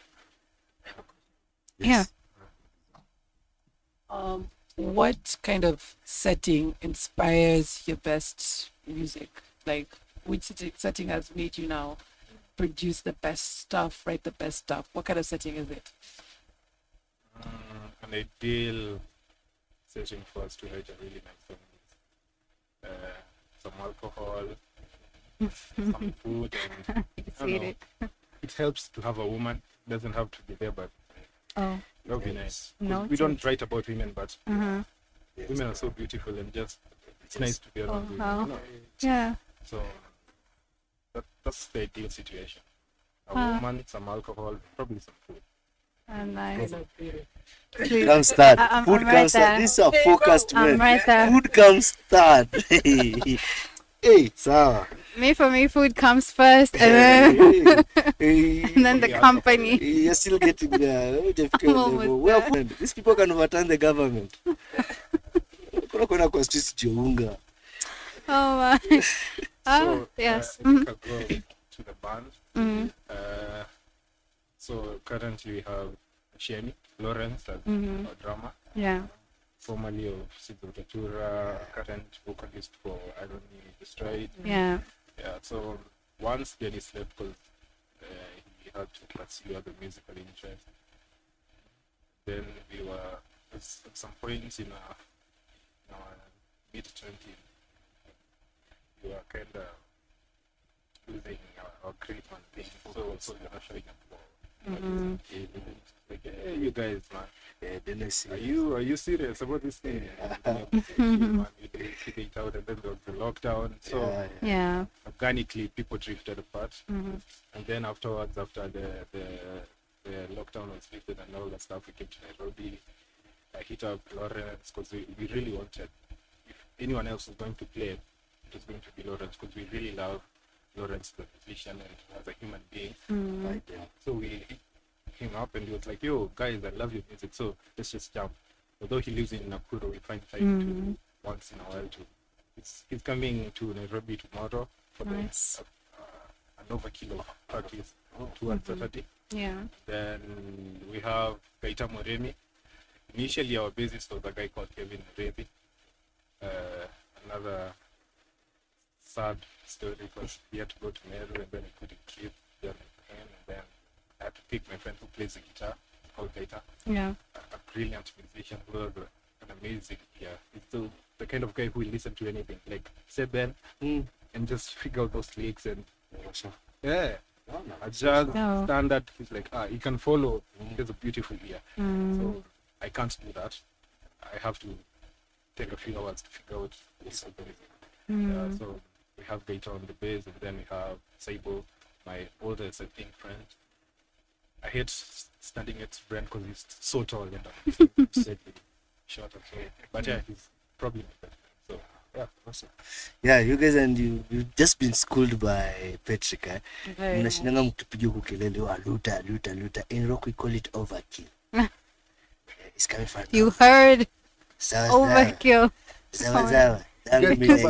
Yes. What kind of setting inspires your best music? Like, which setting has made you now produce the best stuff, write the best stuff? What kind of setting is it? An ideal setting for us to write a really nice song. Some alcohol, some food, and I don't know. It helps to have a woman. It doesn't have to be there, but that would be nice. We don't write about women, but women are so beautiful, and just it's nice to be around women. You know? Yeah. So that's the ideal situation. A woman, some alcohol, probably some food. Nice. Food comes third. Food right comes there. third. This is a focused man. I'm right there. Food comes third. Hey, Sarah. For me, food comes first, and then the company. You're still getting there. Well, these people can overturn the government. Oh my. So, yes. I think I'll go to the band. So currently we have Shemi Lawrence as our drummer. Yeah. Formerly of Seeds of Datura, current vocalist for Irony Destroyed. Yeah. Yeah, so once Dennis left because he had to pursue other musical interests, then we were at some points in our mid-20s, we were kind of losing our great one thing, so we're not showing up for like, hey, you guys, man, Dennis, are you serious about this thing? Man, we didn't figure it out, and then there was the lockdown, so yeah, organically people drifted apart, and then afterwards, after the lockdown was lifted and all that stuff, we came to Nairobi. I hit up Lawrence because we really wanted, if anyone else was going to play, it was going to be Lawrence, because we really love Lawrence the musician and as a human being. So we hit him up and he was like, yo guys, I love your music, so let's just jump. Although he lives in Nakuru, we find time to once in a while to he's coming to Nairobi tomorrow for the an overkill of practice towards Saturday. Yeah. Then we have Gaita Moremi. Initially our bassist was a guy called Kevin Rebi. Another sad story because he had to go to Meru and then he couldn't keep the pain, and then I had to pick my friend who plays the guitar, called Gaita. Yeah. A brilliant musician who has an amazing ear. He's the kind of guy who will listen to anything, like say Ben, and just figure out those lyrics and a jazz standard. He's like, he can follow. He has a beautiful ear. So I can't do that. I have to take a few hours to figure out this music. So we have Gaita on the bass, and then we have Saibo, my older sibling friend. I hate standing next to Brent because he's so tall and I'm short and so. But yeah, he's probably my best friend. So Yeah, awesome. Yeah, you guys, and you've just been schooled by Patrick. Very Mnashindanga mkipiga huko kelele, luta. In rock we call it overkill. It's coming from You heard Sawa, overkill. Sawa.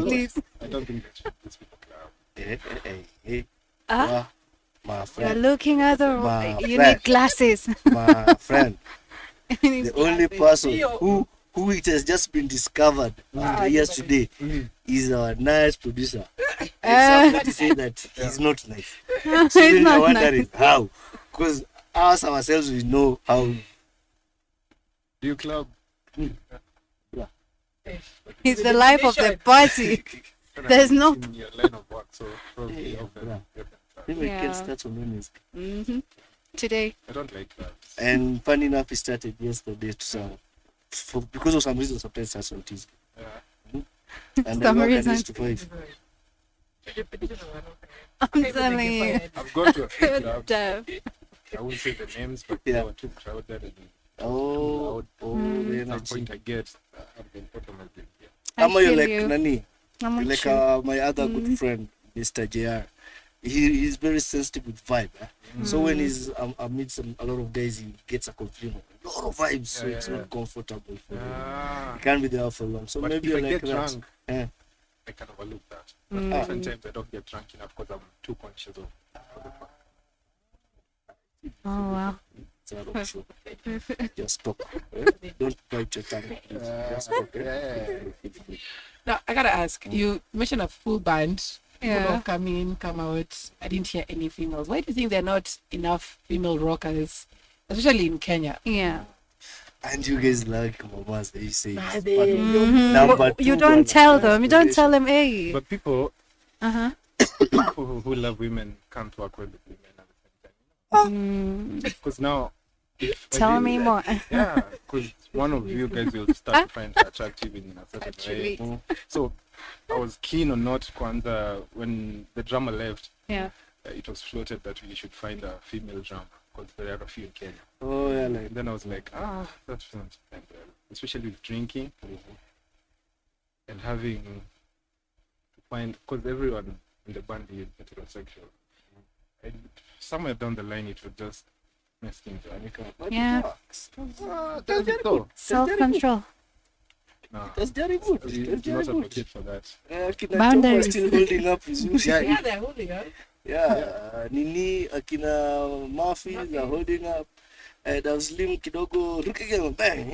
Please. I don't think that these people club. Hey. Ah, My you're friend. looking at the. My You friend. need glasses. My friend. You need The only glasses. person who it has just been discovered after yesterday is our nice producer. Somebody say that he's not nice. So He's we're not wondering nice. how. Because us ourselves we know how. Do you club? Yeah. He's the life of the party. There's no. In your line of work, so probably Maybe Yeah. can start on Wednesday. Today. I don't like that. And funny enough, he started yesterday because of some reason sometimes starts on Tuesday. And Some I work at reason. 8 to 5. I'm telling you. I've gone to a few Good clubs. job. I won't say the names, but they were too crowded and Oh, at some point I get I've been automatically. Ama you feel like you. Nani? I'm You're with like you. my other good friend, Mr. JR. He's very sensitive with vibe. So when he's amidst a lot of guys, he gets a confusion. A lot of vibes, so it's not comfortable for him. He can't be there for long. So But maybe if I you're like get that. drunk, Yeah. I can overlook that. But oftentimes I don't get drunk enough because I'm too conscious of. Oh wow. It's a lot of show. Just talk. Don't bite your tongue. Just talk. Now, I gotta ask, you mentioned a full band. People Yeah. all come in, come out. I didn't hear any females. Why do you think there are not enough female rockers, especially in Kenya? Yeah. And you guys like mamas, they say. Mhm. Number You two, don't one, tell that's them. You the don't ratio. tell them, hey. But people Uh-huh. who love women can't work well with women at the same time. Mm. Because now, if I Tell did- me more. Yeah, because one of you guys will start to find her attractive in a certain Actually. way. So I was keen on not Kwanzaa when the drummer left. Yeah. It was floated that we should find a female drummer because there are a few in Kenya. Oh, yeah, like. Then I was like, that sounds like well. Especially with drinking and having to find, because everyone in the band is heterosexual. And somewhere down the line, it would just mess things up. Yeah. Does it though? Self-control. No. That's very good. We That's do very not good. advocate for that. Akina Boundaries. Chomba still holding up his Yeah, they're holding up. Yeah, Nini, Akina Murphy are holding up. There was Slim kidogo, bang.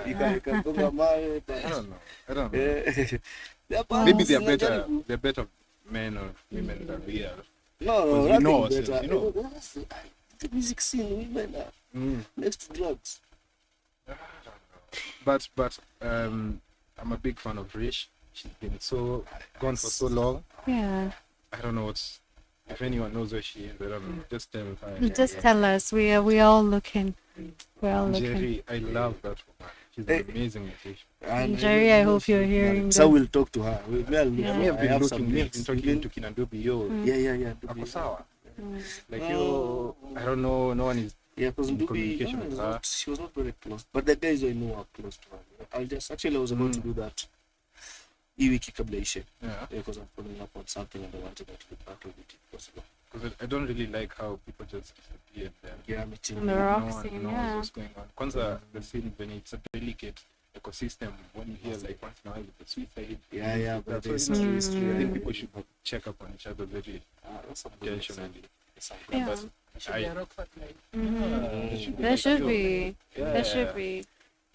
You can go mawe. I don't know. Yeah. Maybe they're better men or women than we are. No, Because we know nothing ourselves, better. you know. That's the music scene, women are next to drugs. But I'm a big fan of Rish. She's been gone for so long. Yeah. I don't know if anyone knows where she is. I don't know. Just tell me. Just tell us. We all looking. We're all looking. Jerry, I love that woman. She's an amazing musician. And Jerry, I hope you're hearing So this. we'll talk to her. We have been talking to Kinandubi. Yeah. Ako sawa. Like you, I don't know. No one is because in communication with her. she was not very close. But the guys I know are close to her. I was about to do that. Hii wiki kabla ishe. Yeah. Because I'm following up on something and I wanted to get back to it if possible. Because I don't really like how people just disappear there. Yeah, me too. In the rock no one scene, knows yeah. what's going on. Kwanzaa, the scene, when it's a delicate ecosystem, when you hear like once in a while with the suicide, Yeah, but that's there's what no it history. is. I think people should check up on each other very That's a good intentionally. Yeah. But Should be a rock hotline. There should be. There should be.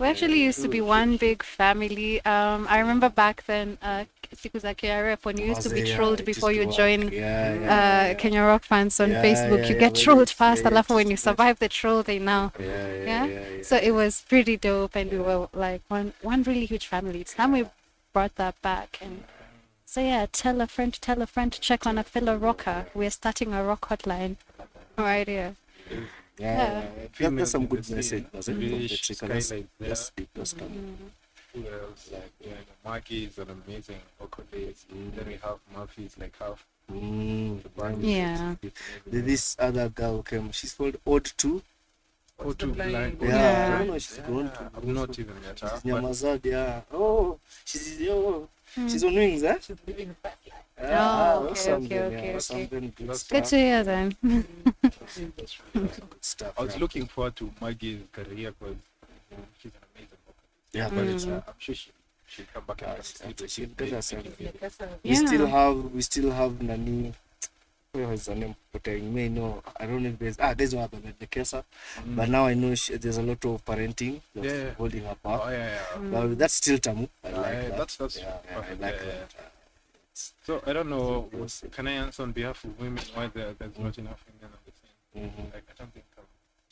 We actually used to be one big family. I remember back then, siku za KRF, when you used to be trolled before you join Kenya Rock fans on Facebook. You get trolled fast, alafu when you survive the troll, they know. Yeah. So it was pretty dope, and we were like one really huge family. It's time we brought that back. And so yeah, tell a friend to check on a fellow rocker. We're starting a rock hotline right here. Yeah. Females That's some in good the message. scene. Rish, Skylar, That's big. That's coming. Who else? Like, Marky is an amazing vocalist. Then we have Murphy's like half. The band. Yeah. This other girl came. She's called Odd 2. O2 Blind. Yeah. I don't know. She's grown to. I've not even met her. She's but Nyamazad. Yeah. Oh, she's She's on Wings, eh? She's living a fast life. Awesome. okay. Awesome. Good Good stuff. to hear then. Good stuff. I was looking forward to Maggie's career because she's an amazing vocalist. Yeah, but I'm sure she'll come back and She'll get herself. Yeah. We still have Nani. Where is her name? But you may know. I don't know if there's one other the Kesa. But now I know there's a lot of parenting that's holding her back. Oh yeah. But that's still tamu. I like that. That's I perfect. like that. So I don't know. Can I answer on behalf of women why there's not enough women on the scene? Like I don't think.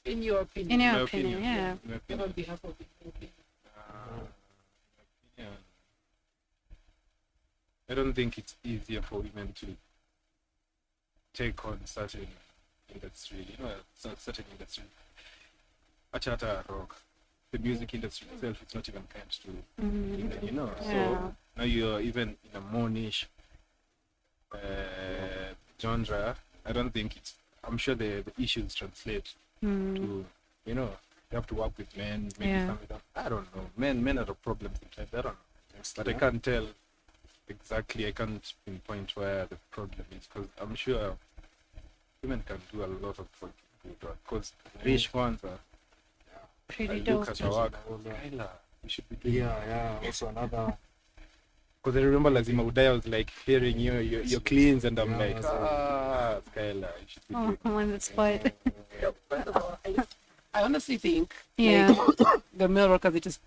In your opinion. In your opinion, yeah. Not on behalf of the people. I don't think it's easier for women to take on certain industry, certain industry. Achata rock, the music industry itself, it's not even kind to women, So now you're even in a more niche genre. I don't think I'm sure the issues translate to, you have to work with men, maybe some of them. I don't know. Men are the problem sometimes. I don't know. But I can't tell exactly. I can't pinpoint where the problem is because I'm sure women can do a lot of good work. Because rich ones are pretty look dope. at her work. Skylar, we should be doing. Yeah. Also another. Because I remember Lazima Udaya was like hearing your cleans, and I'm like, Skylar, you should be doing. When it's spoiled. I honestly think Yeah. the male workers, they just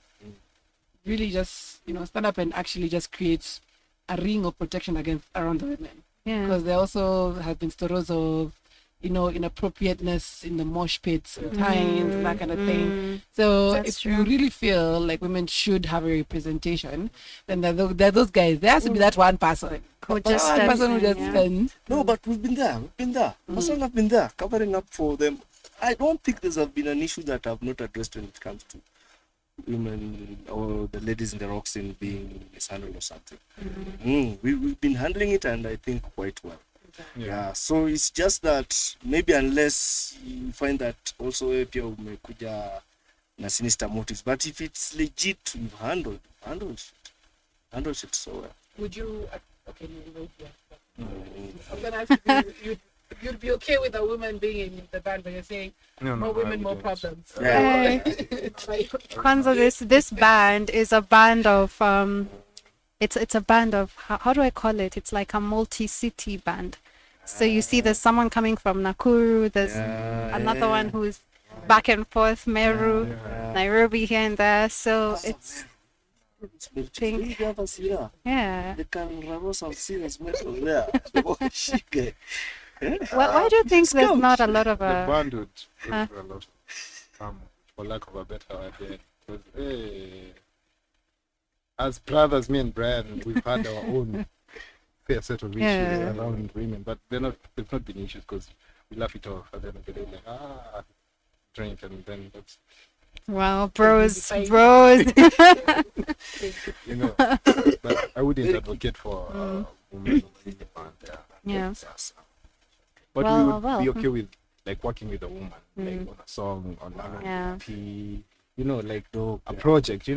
really just stand up and actually just create a ring of protection around the women. Yeah. Because there also have been stories of inappropriateness in the mosh pits and times and that kind of thing. So if you really feel like women should have a representation, then there are those guys. There has to be that one person. Who just one steps person who in, just yeah. No, but we've been there. Person have been there, covering up for them. I don't think there's been an issue that I've not addressed when it comes to women or the ladies in the rock scene being mishandled or something. We've been handling it, and I think quite well. Yeah. So it's just that maybe unless you find that also pia umekuja na sinister motives, but if it's legit, you've handled it so well. Would you? Okay, I'm gonna ask you. You'd be okay with a woman being in the band, but you're saying more women, more problems. Yeah. Kwanzaa, this band is a band of it's a band of how do I call it? It's like a multi-city band. So you see, there's someone coming from Nakuru. There's another one who's back and forth, Meru, Nairobi here and there. So it's. Yeah. They can run some serious metal there. Why do you think there's not a lot of the band would go through a lot of for lack of a better idea. Because, as brothers, me and Brian, we've had our own fair set of issues around women, but they've not been issues because we laugh it off and then we get like drink and then that's. Wow, bros. But I wouldn't advocate for women in the band. Yeah. But we would be okay with like working with a woman, like on a song, on an EP, like a project,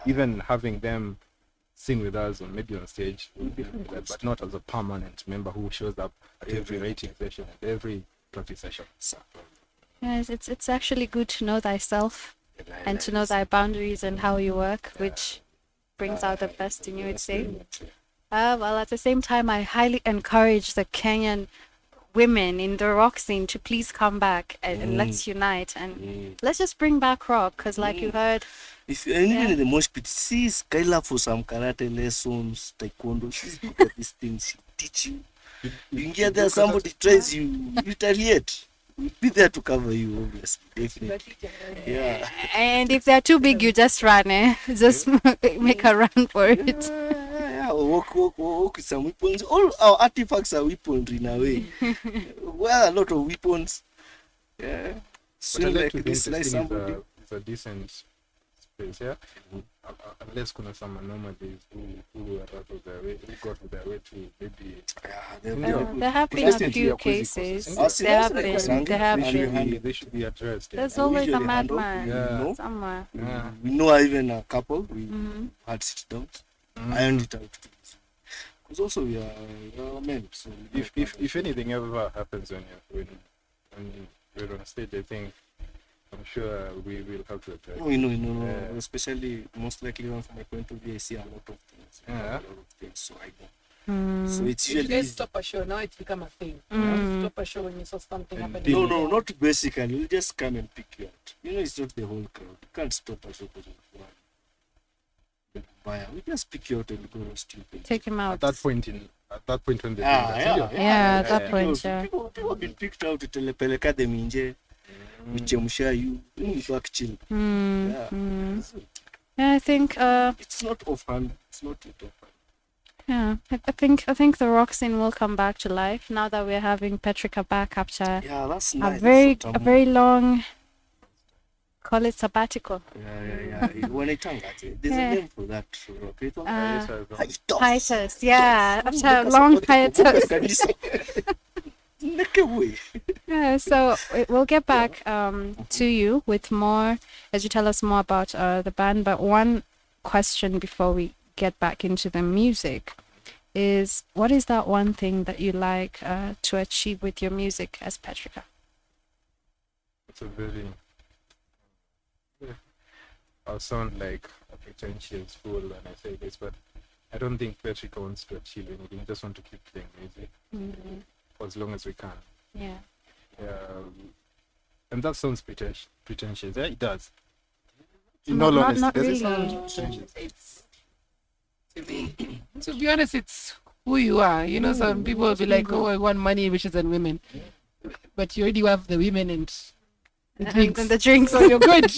even having them sing with us or maybe on stage, would be like that, but not as a permanent member who shows up at every writing session and every practice session. Yes, it's actually good to know thyself and to know thy boundaries and how you work, which brings out the best in you, I'd say. Well, at the same time, I highly encourage the Kenyan women in the rock scene to please come back and let's unite and let's just bring back rock, because like you heard, if even in the mosh pit, see Skylar for some karate lessons, taekwondo, she's good at these things, she teach you. You can get there, somebody tries you retaliate. We'll be there to cover you, obviously, definitely. Yeah. And if they're too big, you just run, just make a run for it. Walk with some weapons. All our artifacts are weaponry in a way. Well, a lot of weapons. Yeah. Swing like this, like somebody. It's a decent space, yeah. Unless kuna some anomalies who are out of their way, who got their way to maybe. There have been a few cases. There have been. They should be addressed. There's always a madman somewhere. We know even a couple. We had sit down, ironed it out. Because also we are men. So If anything ever happens when you're on stage, I think I'm sure we will have to address. we know. Especially most likely from my point of view, I see a lot of things. Yeah. A lot of things. So I know. So it's You usually guys stop a show, now it's become a thing. Stop a show when you saw something happening. no, not basically. We'll just come and pick you out. It's not the whole crowd. You can't stop a show because of one. We just pick you out and go stupid. Take him out. At that point when they're doing that. At that point, yeah. People have been picked out to telepeleka them inje. Uchemsha you back chill. Yeah, I think it's not offhand. It's not it offhand. yeah, I think the rock scene will come back to life now that we're having Petrica back after That's a nice. very long, call it sabbatical. Yeah. When I tell that, there's a name for that rock. Hiatus, yeah, after a long hiatus. Yeah, so we'll get back to you with more as you tell us more about the band. But one question before we get back into the music is, what is that one thing that you like to achieve with your music as Petrica? It's a very I'll sound like a pretentious fool when I say this, but I don't think Petrica wants to achieve anything. We just want to keep playing music for as long as we can. Yeah. And that sounds pretentious. Yeah, it does. In No, all not honesty, does it really. sound pretentious? It's to be honest, it's who you are. Some people will be like, "Oh, I want money, riches, and women," but you already have the women and the drinks. And the drinks. So you're good.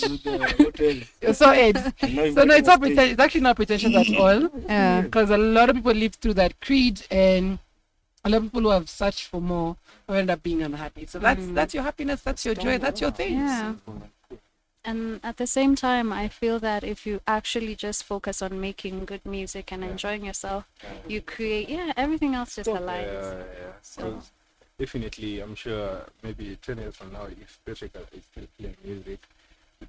You're so ed. So no, it's not it's actually not pretentious at all. Because a lot of people live through that creed, and a lot of people who have searched for more will end up being unhappy. So that's your happiness, that's your joy, that's your thing. Yeah. And at the same time, I feel that if you actually just focus on making good music and enjoying yourself, you create, everything else just aligns. So definitely, I'm sure maybe 10 years from now, if Petrica is still playing music,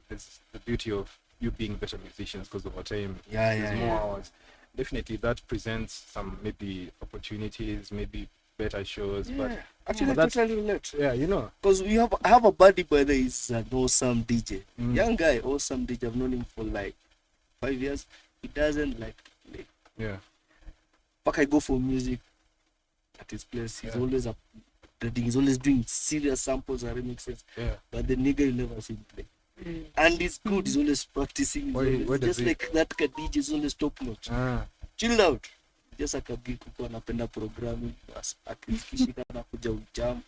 there's the beauty of you being better musicians because over time, there's more hours. Definitely, that presents some maybe opportunities, maybe better shows. But actually, that's totally relate. Yeah, because I have a buddy, by the way, he's an awesome DJ, young guy, awesome DJ. I've known him for like 5 years. He doesn't like to play. Yeah. But I go for music at his place. He's always upgrading. He's always doing serious samples and remixes. Yeah. But the nigga you never see him play. And he's good. He's always practicing. Just like that DJ is always top notch. Chilled out. Just akagii kuko anapenda programming, akishika na kuja ujam.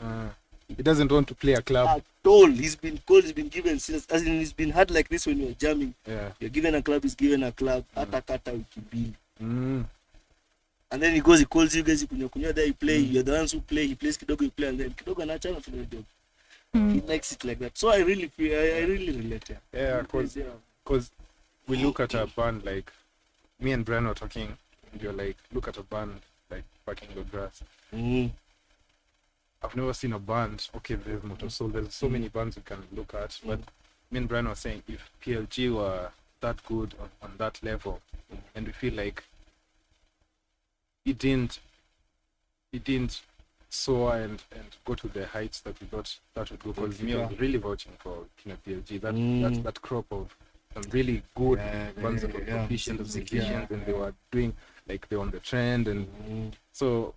He doesn't want to play a club at all. He's been called, he's been given serious, as in he's been hard like this when you're jamming. You're given a club, he's given a club. Hata kata wiki mbili. And then he calls you guys, kunya there you play. You're the ones who play. He plays kidogo, you play, and then kidogo anachana for the job. He likes it like that. So I really relate. Yeah, because we look at a band like me and Brian were talking. And you're like, look at a band like Parking the Grass. I've never seen a band. Okay, there's Motor Soul. There's so many bands we can look at. But me and Brian were saying, if PLG were that good on that level, and we feel like it didn't soar and go to the heights that we thought that would go. Because me, I was really vouching for PLG. That crop of some really good bands that were proficient musicians, and they were doing like they're on the trend, and so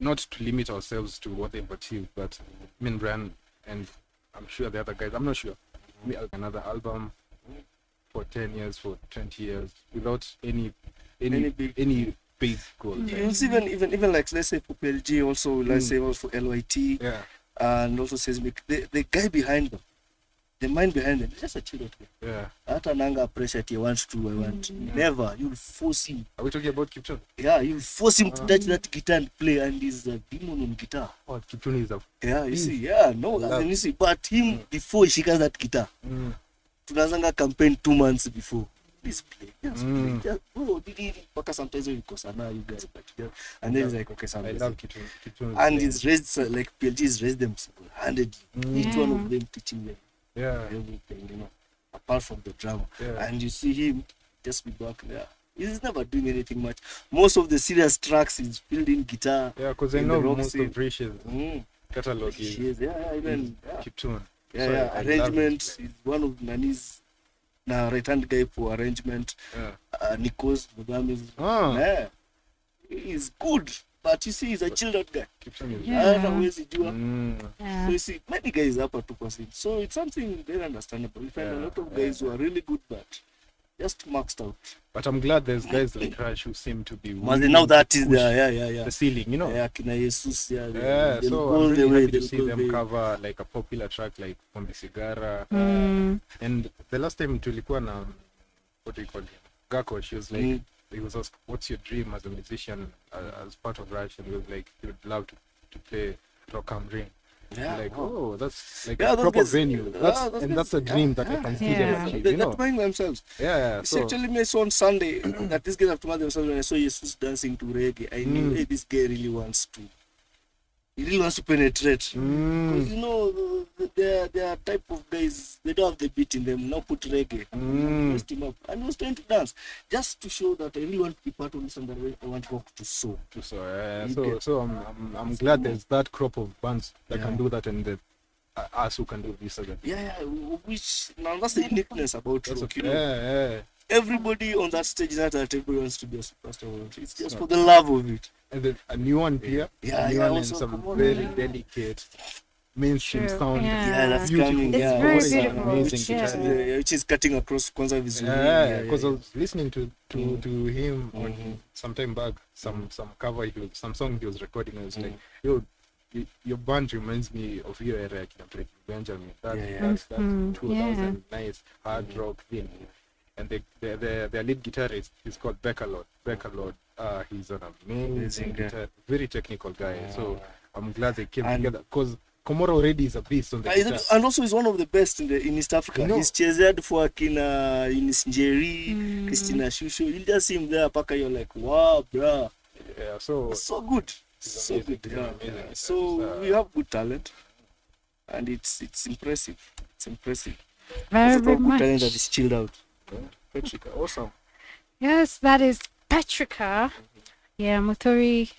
not to limit ourselves to what they've achieved, but me and Brian, and I'm sure the other guys, I'm not sure, another album for 10 years, for 20 years, without any big goal. Even like, let's say for PLG, also let's say also LYT, and also Seismic, the guy behind them, the mind behind them, just a chill out guy. Hata nanga pressure at 1 2 I want. Never. You'll force him. Are we talking about Kipchoge? Yeah, you'll force him to touch that guitar and play, and he's a demon on guitar. Oh, Kipchoge is a... Yeah, you see, you see, but him, before he shakes that guitar, tunazanga campaign 2 months before. Please play. Just play. Just, because sometimes you you guys, and then he's like, okay, I love Kipchoge. And he's raised, like PLG's raised them single-handedly. Each one of them teaching them. Everything, apart from the drama. And you see him just be back there He's never doing anything much. Most of the serious tracks he's building guitar. Yeah, because I in the know rock most scene. of Rish's catalog is even keep tune. yeah, So yeah. I love Arrangement is one of Nani's right hand guy for arrangement. Nikos Mugami's yeah. He's good. But you see, he's a chilled out guy. Yeah. So you see, many guys hapa to proceed. So it's something very understandable. We find a lot of guys who are really good, but just maxed out. But I'm glad there's guys like Crash who seem to be But now that is push the the ceiling, you know. Yeah, Kina Jesus, Yeah, they'll so go I'm the really way, happy to they'll see go them the- cover like a popular track like Pombe Sigara. And the last time tulikuwa na what do you call him? Gako, she was like, he was asked, what's your dream as a musician, as part of Rush? And he was like, he would love to play Rock am Ring. Yeah, Like, wow. that's like Yeah, a those proper guys- venue. That's a dream that I can still achieve, you They're know. trying themselves. Yeah, You so see, actually, me saw on Sunday that these guys have told themselves when I saw Jesus dancing to reggae. I knew, hey, this guy really wants to. He really wants to penetrate. Because you know, their type of guys, they don't have the beat in them. Now put reggae, messed him up, and he was trying to dance just to show that I really want to be part of this and that I want rock to soul. So I'm glad there's that crop of bands that can do that, and us who can do this again. Yeah, which now that's the uniqueness about rock. You know? Yeah. Everybody on that stage, not that everybody wants to be a superstar. It's just for the love of it. And a new one here, Yeah, new yeah, one, also, and some come on, very man. delicate mainstream True. sound. Yeah, that's beautiful. coming. It's Yeah, very what is that? beautiful. Amazing Yeah. guitar. Which is cutting across Kwanzaa Vizuri. Yeah, because I was listening to him on some time back, some cover some song he was recording. I was like, yo, your band reminds me of your era, like Benjamin. That's 2000 nice hard rock thing. And their lead guitarist is called Beckalord. He's an amazing guitar, very technical guy. So I'm glad they came together because Komoro already is a beast on the guitar. And also he's one of the best in East Africa. He's chaired for Akina Eunice Njeri, Christina Shusho. You just see him there, Paka, you're like, wow, bruh. Yeah, so good. So good. Yeah. So we have good talent, and it's impressive. It's impressive. Very good much. talent that is chilled out. Petrica, awesome. Yes, that is Petrica. Yeah, Mutori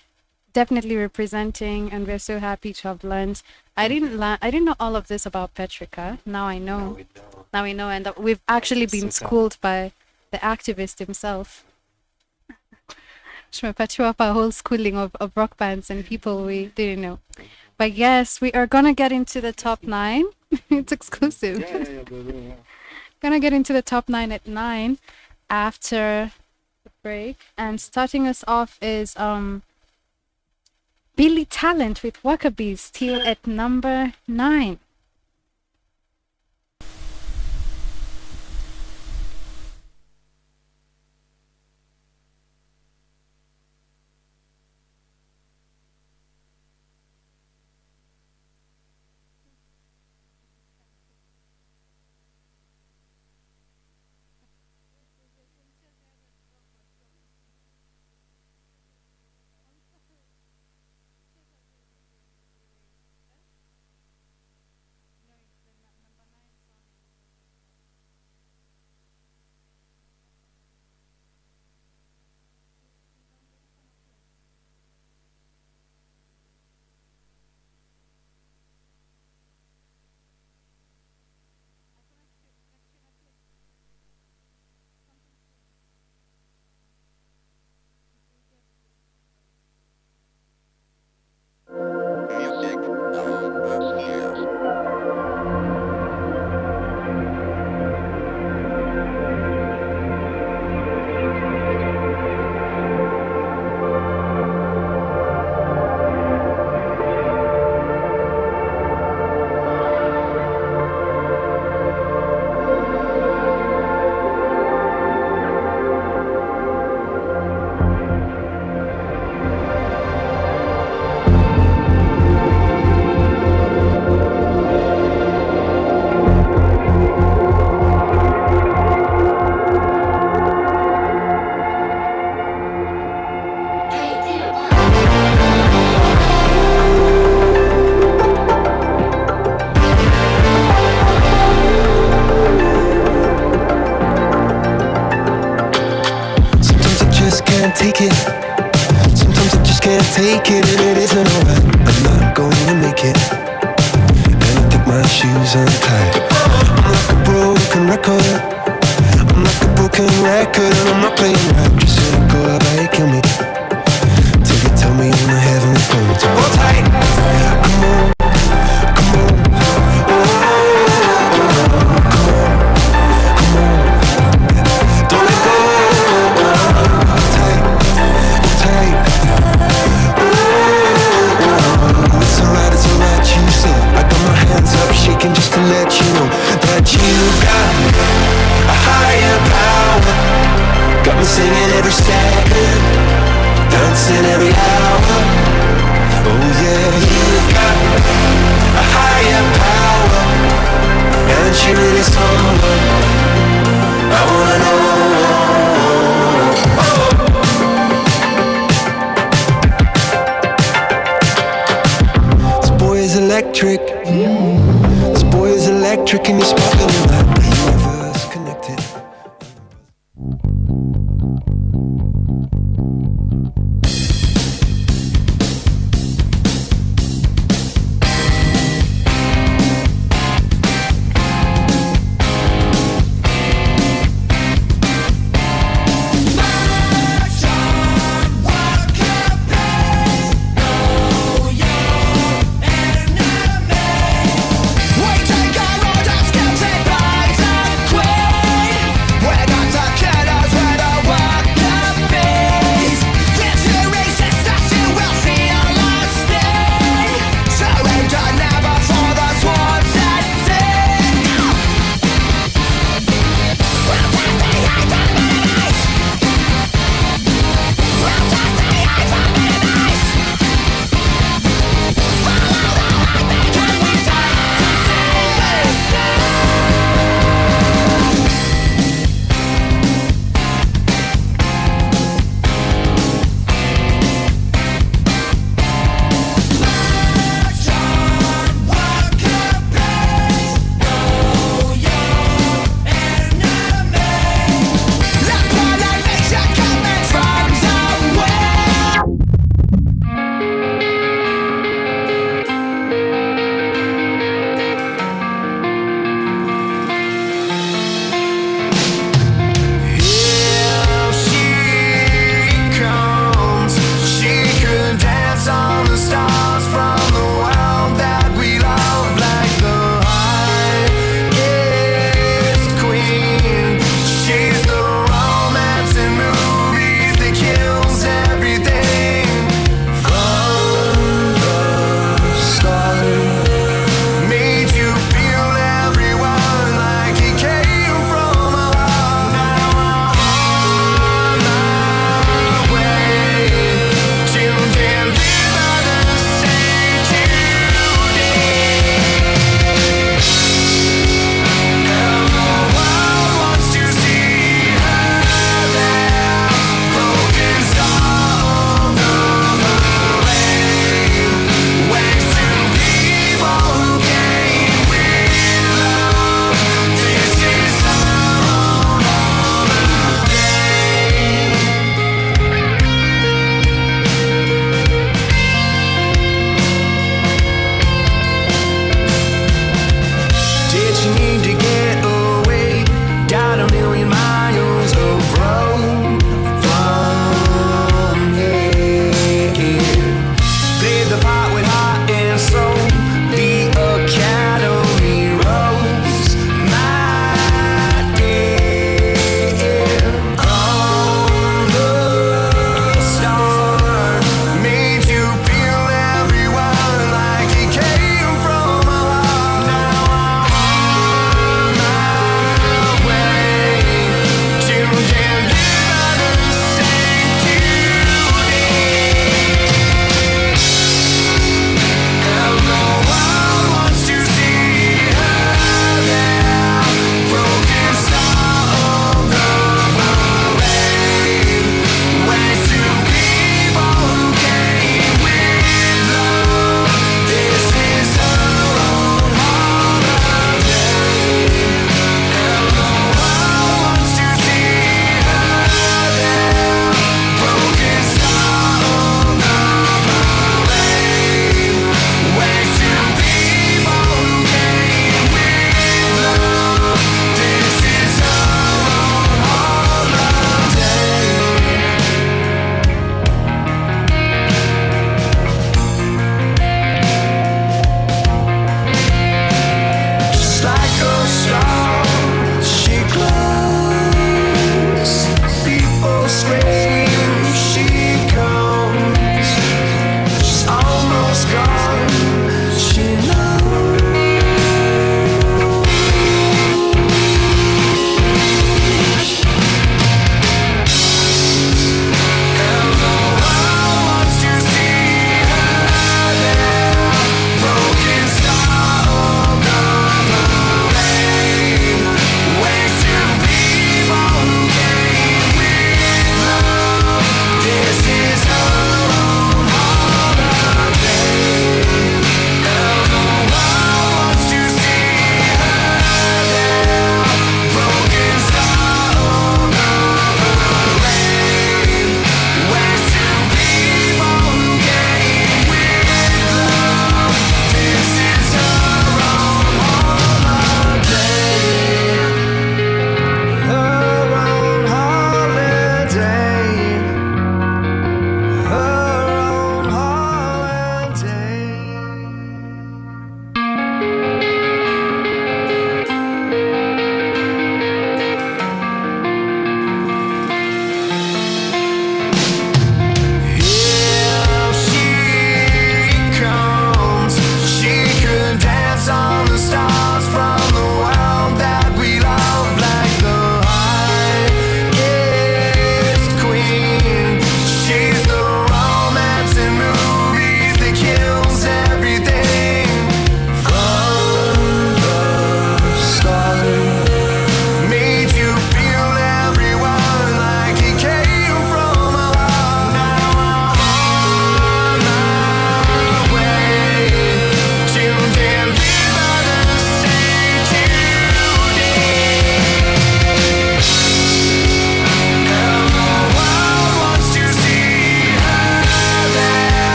definitely representing, and we're so happy to have learned. I didn't know all of this about Petrica. Now I know. Now we know, and that we've actually been schooled by the activist himself. Shmepatu up a whole schooling of rock bands and people we didn't know. But yes, we are gonna get into the top 9. It's exclusive. Yeah. Gonna get into the top 9 at 9 after the break. And starting us off is Billy Talent with Wakabees, still at number 9. take it. Sometimes I just can't take it, and it isn't alright. I'm not gonna make it, and I think my shoes untied. I'm like a broken record. I'm like a broken record, and I'm not playing right. Just let it go, how about you kill me? Till you tell me on the heavenly phone to hold tight. Come on, come on. Don't let go. Hold tight, hold tight. It's alright, you say. I got my hands up shaking just to let you know that you've got a higher power. Got me singing every second, dancing every hour. Oh yeah, you've got a higher power, and she really someone I wanna know. This boy is electric. This boy is electric, and he's sparkling like the universe connected.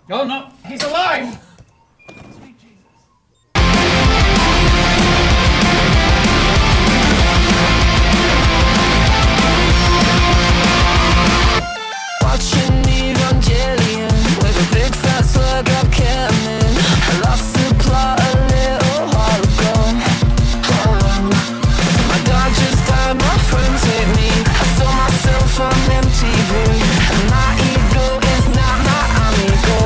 Oh no, he's alive! Watching Evangelion with a big fat slug of ketamine. I lost the plot a little while ago. My dog just died, my friends hate me. I saw myself on MTV, and my ego is not my amigo.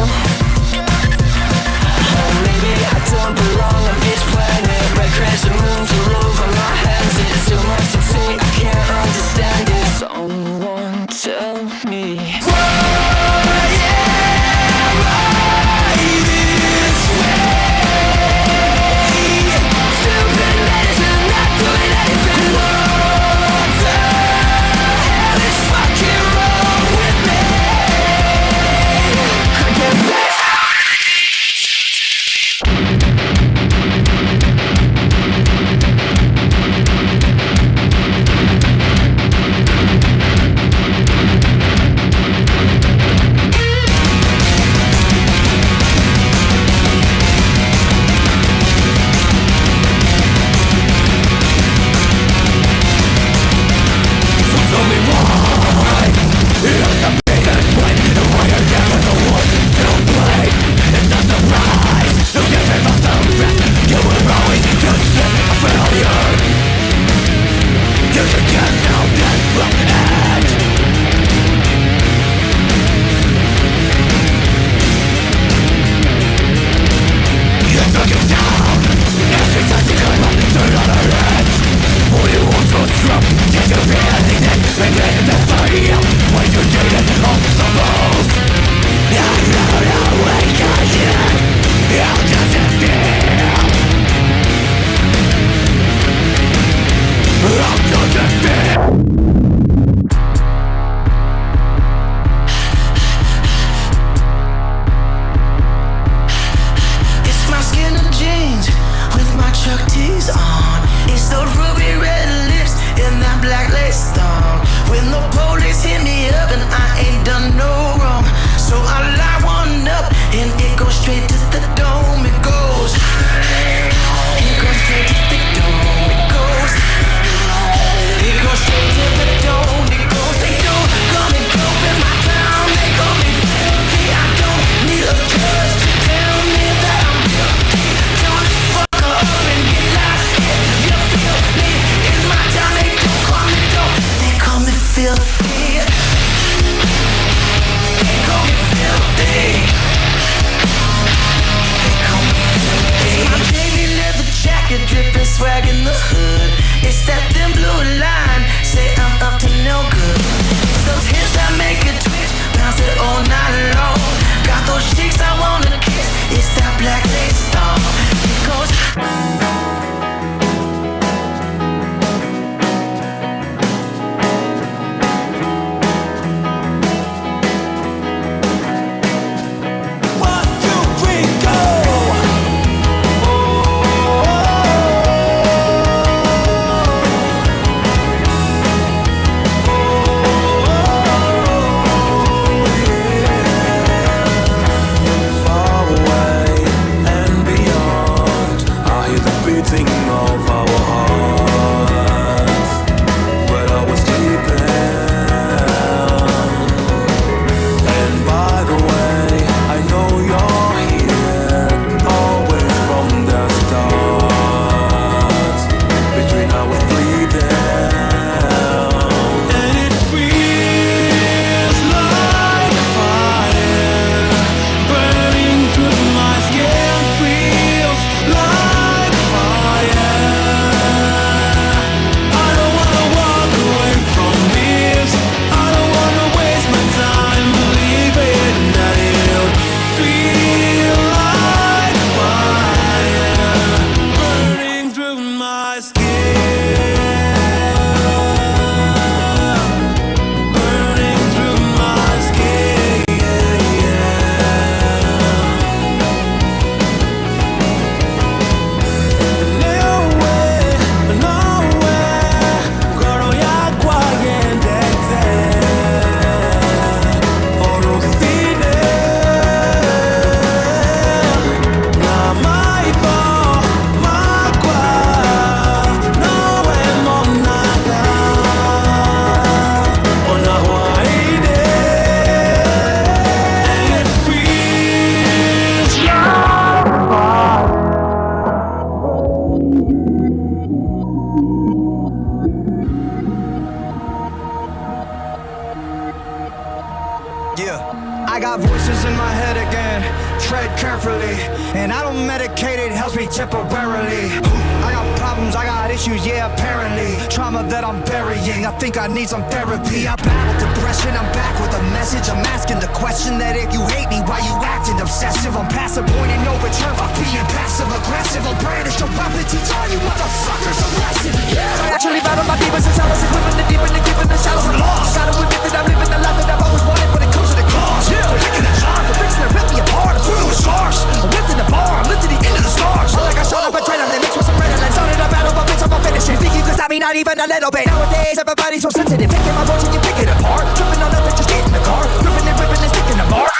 Yeah, I got voices in my head again, tread carefully. And I don't medicate, it helps me temporarily. I got problems, I got issues, yeah, apparently. Trauma that I'm burying, I think I need some therapy. I battle depression, I'm back with a message. I'm asking the question that if you hate me, why you acting obsessive? I'm past the point of no return by being passive aggressive. I'll brandish a weapon, teach all you motherfuckers a lesson. I actually battle my demons since I was equipping the deep and the deep in the shallows. I'm lost. Gotta admit that I'm living the life that I've always wanted when it comes to the cause. Yeah, they're licking the jar, they're fixing to rip me apart. I'm swimming with sharks. I'm lifting the bar, I'm lifting the end of the stars. Feel like I shot up a train, they mix with some adrenaline. Started a battle, but bitch, I'm gonna finish it. Think you can stop me, not even a little bit. Nowadays, everybody's so sensitive. Taking my voice and you pick it apart. Tripping on nothing, just get in the car. Ripping and ripping and sticking the mark.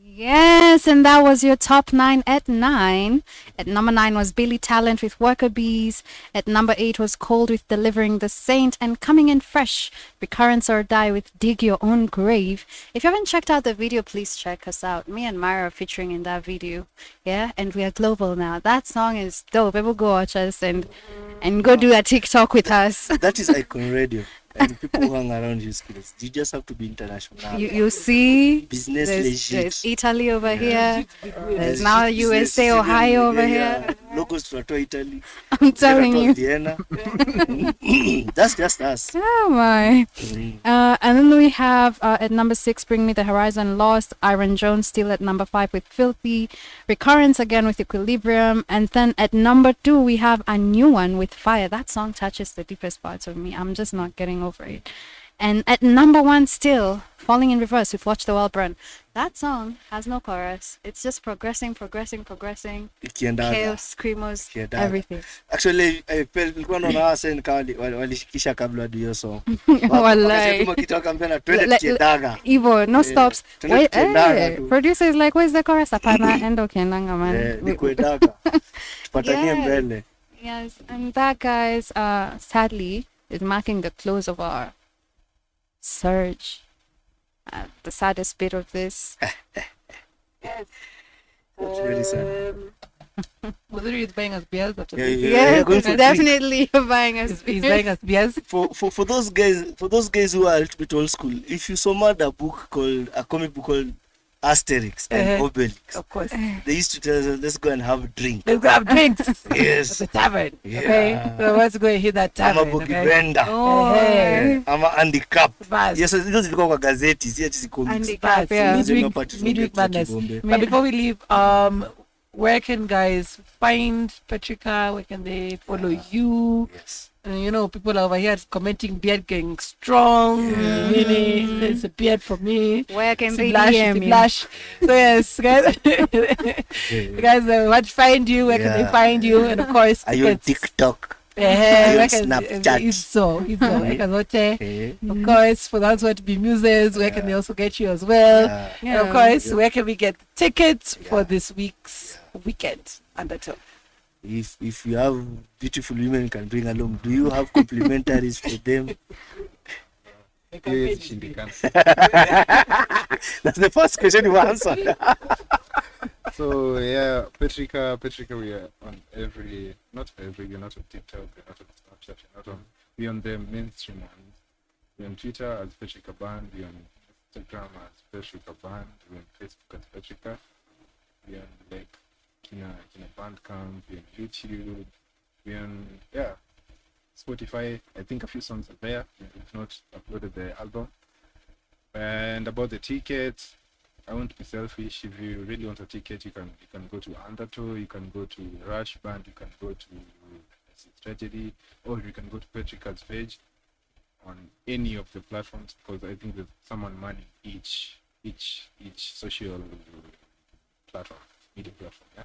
Yes, and that was your top 9 at 9. At number 9 was Billy Talent with Worker Bees. At number 8 was Cold with Delivering the Saint. And coming in fresh, Recurrence or Die with Dig Your Own Grave. If you haven't checked out the video, please check us out. Me and Myra are featuring in that video. Yeah, and we are global now. That song is dope. People go watch us and go do a TikTok with us. That is Icon Radio. And people who hang around Hueskillz. You just have to be international. You see, Business there's legit. Italy over here. There's Yeah, now business USA, legit, Ohio over yeah. here. Logos to Italy. I'm telling you. Vienna. That's just us. Oh my. And then we have at number 6, Bring Me the Horizon, Lost. Iron Jones still at number 5 with Filthy. Recurrence again with Equilibrium. And then at number 2, we have a new one with Fire. That song touches the deepest parts of me. I'm just not getting over it. And at number 1 still, Falling in Reverse with Watch the World Burn. That song has no chorus. It's just progressing. Ikiendaga. Chaos, screamos, everything. Actually, nilikuwa naona wase walishikisha kabla hadi hiyo song. Wallahi. Kama kitu akaambia twende tukiendaga. Evo, no stops. Twende Wait, tukiendaga tu. producer is like, where's the chorus? Apana, endo kiendanga, man. Ni kuendaga. Tupatanie mbele. Yes, and that, guys, sadly, is marking the close of our surge. The saddest bit of this. That's really sad. Mudhuri is buying us beers. Yeah, definitely buying us He's buying us beers. For those guys who are a little bit old school, if you saw a comic book called Asterix and Obelix, of course, they used to tell us, let's go and have a drink. Let's go have drinks. Yes. At the tavern. Yeah. Okay. So let's go and hit that tavern. I'm a boogie vendor. I'm a handicap. Yes, hizo zilikuwa kwa gazeti, si ati ziko Handicap, yeah. Midweek madness. But before we leave, where can guys find Petrica? Where can they follow you? Yes. And you know, people over here commenting beard getting strong. Really, there's a beard for me. Where can they blush, DM you? blush. So yes, guys, you guys want to find you? Where can they find you? And of course, are you on TikTok? Snapchat. Of course, for those who want to be muses, where can they also get you as well? And of course, where can we get tickets for this week's weekend under tour? If you have beautiful women you can bring along, do you have complimentaries for them? That's the first question you answered. So yeah, Petrica, we are on not every, you're not on TikTok, you're not on Snapchat, you're not on, we're on the mainstream ones. We're on Twitter as Petrica Band, we're on Instagram as Petrica Band, we're on Facebook as Petrica, we're on like Kina Bandcamp, we're on YouTube, we're on Spotify. I think a few songs are there. We've not uploaded the album. And about the tickets, I won't be selfish. If you really want a ticket, you can go to Undertow, you can go to Rush Band, you can go to Tragedy, or you can go to Petrica's page on any of the platforms, because I think there's someone manning each social platform, media platform. Yeah.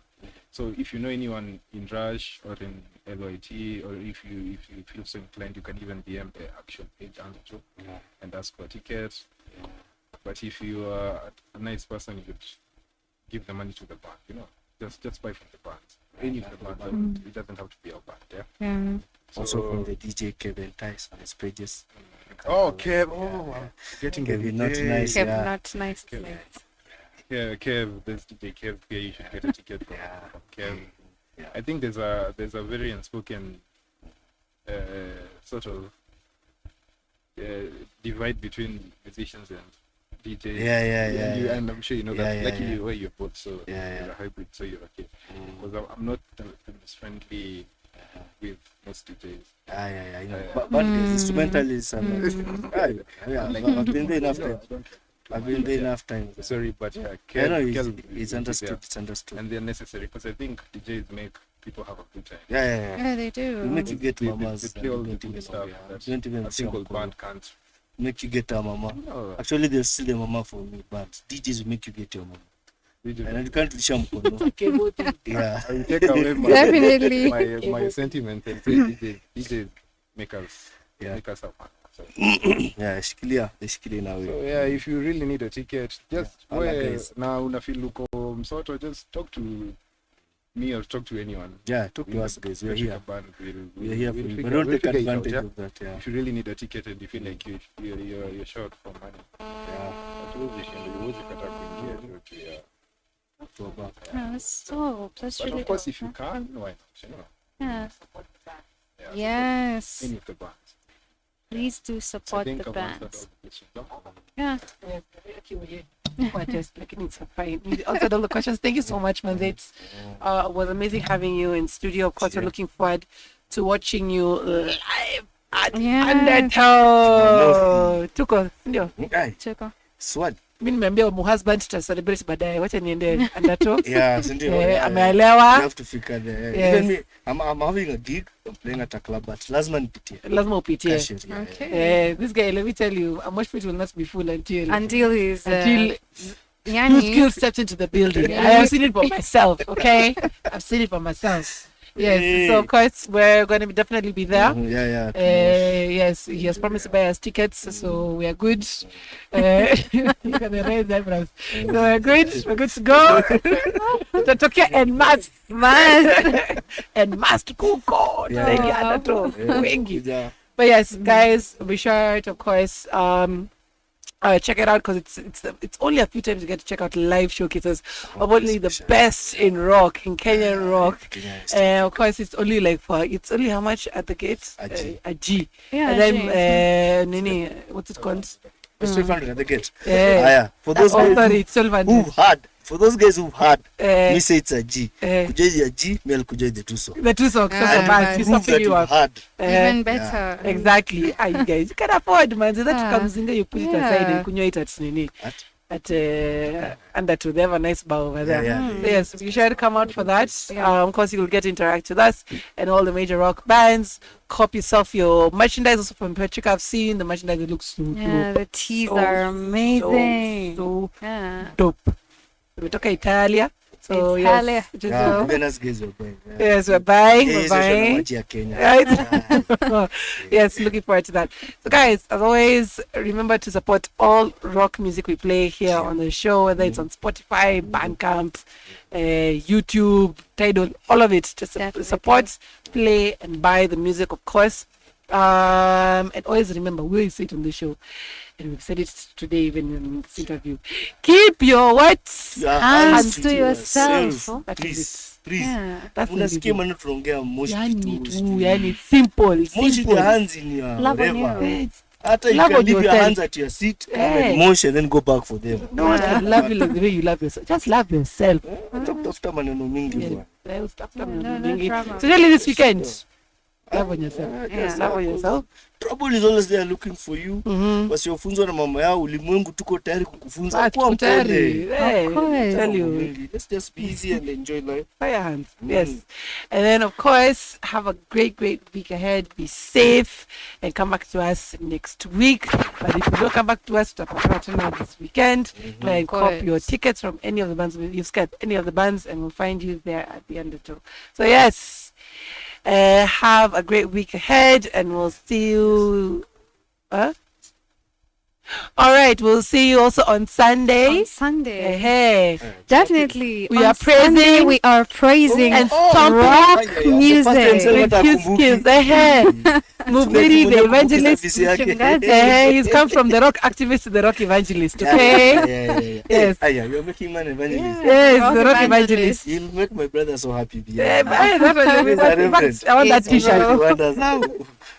So if you know anyone in Rush or in LYT, or if you feel so inclined, you can even DM the actual page Undertow and ask for a ticket. But if you are a nice person, you could give the money to the band, you know. Just buy from the band. Any of the band. It doesn't have to be our band, yeah? Also from the DJ Kevin Tice on his pages. Oh, Kev. Oh, getting Kevin, not nice. Kev, not nice. Yeah, Kev, there's DJ Kev here. You should get a ticket from Kev. I think there's a very unspoken sort of divide between musicians and DJs. And I'm sure you know that. Luckily, where you're both, so you're a hybrid, so you're okay. Because I'm not as friendly with most DJs. I know. But instrumentalists, I've been there enough time. I've been there enough time. Sorry, but I know it's understood. It's understood. And they're necessary because I think DJs make people have a good time. Yeah, they do. They make you get mamas. They play all the good stuff that a single band can't. Make you get a mama. No. Actually, they'll steal the mama for me, but DJs will make you get your mama. And you can't reach them. Yeah, I will take away Definitely. my sentiment and say DJs make us have fun. So. Yeah, shikilia now. So yeah, if you really need a ticket, just now una feel uko msoto, just talk to me or talk to anyone. Yeah, talk to us guys. We're here. We're here for you. But We'll don't take advantage out, of that. Yeah. If you really need a ticket and you feel like you're short for money, That's but really of course, dope, if you can, why not? You know, Yeah. yeah, Yes. any of the bands. Please do I support think the I've answered bands. all the questions. Yeah. Just like it's fine. We answered all the questions. Thank you so much, man. It was amazing having you in studio. Of course, we're looking forward to watching you live at Undertow. Tuko, ndio. Tuko. Swad. Mimi nimeambia husband tuta celebrate baadaye. Wacha niende Undertow. Yeah, sindio. Ameelewa. You have to figure there. Even me, I'm having a gig. I'm playing at a club, but lazima nipitie. Lazima upitie. Okay. This guy, let me tell you, a mosh pit will not be full until he's Hueskillz steps into the building. I have seen it for myself. Okay, I've seen it for myself. Yes, so of course we're going to definitely be there. Yes, he has promised to buy us tickets, so we are good. You can raise eyebrows. So we're good to go. Tutatokia en mass and must go. But yes, guys, be sure to, of course, check it out because it's only a few times you get to check out live showcases of only the best in rock, in Kenyan rock. Of course, it's only how much at the gate? A G. Yeah, and then Nini, what's it called? 1200 at the gate. Yeah. For those for those guys who've had, me say it's a G. Kujai a G, me I'll kujai the 2 socks. The 2 socks. Even better. Exactly. You guys, you can afford, man. So that comes in there, you put it aside and kunywa it at Nini. At Undertow, they have a nice bar over there. So yes, you should come out for that. Of course, you'll get to interact with us and all the major rock bands. Cop yourself your merchandise also from Patrick. I've seen the merchandise. It looks so dope. The tees are amazing. So dope. Tumetoka Italia. So Italia. Yes, yes, we're buying. Yes, looking forward to that. So guys, as always, remember to support all rock music we play here on the show, whether it's on Spotify, Bandcamp, YouTube, Tidal, all of it. Just support, play, and buy the music, of course. And always remember, we always say it on the show, and we've said it today even in this interview. Keep your hands to yourself. Please. That's unasikia maneno tunaongea moshi yani simple. Moshi the hands in your whatever. Hata you can leave your hands at your seat and mosh and then go back for them. No one can love you like the way you love yourself. Just love yourself. Tafuta maneno mingi bwana. Especially this weekend. Love on yourself. Love on yourself. Trouble is always there looking for you. Wasiofunzwa na mama yao, ulimwengu tuko tayari kukufunza. Kwa mpole. Tell you. Let's just be easy and enjoy life. Fire hands. Yes. And then of course, have a great week ahead. Be safe and come back to us next week. But if you don't come back to us, tutapatana this weekend. And cop your tickets from any of the bands. You've got any of the bands and we'll find you there at the Undertow. So yes. Have a great week ahead and we'll see you all right, we'll see you also on Sunday. Hey. Definitely. We are praising. Sunday, we are praising and rock music. With Hueskillz. Mubiri, the evangelist. He's come from the rock activist to the rock evangelist. Okay? Yes. You're making man evangelist. Yes, the rock evangelist. You'll make my brother so happy. I want that t-shirt.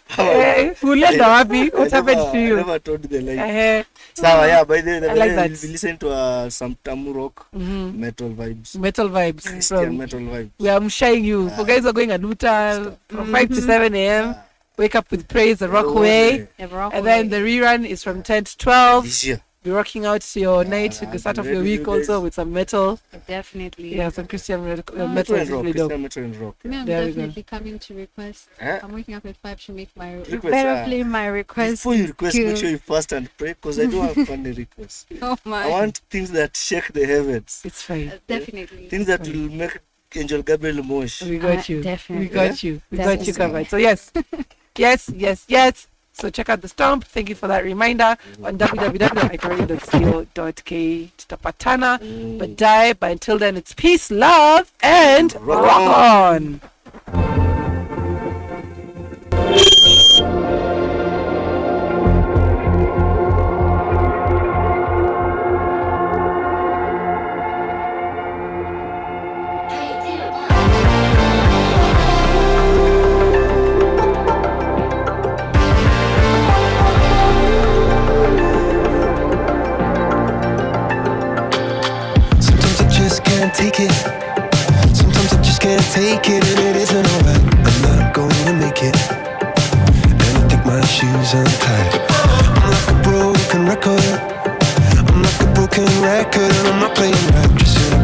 Ulienda wapi? What happened to I you? never told the lie. Sawa, yeah, by the way, I like that. we listen to some tamu rock, metal vibes. Metal vibes. Christian metal vibes. We are shying you. For guys who are going Aduta from 5 to 7 a.m. Wake up with praise the rock way. And then the rerun is from 10 to 12. This year. Be rocking out your night. You can start off your week also with some metal. Definitely. Yeah, some Christian metal. Metal and is rock. really dope. Christian metal and rock. Me, I'm There we definitely coming to request. I'm waking up at 5 to make my Request, better play my request. Before you request, make sure you fast and pray, because I don't have funny requests. Oh my. I want things that shake the heavens. It's fine. Definitely. Things that will make Angel Gabriel mosh. We got you. Definitely. We got you. We got you covered. So yes. yes. So check out the stomp. Thank you for that reminder on www.itoradio.co.ke. Tutapatana, but die. But until then, it's peace, love, and rock on. Sometimes I just can't take it. Sometimes I just can't take it, and it isn't alright. I'm not gonna make it, and I think my shoes untied. I'm like a broken record. I'm like a broken record, and I'm not playing right. Just in a